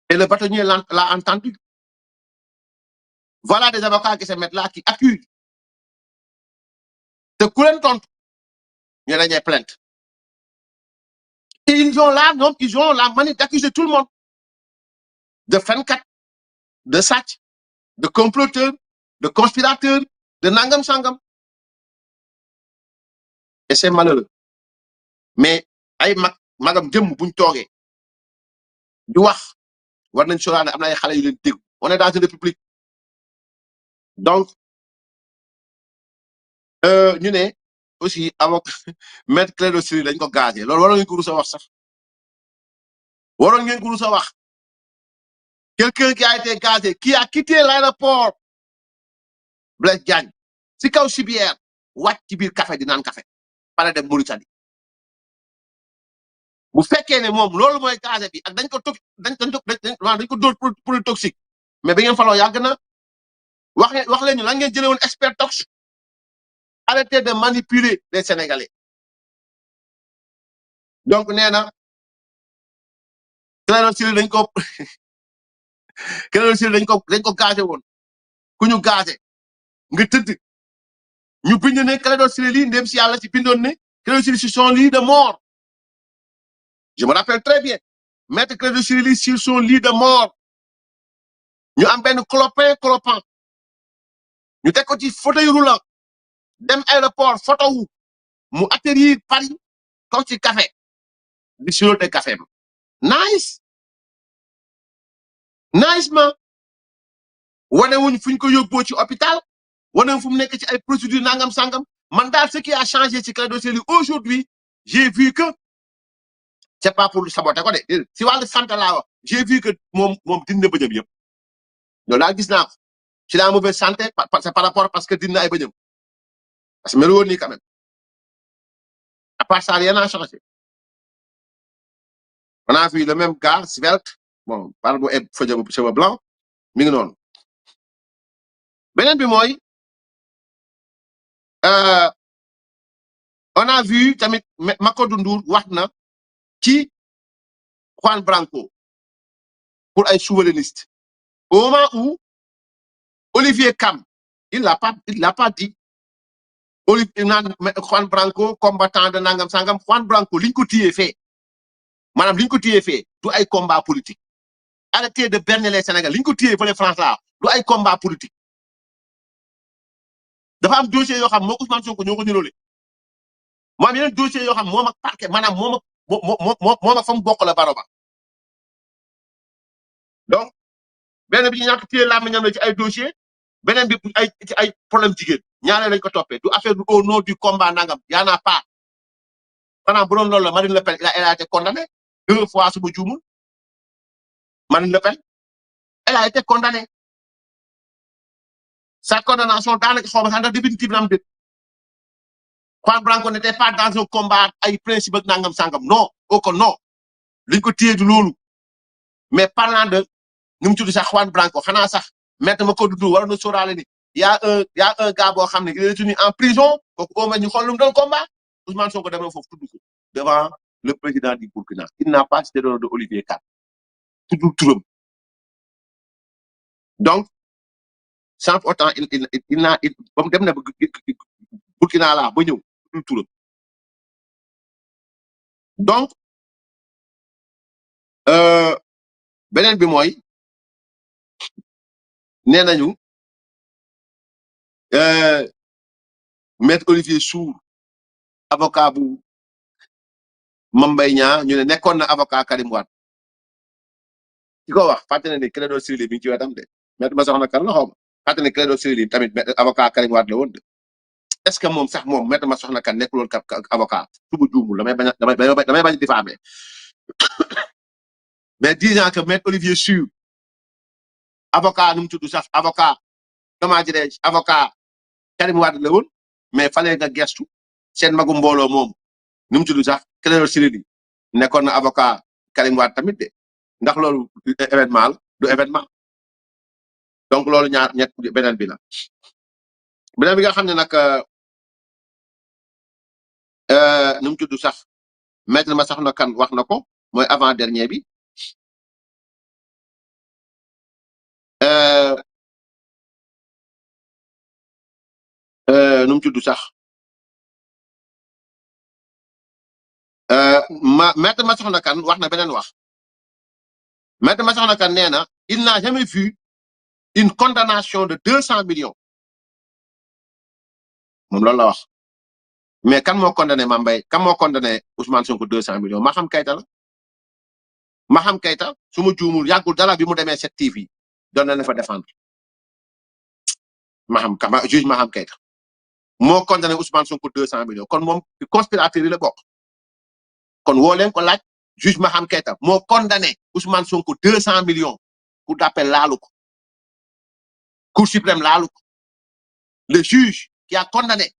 Et le bâtonnier l'a entendu. Voilà des avocats qui se mettent là, qui accusent. De Koulenton, il y a des plaintes. Et ils ont là, donc, ils ont la manière d'accuser tout le monde. De fankat, de satch, de comploteurs, de conspirateurs, de Nangam Sangam. Et c'est malheureux. Mais, ay magam djem buñ togué di wax war nañ solané amna ay xalé yu leen dégg. On est dans une république. Donc ñu né aussi avec maître Clédor Ciré dañ ko gazé. Loolu waroon ngeen ko rusa wax sax. Waroon ngeen ko rusa wax. Quelqu'un qui a été gazé, qui a quitté l'aéroport Blaise Diagne, si kaw Sibière, wacc ci biir café di naan café. Para dem Mauritanie. Bu fekkee ne moom loolu mooy gazé bi ak dañ ko dóor produit toxique mais bi ngeen faloo yàgg na wax leen ñu lan ngeen jëlee woon expert tox. Arrêtez de manipuler les Sénégalais. Donc nee na Clédor Ciré dañ ko gazé woon ku ñu gazé nga tëdd ñu bind ne Clédor Ciré lii ndem si yàlla ci bindoon ne Clédor Ciré sur son lit de mort. Je me rappelle très bien. Maître Clédor Ciré sur son lit de mort. Ñu am benn clopin. Ñu teg ko ci fauteuil roulant. Dem aéroport photo wu. Mu atterrir Paris. Toog ci café. Di siroté café. Nice. Ma. Wane wuñ fuñ ko yóbboo ci hôpital. Wane fu mu nekk ci ay procédures nangam sangam. Man daal ce qui a changé ci Clédor Ciré aujourd'hui, j'ai vu que c'est pas pour saboter ko de si wàllu santé laa wax j'ai vu que moom dindi na bëñam yëpp loolu daal gis naa ko ci la mauvaise santé c'est par rapport parce que dindi na ay bëñam parce que melu woon nii quand même à part ça rien n'a changé. On a vu le même gars svelte bon par bu cheveux blanc mi ngi noonu beneen bi mooy on a vu tamit Macodou Ndour wax na ci Juan Branco pour ay souverainiste au moment où Olivier Cam il l'a pas dit Juan Branco combattant de nangam sangam Juan Branco liñ ko téyee fee maanaam liñ ko téyee fee du ay combat politique. Arrêtez de berner les Sénégalais liñ ko téyee fële France là du ay combat politique. dafa am dossier yoo xam moo Ousmane Sonko ñoo ko niroole moo am yeneen dossier yoo xam moom ak parquet maanaam moom ak fa mu bokk la baro ba donc benn bi ñu ñàkk téye làmmiñam la ci ay dossier beneen bi ci ay problème jigéen ñaareel lañ ko toppee du affaire du au nom du combat nangam yaa naa pas xanaa bu doon loolu la Marine Le Pen elle a été condamnée 2 fois su ma juumul Marine Le Pen elle a été condamnée sa condamnation daanaka xaw ma sax ndax définitive na am déet Juan Branco n'était pas dans un combat ay principe ak nangam sangam non au non liñ ko téye du loolu mais parlant de nu mu tudd sax Juan Branco xanaa sax maître Macodou Ndour waroon na sóoraale ni y a un gars boo xam ne il est retenu en prison kooku au moins ñu xool lu mu doon combat Ousmane Sonko dem na foofu tudd ko devant le président du Burkina il n'a pas cité le nom de Olivier Kane tudd turam donc sans pour autant il n'a ba mu dem na Burkina la ba ñëw du turam donc beneen bi mooy nee nañu maître Olivier Sour avocat bu Mame Mbaye Niang ñu ne nekkoon na avocat Karim Wade ki ko wax fàtte na ne Clédor Ciré Ly mi ngi ci wetam de maître ma soxna kan la xaw ma fàtte ne Clédor Ciré Ly tamit avocat Karim Wade la woon de est-ce que moom sax moom maître ma soxna kan nekkul woon avocat suba juumul damay bañ diffamer mais disant que maître Olivier Sour avocat nu mu tudd sax avocat comment dirais-je avocat Karim Wade la woon mais fallait nga gestu seen magu mbooloo moom nu mu tudd sax Clédor Ciré Ly nekkoon na avocat Karim Wade tamit de ndax loolu événement la du événement donc loolu ñaar ñett beneen bi la beneen bi nga xam ne nag nu mu tudd sax maître ma soxna kan wax na ko mooy avant dernier bi nu mu tudd sax maître ma soxna kan wax na beneen wax maître ma soxna kan nee na il n'a jamais vu une condamnation de 200 millions moom loolu la wax mais kan moo condamné Mame Mbaye kan moo condamné Ousmane Sonko 200 millions Maham Keita la Maham Keita su ma juumul yàggul dara bi mu demee 7TV doon na fa défendre juge Maham Keita moo condamné Ousmane Sonko 200 millions kon moom conspirateur yi la bokk kon woo leen ko laaj juge Maham Keita moo condamné Ousmane Sonko 200 millions cour d'appel laalu ko cour suprême laalu ko le juge qui a condamné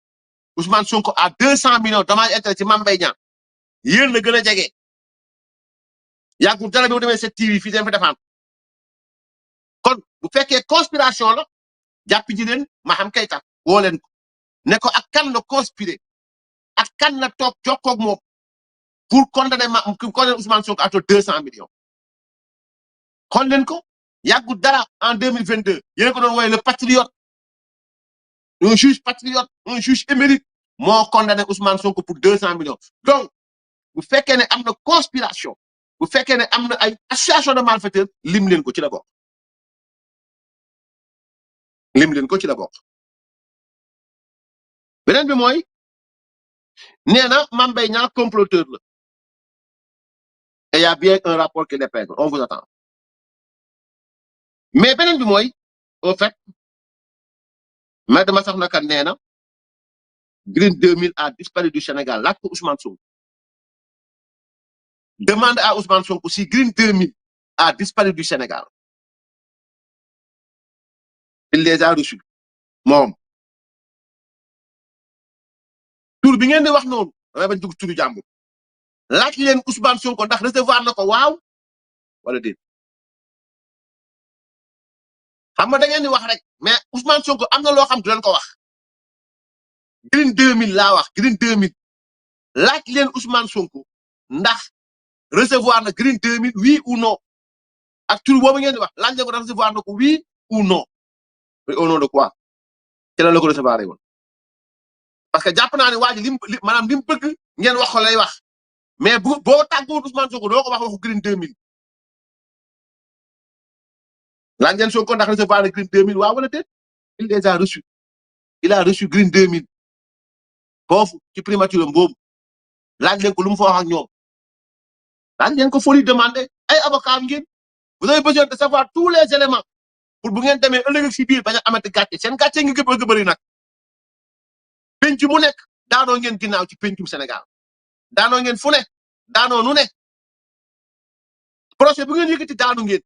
Ousmane Sonko à 200 millions dommages intérêts ci Mame Mbaye Niang yéen la gën a jege yàggul dara bi mu demee 7TV fii dañ fa defaan kon bu fekkee conspiration la jàpp ji leen Maham Keita woo leen ko ne ko ak kan la conspiré ak kan la toog jokkoog moom pour condamner Ousmane Sonko à 200 millions xool leen ko yàggul dara en 2022 yéen ko doon woowee le patriote un juge patriote un juge émérite moo condamné Ousmane Sonko pour 200 millions donc bu fekkee ne am na conspiration bu fekkee ne am na ay association de malfaiteurs lim leen ko ci la bokk lim leen ko ci la bokk beneen bi mooy nee na Mame Mbaye Niang comploteur la et y a bien un rapport qui l'épingle on vous attend mais beneen bi mooy au fait maître Massokhna Kane nee na Green 2000 a disparu du Sénégal laaj ko Ousmane Sonko demande à Ousmane Sonko si Green 2000 a disparu du Sénégal il les a reçus moom tur bi ngeen di wax noonu damay bañ dugg turu jàmbur laaj leen Ousmane Sonko ndax recevoir na ko waaw wala déet xam nga da ngeen di wax rek mais Ousmane Sonko am na loo xam du leen ko wax Green 2000 laa wax Green 2000 laaj leen Ousmane Sonko ndax recevoir na Green 2000 oui ou non ak tur boobu ngeen di wax laaj leen ko recevoir na ko oui ou non au nom de quoi ci la ko recevoir woon parce que jàpp naa ne waa ji maanaam li mu bëgg ngeen wax ko lay wax mais boo tàggoo Ousmane Sonko doo ko wax waxu Green 2000 laaj leen Sonko ndax recevoir na Green 2000 waaw wala déet il les a reçus il a reçu Green 2000 foofu ci primature boobu laaj leen ko lu mu fa wax ak ñoom laaj leen ko folie demander ay avocat ngeen vous avez besoin de savoir tous les éléments pour bu ngeen demee ëllëg si biir bañ a amati gàcce seen gàcce ngi gëpp a bëri nag penc mu nekk daanoo ngeen ginnaaw ci pencum Sénégal daanoo ngeen fu ne daanoo nu ne projet bu ngeen yëkkati daanu ngeen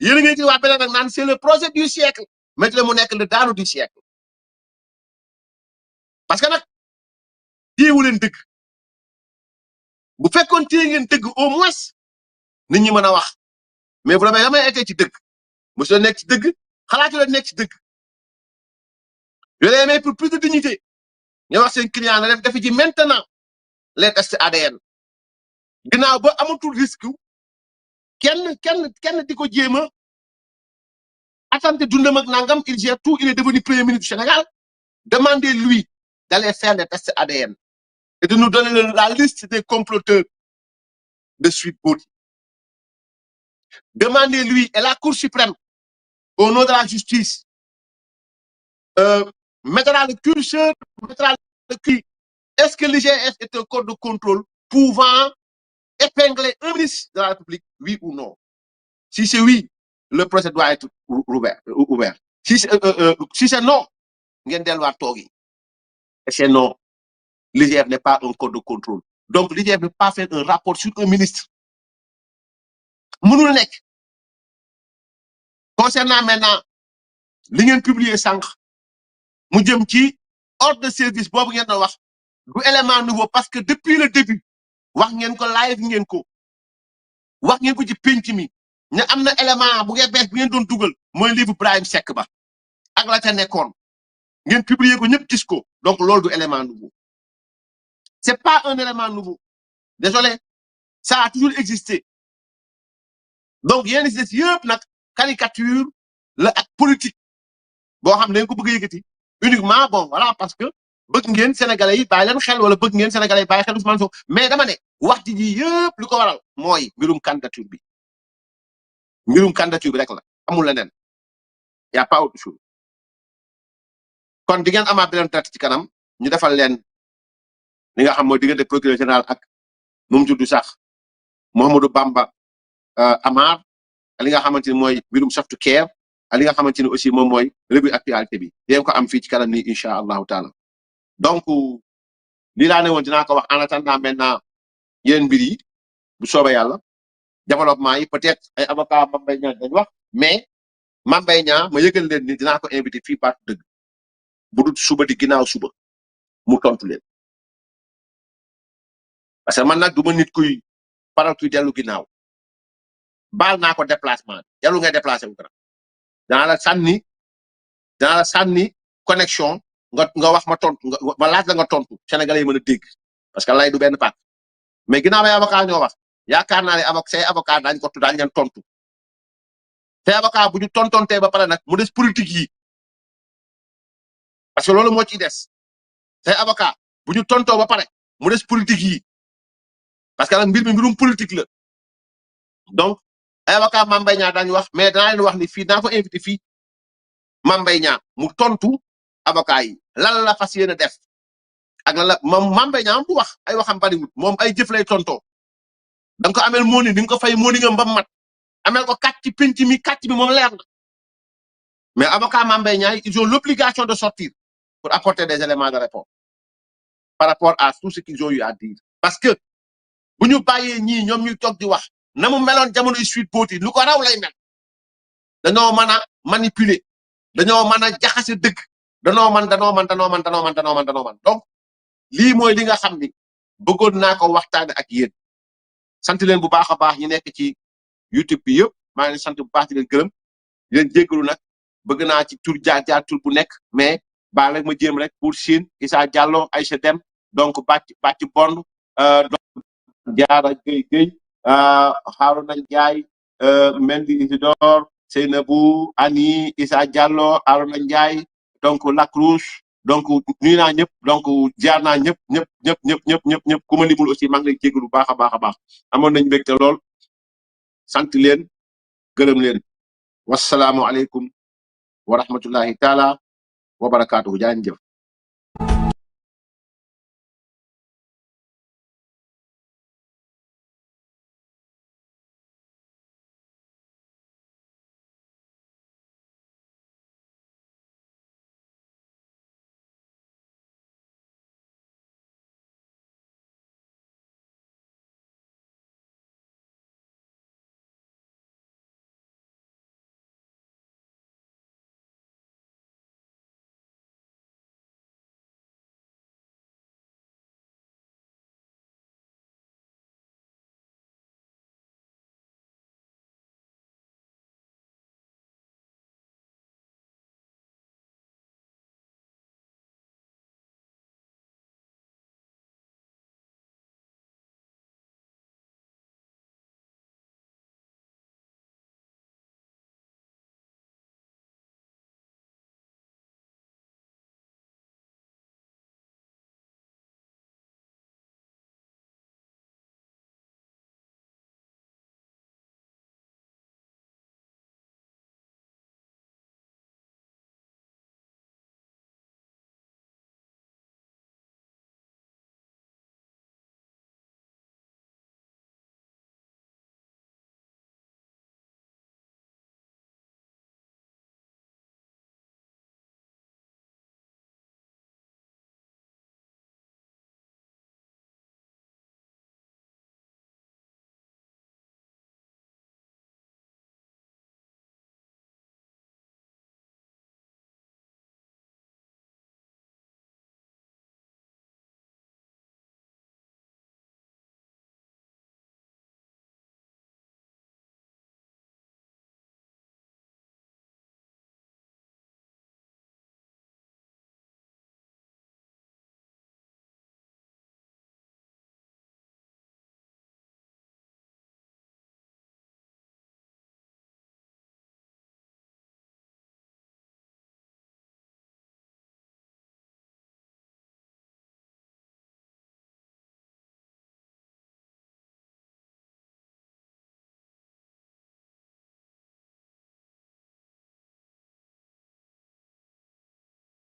yéen a ngi ci waa beneen nag naan c'est le projet du siècle maintenant mu nekk le daanu du siècle parce que nag téyewu leen dëgg bu fekkoon téye ngeen dëgg au moins nit ñi mën a wax mais bu demee damay été ci dëgg mosoo nekk ci dëgg xalaatu leen nekk ci dëgg yooyu mais pour plus de dignité nga wax seen client na def defi ji maintenant les tests ADN ginnaaw ba amatul risque kenn di ko jéem a attendez dundam ak nangam, il gère tout, il est devenu premier ministre du Sénégal. Demandez-lui d'aller faire les tests ADN et de nous donner la liste des comploteurs de Sweet Beauty. Demandez-lui, et la Cour suprême, au nom de la justice, mettra le curseur, mettra le cri. Est-ce que l'IGF est un corps de contrôle pouvant épingler un ministre de la République, oui ou non? Si c'est oui, le procès doit être ouvert. Si c'est non, et c'est non, l'IGF n'est pas un corps de contrôle. Donc l'IGF ne peut pas faire un rapport sur un ministre. Mënul nekk. Concernant maintenant li ngeen publier sànq mu jëm ci ordre de service boobu ngeen doon wax du élément nouveau parce que depuis le début wax ngeen ko live ngeen ko wax ngeen ko ci penc mi ne am na élément bu ngeen bees bu ngeen doon dugal mooy livre Brahim Seck ba ak la ca nekkoon ngeen publier ko ñëpp gis ko donc loolu du élément nouveau. C'est pas un élément nouveau. Désolé, ça a toujours existé. Donc yéen si des yëpp nag caricature la ak politique boo xam ne dañ ko bëgg a yëkkati uniquement bon voilà parce que bëgg ngeen sénégalais yi bàyyi leen xel wala bëgg ngeen sénégalais yi bàyyi xel Ousmane Sonko mais dama ne wax ji yëpp li ko waral mooy mbirum candidature bi rek la amul leneen y a pas autre chose. kon di ngeen amaat beneen traite ci kanam ñu defal leen li nga xam mooy diggante procureur général ak nu mu tudd sax Mouhamadou Bamba Amar li nga xamante ni mooy mbirum soft care li nga xamante ni aussi moom mooy revue actualité bi dinañ ko am fii ci kanam nii incha allahu taala. donc lii laa ne woon dinaa ko wax en attendant maintenant yeneen mbir yi bu soobee yàlla développement yi peut-être ay avocat Mame Mbaye Niang dañ wax mais Mame Mbaye Niang ma yëgal leen ni dinaa ko invité fii baatu dëgg bu dul suba di ginnaaw suba mu tontu leen parce que man nag du ma nit kuy faral kuy dellu ginnaaw baal naa ko déplacement dellu ngay déplacé wu dara danaa la sànni connexion nga wax ma tontu ma laaj la nga tontu Sénégalais yi mën a dégg parce que lay du benn paak mais ginnaaw ay avocat ñoo wax yaakaar naa ne say avocat daañu ko daañu leen tontu say avocat bu ñu tontontee ba pare nag mu des politique yi parce que loolu moo ciy des say avocat bu ñu tontoo ba pare mu des politique yi parce que nag mbir mi mbirum politique la donc ay avocat Mame Mbaye Niang daañu wax mais danaa leen wax ni fii naa ko invité fii Mame Mbaye Niang mu tontu avocat yi lan la fas yéene def ak lan la moom Mame Mbaye Niang du wax ay waxam bariwul moom ay jëf lay tontoo da nga ko amel mooni di nga ko fay mooni nga mbam mat amel ko kàcc ci penc mi kàcc bi moom leer na mais avocat Mame Mbaye Niang ils ont l'obligation de sortir pour apporter des éléments de réponse par rapport à tout ce qu'ils ont eu à dire parce que bu ñu bàyyee ñii ñoom ñuy toog di wax na mu meloon jamonoy Sweet Beauty lu ko raw lay mel dañoo mën a manipuler dañoo mën a jaxase dëgg danoo man donc lii mooy li nga xam ni bëggoon naa ko waxtaane ak yéen sant leen bu baax a baax ñi nekk ci YouTube bi yëpp maa ngi sant bu baax di leen gërëm di leen jéggalu nag bëgg naa ci tur jaar tur bu nekk mais baal rek ma jéem rek pour Chine Issa Diallo Aïcha Dem donc bàcc bond Diarra Gueye Harouna Ndiaye Mendy Isidore Seynabou Ani Issa Diallo Harouna Ndiaye donc Lacrouche donc nuyu naa ñëpp donc jaar naa ñëpp ku ma limul aussi maa ngi lay jégalu baax a baax amoon nañu mbégte lool sant leen gërëm leen wasalaamualeykum wa rahmatullahi taala wa barakaatuhu jaa ngeen jëf